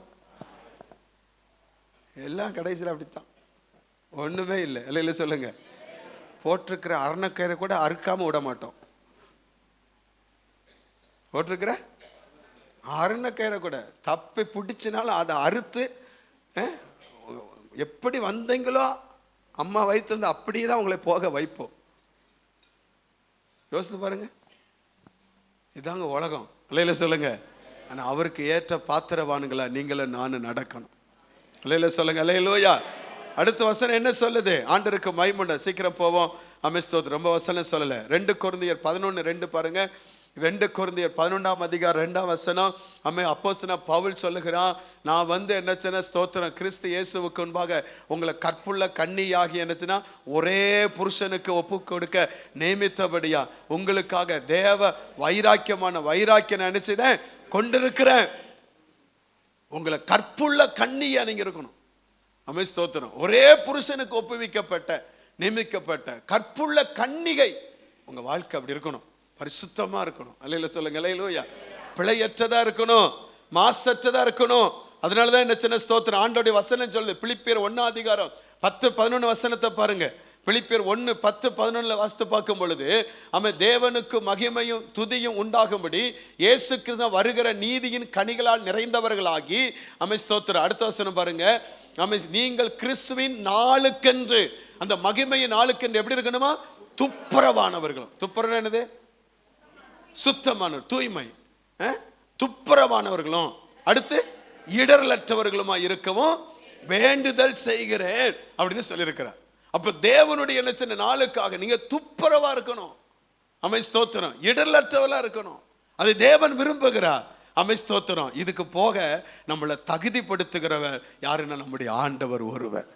எல்லாம் கடைசியில் அப்படித்தான், ஒன்றுமே இல்லை. இல்லை சொல்லுங்க, போட்டிருக்கிற அரணக்கயிறை கூட அறுக்காம விட மாட்டோம். போட்டிருக்கிற அரணக்கயிறை கூட தப்பி பிடிச்சினாலும் அதை அறுத்து எப்படி வந்தீங்களோ அம்மா வயிற்றிலிருந்து அப்படியே தான் உங்களை போக வைப்போம். யோசித்து பாருங்க, இதாங்க உலகம். இல்லையில சொல்லுங்க. ஆனால் அவருக்கு ஏற்ற பாத்திரவானுங்களா நீங்களும் நானும் நடக்கணும். இல்லையில சொல்லுங்க, அல்லேலூயா. அடுத்த வசனம் என்ன சொல்லுது? ஆண்டருக்கு மகிமை. சீக்கிரம் போவோம். ஸ்தோத்திரம். ரொம்ப வசனம் சொல்லலை. 2 கொரிந்தியர் 11:2 பாருங்க. 2 கொரிந்தியர் 11ஆம் அதிகாரம் 2ஆம் வசனம். அப்போஸ்தலனாகிய பவுல் சொல்லுகிறான், நான் வந்து என்னச்சுன்னா ஸ்தோத்திரம், கிறிஸ்து இயேசுவுக்கு முன்பாக உங்களை கற்புள்ள கன்னியாகி என்னச்சுன்னா ஒரே புருஷனுக்கு ஒப்பு கொடுக்க நியமித்தபடியா உங்களுக்காக தேவ வைராக்கியமான வைராக்கியம் நினைச்சுதான் கொண்டிருக்கிறேன். உங்களை கற்புள்ள கன்னியா நீங்க இருக்கணும். ஸ்தோத்திரம். ஒரே புருஷனுக்கு ஒப்புவிக்கப்பட்ட நியமிக்கப்பட்ட கற்புள்ள கன்னிகை உங்க வாழ்க்கை அப்படி இருக்கணும். பரிசுத்தமா இருக்கணும். அல்லேலூயா சொல்லுங்க, அல்லேலூயா. பிழையற்றதா இருக்கணும், மாசற்றதா இருக்கணும். அதனாலதான் என்ன சின்ன ஸ்தோத்திரம், ஆண்டோடைய வசனம் சொல்லுது. பிலிப்பியர் 1ஆம் அதிகாரம் 10-11 வசனத்தை பாருங்க. பிலிப்பியர் 1:10-11 வாசித்து பார்க்கும் பொழுது, தேவனுக்கு மகிமையும் துதியும் உண்டாகும்படி இயேசு கிறிஸ்து வருகிற நீதியின் கனிகளால் நிறைந்தவர்களாகி ஸ்தோத்திரம். அடுத்த வசனம் பாருங்க. நீங்கள் கிறிஸ்துவின் நாளுக்கென்று, அந்த மகிமையின் நாளுக்கென்று எப்படி இருக்கணுமா, துப்புரவானவர்களும். துப்புரவு என்னது? சுத்தமானவர், தூய்மை, துப்புரவானவர்களும், அடுத்து இடரலற்றவர்களுமா இருக்கவும் வேண்டுதல் செய்கிறேன் அப்படின்னு சொல்லியிருக்கிறார். அப்ப தேவனுடைய என்ன நாளுக்காக நீங்க துப்புரவா இருக்கணும். ஸ்தோத்திரம். இடரலற்றவளா இருக்கணும். அதை தேவன் விரும்புகிறார். ஸ்தோத்திரம். இதுக்கு போக நம்மளை தகுதிப்படுத்துகிறவர் யாருன்னா நம்முடைய ஆண்டவர் ஒருவர்.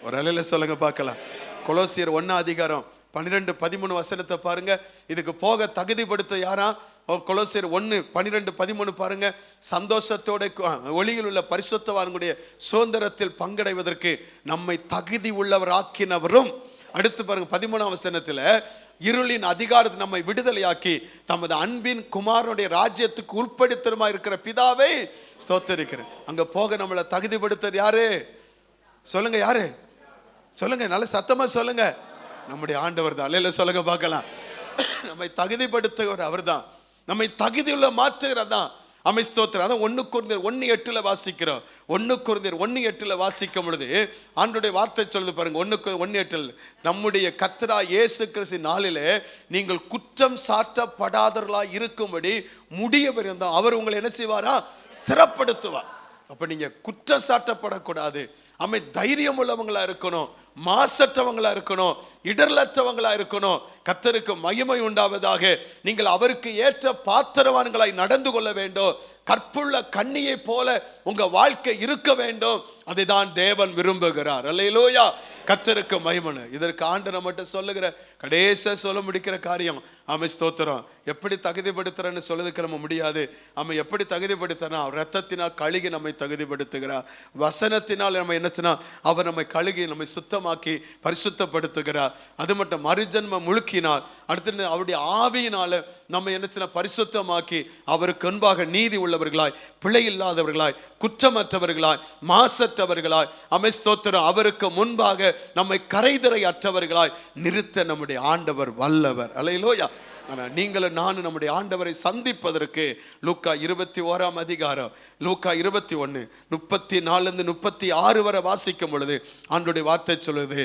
ஒரு அலையில சொல்லுங்க பார்க்கலாம். கொலோசியர் 1ஆம் அதிகாரம் 12-13 வசனத்தை பாருங்க. இதுக்கு போக தகுதிப்படுத்த யாரா? கொலோசியர் 1:12-13 பாருங்க. சந்தோஷத்தோட ஒளியில் உள்ள பரிசுத்தவான்களுடைய சுதந்திரத்தில் பங்கடைவதற்கு நம்மை தகுதி உள்ளவர் ஆக்கினவரும். அடுத்து பாருங்க 13ஆம் வசனத்துல, இருளின் அதிகாரத்தை நம்மை விடுதலையாக்கி தமது அன்பின் குமாரனுடைய ராஜ்யத்துக்கு உட்படுத்தமா இருக்கிற பிதாவை ஸ்தோத்திரிக்கிறேன். அங்க போக நம்மளை தகுதிப்படுத்துறது யாரு? சொல்லுங்க, யாரு? சொல்லுங்க, நல்ல சத்தமா சொல்லுங்க. நம்முடைய ஆண்டவர் தான். அல்லேலூயா சொல்லுங்க பார்க்கலாம். நம்மை தகுதிப்படுத்துகிறவர் அவர் தான். நம்மை தகுதியுள்ள மாற்றுகிறது தான். ஸ்தோத்திரம். அதான் 1 கொரிந்தியர் 1:8 வாசிக்கிறோம். 1 கொரிந்தியர் 1:8 வாசிக்கும் பொழுது ஆண்டவருடைய வார்த்தை சொல்லுது பாருங்க. 1:8 நம்முடைய கர்த்தராகிய இயேசு கிறிஸ்து நாளிலே நீங்கள் குற்றம் சாட்டப்படாதவர்களாய் இருக்கும்படி முடிய பெறும் அவர் உங்களை என்ன செய்வாரா? ஸ்திரப்படுத்துவார். அப்ப நீங்க குற்றம் சாட்டப்படக்கூடாது. தைரியம் உள்ளவங்களா இருக்கணும், மாசற்றவங்களா இருக்கணும், இடர்லற்றவங்களா இருக்கணும். கர்த்தருக்கு மகிமை உண்டாவதாக. நீங்கள் அவருக்கு ஏற்ற பாத்திரவான்களாய் நடந்து கொள்ள வேண்டும். கற்புள்ள கன்னியை போல உங்க வாழ்க்கை இருக்க வேண்டும். அதைதான் தேவன் விரும்புகிறார். அல்லேலூயா. கர்த்தருக்கு மகிமை. இதற்கு ஆண்டவர் மட்டும் சொல்லுகிற கடைசியா சொல்ல முடிக்கிற காரியம், ஸ்தோத்திரம். எப்படி தகுதிப்படுத்துறன்னு சொல்லுறதுக்கு நம்ம முடியாது. எப்படி தகுதிப்படுத்துறா? ரத்தத்தினால் கழுகி நம்மை தகுதிப்படுத்துகிறார். வசனத்தினால் நம்ம என்னச்சுன்னா அவர் நம்மை கழுகி நம்மை சுத்தமாக்கி பரிசுத்தப்படுத்துகிறார். அது மட்டும் மறுஜன்ம முழுக்கினால், அடுத்து அவருடைய ஆவியினால நம்ம என்னச்சுன்னா பரிசுத்தமாக்கி அவருக்கு முன்பாக நீதி உள்ளவர்களாய், பிழை இல்லாதவர்களாய், குற்றமற்றவர்களாய், மாசற்றவர்களாய், ஸ்தோத்திரம், அவருக்கு முன்பாக நம்மை கரைதிரை அற்றவர்களாய் நிறுத்த நம்முடைய ஆண்டவர் வல்லவர். அல்லேலூயா. நீங்களும் நானும் நம்முடைய ஆண்டவரை சந்திப்பதற்கு லூக்கா 21 அதிகாரம், லூக்கா 21 34 36 வரை வாசிக்கும் பொழுது ஆண்டவருடைய வார்த்தை சொல்லுது.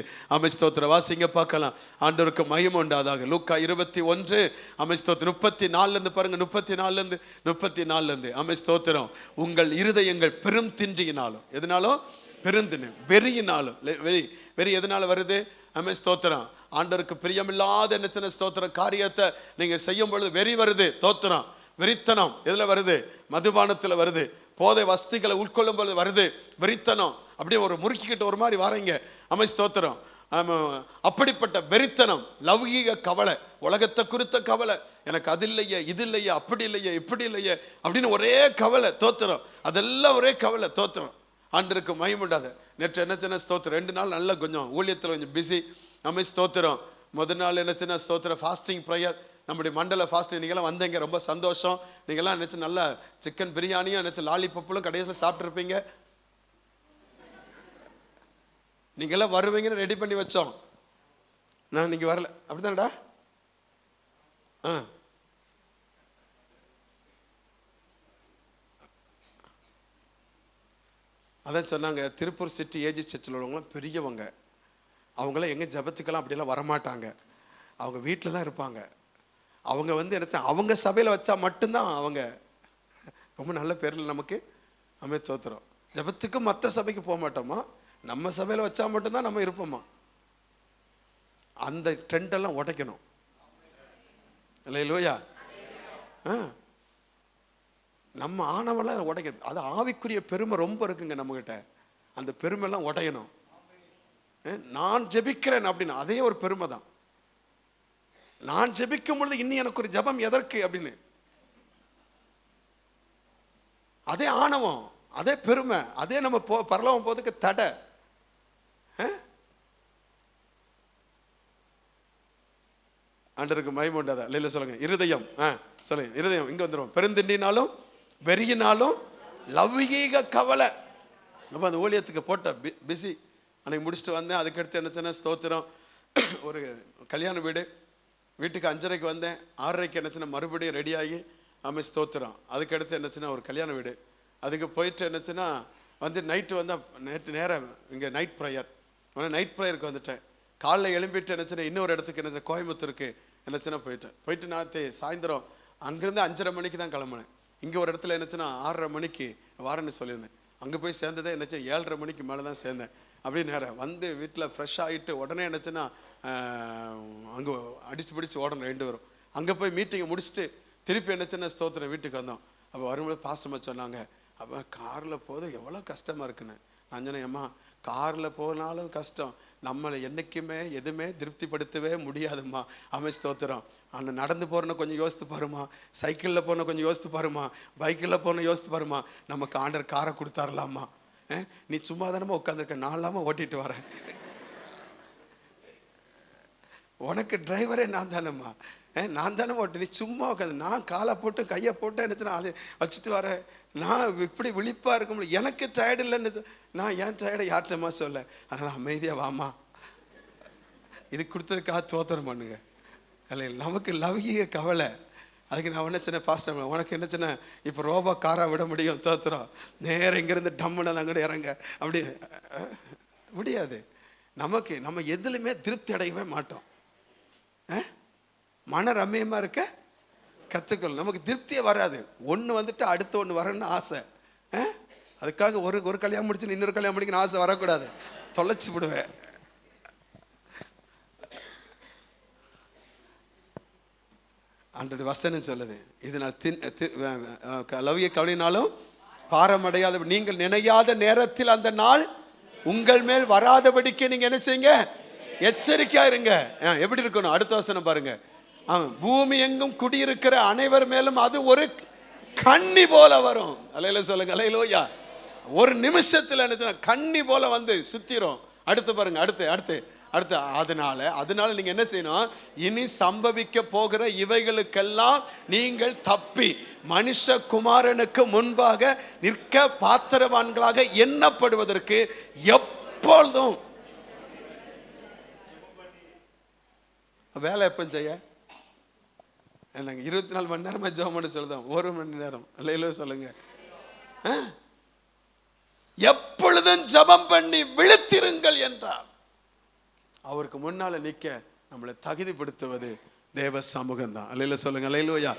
ஸ்தோத்திரம். வாசிங்க பார்க்கலாம். ஆண்டவருக்கு மகிமை உண்டாதாக. லூக்கா 21 ஸ்தோத்திரம் 34 பாருங்க. 34 ஸ்தோத்திரம். உங்கள் இருதயங்கள் பெரும் தின்றியினாலும், எதனாலும்? பெருந்தின்னு, வெறியினாலும். வெறி எதனால வருது? ஸ்தோத்திரம். ஆண்டவருக்கு பிரியமில்லாத என்ன ஸ்தோத்திரம் காரியத்தை நீங்க செய்யும் பொழுது வெறி வருது. தோத்திரம். வெறித்தனம் எதுல வருது? மதுபானத்துல வருது. போதை வஸ்துக்களை உட்கொள்ளும் பொழுது வருது வெறித்தனம். அப்படியே ஒரு முறுக்கிக்கிட்டு ஒரு மாதிரி வரீங்க. ஸ்தோத்திரம். அப்படிப்பட்ட வெறித்தனம், லௌகீக கவலை, உலகத்தை குறித்த கவலை, எனக்கு அது இல்லையே, இது இல்லையே, அப்படி இல்லையே, இப்படி இல்லையே அப்படின்னு ஒரே கவலை. தோத்திரம். அதெல்லாம் ஒரே கவலை. தோத்திரம். ஆண்டருக்கு மகிமைண்டாத. நேற்று என்ன ஸ்தோத்திரம் 2 நாள் நல்ல கொஞ்சம் ஊழியத்தில் கொஞ்சம் பிஸி. ஸ்தோத்திரம். முதல் நாள் என்னச்சுன்னா ஸ்தோத்திரம் ஃபாஸ்டிங் ப்ரேயர், நம்முடைய மண்டல ஃபாஸ்டிங். நீங்களாம் வந்தீங்க, ரொம்ப சந்தோஷம். நீங்களாம் நினச்சி நல்ல சிக்கன் பிரியாணியும் நினச்சி லாலிபப்பும் கடைசியில் சாப்பிட்ருப்பீங்க. நீங்களாம் வருவீங்கன்னு ரெடி பண்ணி வச்சோம். நான் நீங்கள் வரல, அப்படிதானடா? அதான் சொன்னாங்க, திருப்பூர் சிட்டி ஏஜி சர்ச்சில் உள்ளவங்களாம் பெரியவங்க. அவங்களாம் எங்கே ஜபத்துக்கெல்லாம் அப்படியெல்லாம் வரமாட்டாங்க. அவங்க வீட்டில் தான் இருப்பாங்க. அவங்க என்ன அவங்க சபையில் வச்சா மட்டும்தான் அவங்க ரொம்ப நல்ல பேரில் நமக்கு தோத்துறோம். ஜபத்துக்கு மற்ற சபைக்கு போக மாட்டோமா, நம்ம சபையில் வச்சா மட்டும்தான் நம்ம இருப்போமா. அந்த ட்ரெண்டெல்லாம் உடைக்கணும். இல்லையா? நம்ம ஆணவெல்லாம் உடைக்கணும். அது ஆவிக்குரிய பெருமை ரொம்ப இருக்குங்க நம்மகிட்ட. அந்த பெருமைலாம் உடையணும். நான் ஜெபிக்கிறேன் அப்படின்னு அதே ஒரு பெருமை தான். நான் ஜெபிக்கும் பொழுது இன்னும் எனக்கு ஒரு ஜபம் எதற்கு அப்படின்னு அதே ஆணவம், அதே பெருமை, அதே நம்ம பரலோகம் போறதுக்கு தடை. ஆண்டவருக்கு மகிமை உண்டாதா? இல்ல சொல்லுங்க. இருதயம் சொல்லுங்க. இருதயம் இங்க வந்துடும். பெருந்திண்டினாலும் வெறியினாலும் லௌகீக கவலை. அப்ப அந்த ஊழியத்துக்கு போட்ட பிஸி அன்னைக்கு முடிச்சுட்டு வந்தேன். அதுக்கடுத்து என்னச்சுன்னா ஸ்தோத்திரம், ஒரு கல்யாண வீட்டுக்கு 5:30 வந்தேன். 6:30 என்னச்சுன்னா மறுபடியும் ரெடியாகி ஸ்தோத்திரம். அதுக்கடுத்து என்னச்சுன்னா ஒரு கல்யாண வீடு, அதுக்கு போயிட்டு என்னச்சுன்னா நைட்டு வந்தால் நேற்று நேரம் இங்கே நைட் ப்ரேயர். நைட் ப்ரேயருக்கு வந்துட்டேன். காலைல எழும்பிட்டு என்னச்சுன்னா இன்னொரு இடத்துக்கு என்னச்சுன்னா கோயம்புத்தூருக்கு என்னச்சுன்னா போயிட்டு நான் சாயந்தரம் அங்கேருந்து 5:30 மணிக்கு தான் கிளம்புனேன். இங்கே ஒரு இடத்துல என்னச்சுன்னா 6:30 மணிக்கு வாரன்னு சொல்லியிருந்தேன். அங்கே போய் சேர்ந்ததே என்னச்சு 7:30 மணிக்கு மேலே தான் சேர்ந்தேன். அப்படியே நேரம் வீட்டில் ஃப்ரெஷ் ஆகிட்டு உடனே என்னச்சுன்னா அங்கே அடிச்சு பிடிச்சி ஓடணும் 2 பேரும். அங்கே போய் மீட்டிங்கை முடிச்சுட்டு திருப்பி என்னச்சுன்னா ஸ்தோத்திரம் வீட்டுக்கு வந்தோம். அப்போ வரும்போது பாஸ்டம்மா சொன்னாங்க, அப்போ காரில் போது எவ்வளோ கஷ்டமாக இருக்குன்னு. நான் சொன்னேன், அம்மா காரில் போனாலும் கஷ்டம், நம்மளை என்றைக்குமே எதுவுமே திருப்திப்படுத்தவே முடியாதும்மா. ஸ்தோத்திரம். ஆனால் நடந்து போகிறோன்னு கொஞ்சம் யோசித்து பாருமா, சைக்கிளில் போன கொஞ்சம் யோசித்து பாருமா, பைக்கில் போன யோசித்து பாருமா. நமக்கு ஆண்டர் காரை கொடுத்தாரலாமா. நீ சும்மா தானம்மா உட்காந்துருக்க, நான் இல்லாமல் ஓட்டிட்டு வரேன். உனக்கு டிரைவரே நான் தானேம்மா, நான் தானே ஓட்டு. நீ சும்மா உட்காந்து, நான் காலை போட்டு கையை போட்டு என்ன வச்சுட்டு வரேன். நான் இப்படி விழிப்பாக இருக்க முடியும். எனக்கு டயர்டு இல்லைன்னு நான் ஏன் டயர்டை யார்கிட்டமா சொல்ல. அதனால் அமைதியாக வாமா, இது கொடுத்ததுக்காக தோத்திரம் பண்ணுங்க. இல்லை நமக்கு லௌகீக கவலை. அதுக்கு நான் என்ன சின்ன பாஸ்டர், உனக்கு என்ன சின்ன இப்போ ரோபோ காராக விட முடியும்? தோத்துறோம். நேரம் இங்கேருந்து டம்முன்னு அங்கே இறங்க அப்படி முடியாது. நமக்கு நம்ம எதுலையுமே திருப்தி அடையவே மாட்டோம். மன ரம்மியமாக இருக்க கற்றுக்கணும். நமக்கு திருப்தியே வராது. ஒன்று வந்துட்டு அடுத்த ஒன்று வரணும்னு ஆசை. அதுக்காக ஒரு கல்யாணம் முடிச்சு இன்னொரு கல்யாணம் முடிக்கணும் ஆசை வரக்கூடாது, தொலைச்சி விடுவேன். ஆண்டவருடைய வசனம் சொல்லுது, இதனால் லவ்ய கவலையினாலும் பாரமடையாத நீங்கள் நினையாத நேரத்தில் அந்த நாள் உங்கள் மேல் வராதபடிக்கு நீங்க என்ன செய்யுங்க, எச்சரிக்கையா இருங்க. எப்படி இருக்கணும்? அடுத்த வசனம் பாருங்க. பூமி எங்கும் குடியிருக்கிற அனைவர் மேலும் அது ஒரு கண்ணி போல வரும். அல்லேலூயா சொல்லுங்க, அல்லேலூயா. ஒரு நிமிஷத்துல என்ன கண்ணி போல வந்து சுத்திரும். அடுத்து பாருங்க, அடுத்து அதனால நீங்க என்ன செய்யணும், இனி சம்பவிக்க போகிற இவைகளுக்கெல்லாம் நீங்கள் தப்பி மனுஷகுமாரனுக்கு முன்பாக நிற்க பாத்திரவான்களாக எண்ணப்படுவதற்கு எப்பொழுதும் வேலை எப்ப செய்ய என்னங்க 24 மணி நேரமா ஜெபம் பண்ண சொல்லுதான், 1 மணி நேரம் அல்லேலூயா சொல்லுங்க. எப்பொழுதும் ஜெபம் பண்ணி விழித்திருங்கள் என்றார். அவருக்கு முன்னால நிக்க நம்மளை தகுதிப்படுத்துவது தேவ சமூகம் தான். அல்லேலூயா சொல்லுங்க, அல்லேலூயா.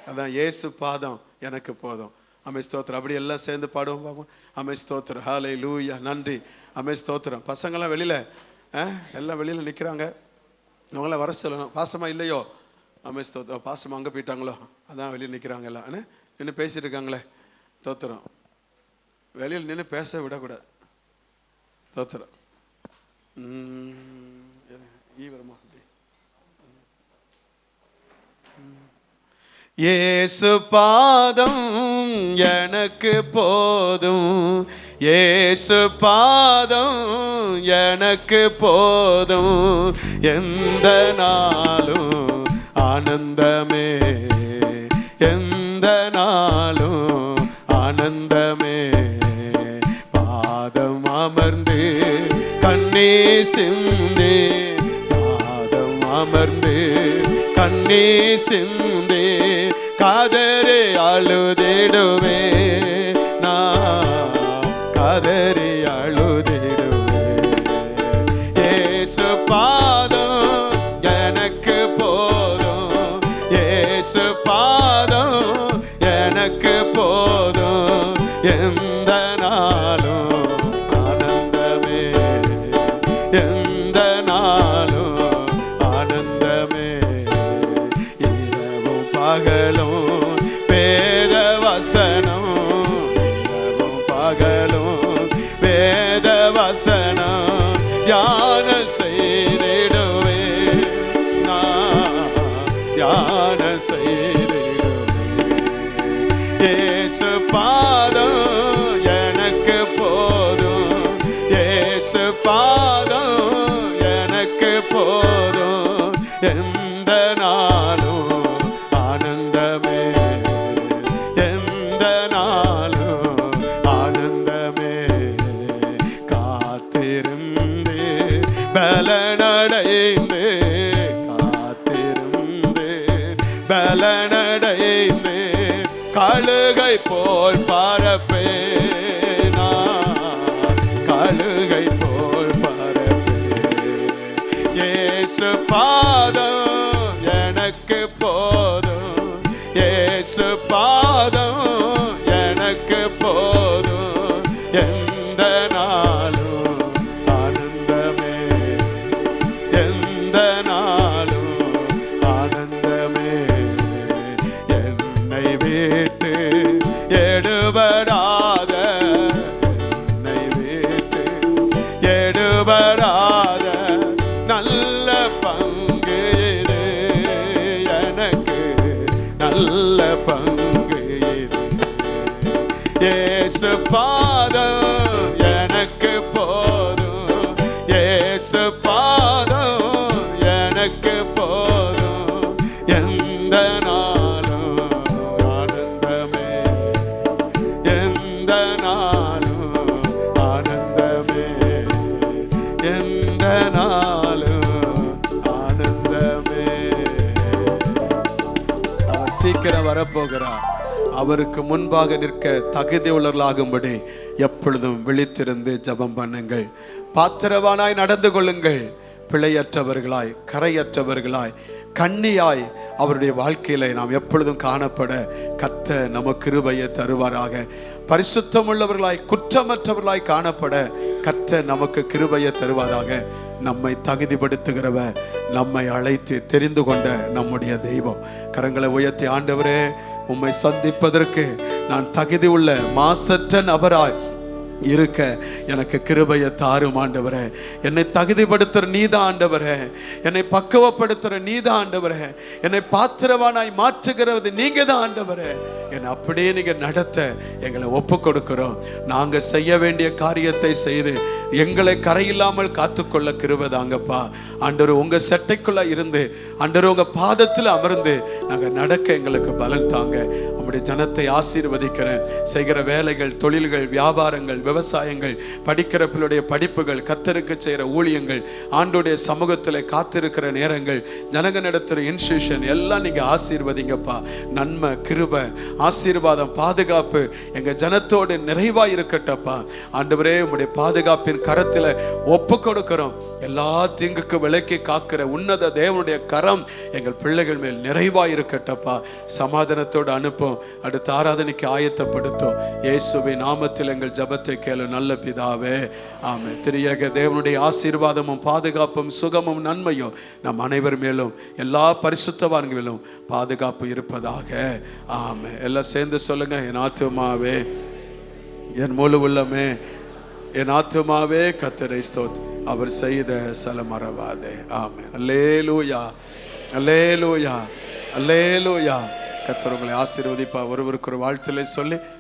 அதான் இயேசு பாதம் எனக்கு போதும். அமை ஸ்தோத்திரம். அப்படி எல்லாம் சேர்ந்து பாடுவோம் பார்ப்போம். அமை ஸ்தோத்திரம், ஹல்லேலூயா, நன்றி. அமை ஸ்தோத்திரம். பசங்கள்லாம் வெளியில எல்லாம் வெளியில நிற்கிறாங்க, அவங்களாம் வர சொல்லணும். பாஸ்டமா இல்லையோ? அமை ஸ்தோத்திரம். பாஸ்டமா அங்கே போயிட்டாங்களோ? அதான் வெளியில் நிற்கிறாங்க எல்லாம் நின்று பேசிட்டு இருக்காங்களே. ஸ்தோத்திரம். வெளியில் நின்று பேச விடக்கூடாது. ஸ்தோத்திரம். இயேசு பாதம் எனக்கு போதும், இயேசு பாதம் எனக்கு போதும், எந்த நாளும் ஆனந்தமே, எந்த நாளும் ஆனந்தமே. பாதம் அமர்ந்து கண்ணீர் சிந்தே, பாதம் அமர்ந்து கண்ணீர் சிந்தே, காதறி அழுதிடுவே, நான் காதறி அழுதிடுவே. இயேசு பாதம் எனக்கு போதும், இயேசு பாதம் எனக்கு போதும், எந்த நாளும் ஆனந்தமே, எந்த நாளும் ஆனந்தமே. இரவும் பகலும் வேத வசனம், இரவும் பகலும் வேத வசனம் ஞான செய்திடுவே, நான் ஞான செய்திடுவே. இயேசு பாதம் எனக்கு போதும், இயேசு பாதம் எனக்கு போதும், எந்த நாளும் ஆனந்தமே, எந்த நாளும் ஆனந்தமே. காத்திருந்து பலனடைந்து, காத்திருந்து பலனடைந்து, கழுகை போல் பரப்பே, நான் கழுகை போல் பரப்பே. இயேசு பாதம் எனக்கு போதும், இயேசு பாதம் எனக்கு போதும், எந்த நாளும் ஆனந்தமே, எந்த நாளும் ஆனந்தமே. என்னை விட்டு எடுபடாத, என்னை விட்டு எடுபடாத நல்ல பங்கு இது, எனக்கு நல்ல பங்கு இது. இயேசு பாதம் எனக்கு போதும், இயேசு பாதம் எனக்கு போதும், எந்த நாளும் ஆனந்தமே, எந்த நாளும் ஆனந்தமே, எந்த நாளும் ஆனந்தமே. அவர் சீக்கிரம் வரப்போகிறார். அவருக்கு முன்பாக நிற்க தகுதி உள்ளவர்களாகும்படி எப்பொழுதும் விழித்திருந்து ஜெபம் பண்ணுங்கள். பாத்திரவானாய் நடந்து கொள்ளுங்கள். பிழையற்றவர்களாய், கரையற்றவர்களாய், கன்னியாய் அவருடைய வாழ்க்கையில நாம் எப்பொழுதும் காணப்பட கர்த்தர் நமக்கு கிருபையை தருவாராக. பரிசுத்தம் உள்ளவர்களாய் குற்றமற்றவர்களாய் காணப்பட கர்த்தர் நமக்கு கிருபையை தருவாராக. நம்மை தகுதிப்படுத்துகிறவர், நம்மை அழைத்து தெரிந்து கொண்ட நம்முடைய தெய்வம். கரங்களை உயர்த்தி, ஆண்டவரே உம்மை சந்திப்பதற்கு நான் தகுதி உள்ள மாசற்ற நபராய் இருக்க எனக்கு கிருபையை தாரும் ஆண்டவரே. என்னை தகுதிப்படுத்துற நீதான் ஆண்டவரே, என்னை பக்குவப்படுத்துற நீதான் ஆண்டவரே, என்னை பாத்திரவானாய் மாற்றுகிறது நீங்க தான் ஆண்டவரே. என்னை அப்படியே நீங்க நடத்த எங்களை ஒப்பு கொடுக்கிறோம். நாங்க செய்ய வேண்டிய காரியத்தை செய்து எங்களை கரையில்லாமல் காத்துக்கொள்ள கிருபை தாங்கப்பா. ஆண்டவர் உங்க சட்டைக்குள்ள இருந்து, ஆண்டவர் உங்க பாதத்தில் அமர்ந்து நாங்க நடக்க எங்களுக்கு பலன் தாங்க. நம்முடைய ஜனத்தை ஆசீர்வதிக்கிறேன். செய்கிற வேலைகள், தொழில்கள், வியாபாரங்கள், விவசாயங்கள், படிக்கிற பிள்ளைடைய படிப்புகள், கர்த்தருக்கு செய்கிற ஊழியங்கள், ஆண்டோடைய சமூகத்தில் காத்திருக்கிற நேரங்கள், ஜனங்க நடத்துகிற இன்ஸ்டியூஷன் எல்லாம் நீங்க ஆசீர்வதிங்கப்பா. நன்மை, கிருபை, ஆசீர்வாதம், பாதுகாப்பு எங்க ஜனத்தோடு நிறைவா இருக்கட்டப்பா. ஆண்டவரே உம்முடைய பாதுகாப்பின் கரத்தில் ஒப்பு கொடுக்கிறோம். எல்லா தீங்குக்கு விலக்கி காக்கிற உன்னத தேவனுடைய கரம் எங்கள் பிள்ளைகள் மேல் நிறைவா இருக்கட்டப்பா. சமாதானத்தோடு அனுப்பும். அடுத்த ஆராதனைக்கு ஆயத்தப்படுத்தும். இயேசுவின் நாமத்தில் எங்கள் ஜெபத்தை கேளு நல்ல பிதாவே, ஆமென். திரியேக தேவனுடைய ஆசீர்வாதமும் பாதுகாப்பும் சுகமும் நன்மையும் நம் அனைவர் மேலும் எல்லா பரிசுத்தவான்கள் மேலும் பாதுகாப்பு இருப்பதாக, ஆமென். எல்லாம் சேர்ந்து சொல்லுங்க. என் ஆத்துமாவே, என் முழு உள்ளமே, என் ஆத்துமாவே கர்த்தரை ஸ்தோத்திரி, அவர் செய்த சல மறவாதே. ஆமென். அல்லேலூயா, அல்லேலூயா, அல்லேலூயா. கர்த்தர் உங்களை ஆசீர்வதிப்பா. ஒருவருக்கு ஒரு வாழ்த்துக்களை சொல்லி